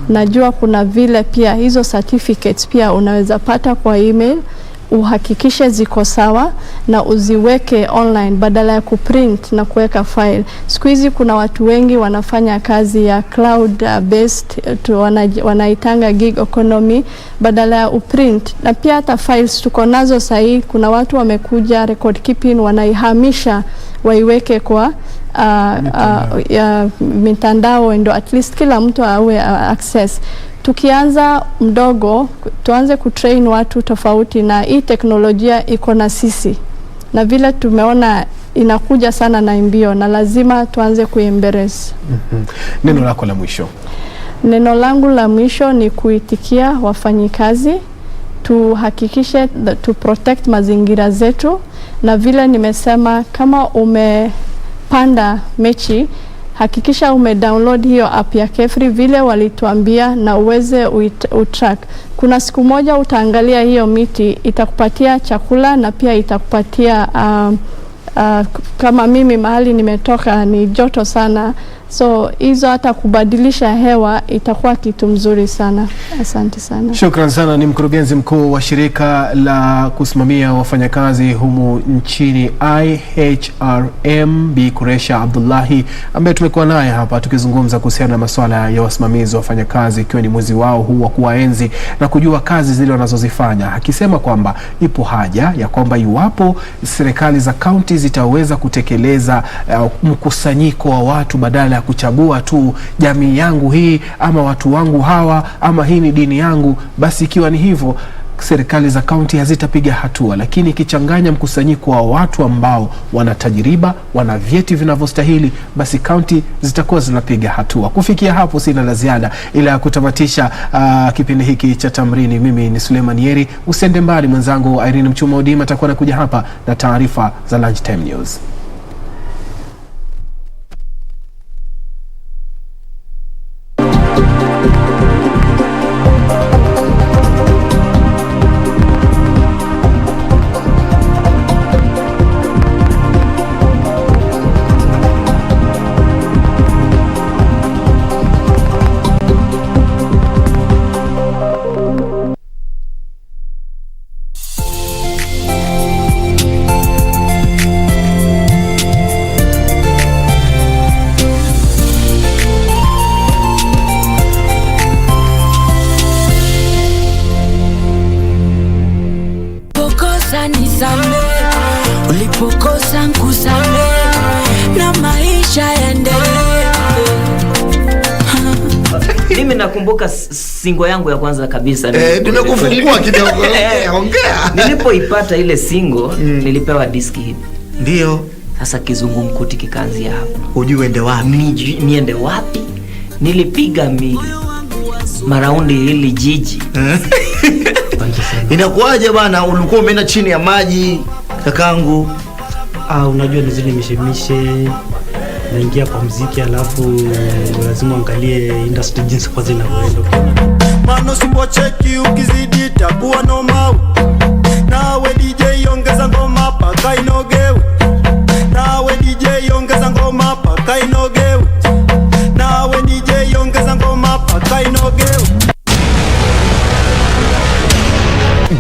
najua kuna vile pia hizo certificates pia unaweza pata kwa email, uhakikishe ziko sawa na uziweke online badala ya kuprint na kuweka file. Siku hizi kuna watu wengi wanafanya kazi ya cloud based, wanaitanga gig economy, badala ya uprint. Na pia hata files tuko nazo sahi, kuna watu wamekuja record keeping wanaihamisha waiweke kwa mitandao, ndio at least kila mtu awe access. Tukianza mdogo, tuanze kutrain watu tofauti, na hii teknolojia iko na sisi. Na vile tumeona inakuja sana na mbio, na lazima tuanze kuembrace. Neno lako la mwisho? Neno langu la mwisho ni kuitikia wafanyikazi, tuhakikishe to protect mazingira zetu, na vile nimesema, kama umepanda mechi, hakikisha umedownload hiyo app ya Kefri vile walituambia, na uweze utrack. Kuna siku moja utaangalia hiyo miti, itakupatia chakula na pia itakupatia kama mimi mahali nimetoka ni joto sana, so hizo hata kubadilisha hewa itakuwa kitu mzuri sana. Asante sana. Shukran sana. Ni mkurugenzi mkuu wa shirika la kusimamia wafanyakazi humu nchini IHRM, Bi Kuresha Abdullahi, ambaye tumekuwa naye hapa tukizungumza kuhusiana na masuala ya wasimamizi wa wafanyakazi, ikiwa ni mwezi wao huu wa kuwaenzi na kujua kazi zile wanazozifanya, akisema kwamba ipo haja ya kwamba iwapo serikali za kaunti zitaweza kutekeleza mkusanyiko wa watu badala ya kuchagua tu jamii yangu hii ama watu wangu hawa ama hii ni dini yangu, basi ikiwa ni hivyo serikali za kaunti hazitapiga hatua. Lakini ikichanganya mkusanyiko wa watu ambao wana tajiriba, wana vyeti vinavyostahili, basi kaunti zitakuwa zinapiga hatua. Kufikia hapo sina la ziada ila kutamatisha kipindi hiki cha Tamrini. Mimi ni Suleiman Yeri. Usiende mbali, mwenzangu Irene Mchuma Odima atakuwa anakuja hapa na taarifa za Lunchtime News. Ulipokosa nikusamehe na maisha yaendelee. Mimi nakumbuka singo yangu ya kwanza kabisa. Tunakufungua kidogo. Ongea. Nilipoipata ile singo, nilipewa diski hivi. Ndio. Sasa kizungumkuti kikaanzia hapo. Ujue ende wapi? Niende wapi? Nilipiga maraundi hili jiji. Inakuaje bana, ulikuwa umeenda chini ya maji kakangu? Unajua ni zile mishemishe, naingia kwa muziki alafu lazima angalie industry jinsi kwa zinavyoenda. Mano sipocheki ukizidi takuwa noma. Nawe DJ ongeza ngoma paka inogewe. Nawe DJ ongeza ngoma paka inogewe. Nawe DJ ongeza ngoma paka inogewe.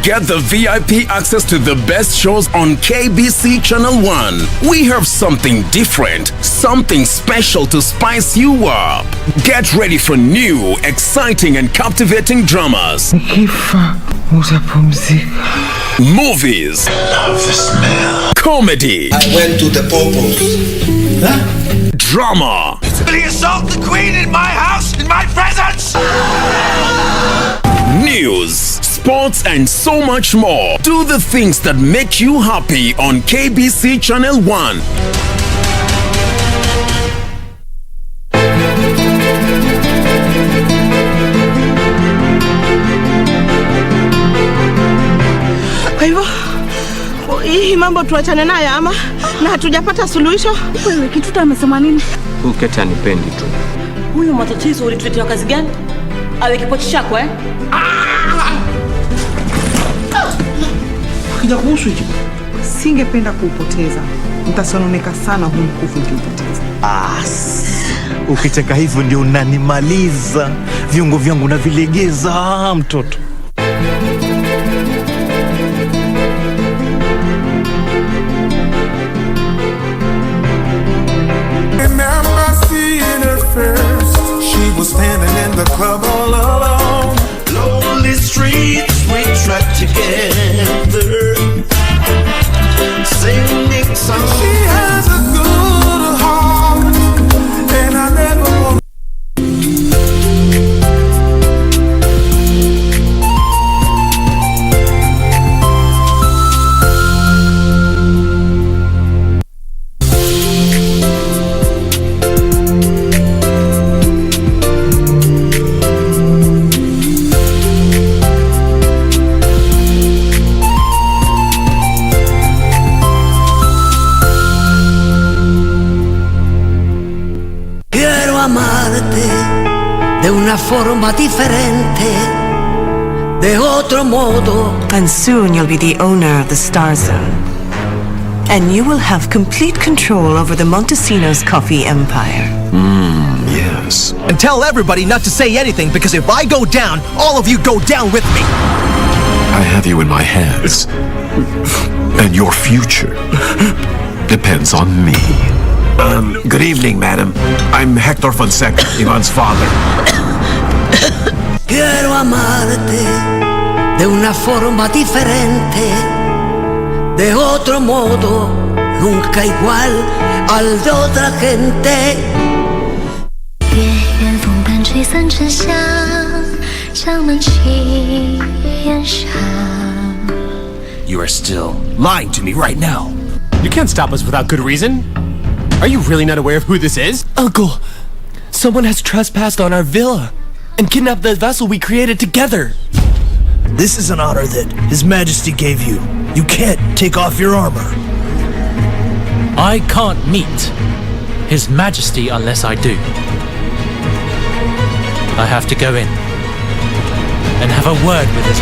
Get the VIP access to the best shows on KBC Channel 1. We have something different, something special to spice you up. Get ready for new, exciting and captivating dramas. Movies. I love the smell. Comedy. I went to the popos. Drama. Will you assault the queen in my house, in my presence? News. sports, and so much more. Do the things that make you happy on KBC Channel 1. Kwa hivyo hii mambo tuachane nayo ama na hatujapata suluhisho. Wewe Kituta amesema nini? Huyu Keti anipendi tu. Huyu matatizo ulituletea kazi gani? Awe kipochi chako Kija kuhusu hicho. Singependa kuupoteza. Mtasononeka sana huu mkufu ukiupoteza. Ukicheka hivyo ndio unanimaliza. Viungo vyangu na vilegeza mtoto. She was standing in the club all alone. Lonely streets we trapped together, singing songs. She has a good heart, and I never want. De una forma differente, de otro modo. And soon you'll be the owner of the Star Zone. And you will have complete control over the Montesinos coffee empire. Yes. And tell everybody not to say anything, because if I go down, all of you go down with me. I have you in my hands. And your future depends on me. Good evening, madam. I'm Hector Fonseca, Ivan's father. Quiero amarte de una forma diferente, de otro modo, nunca igual al de otra gente. 月圆风般吹散沉香，香满旗檐上。 You are still lying to me right now. You can't stop us without good reason. Are you really not aware of who this is? Uncle, someone has trespassed on our villa and kidnapped the vessel we created together. This is an honor that His Majesty gave you. You can't take off your armor. I can't meet His Majesty unless I do. I have to go in and have a word with His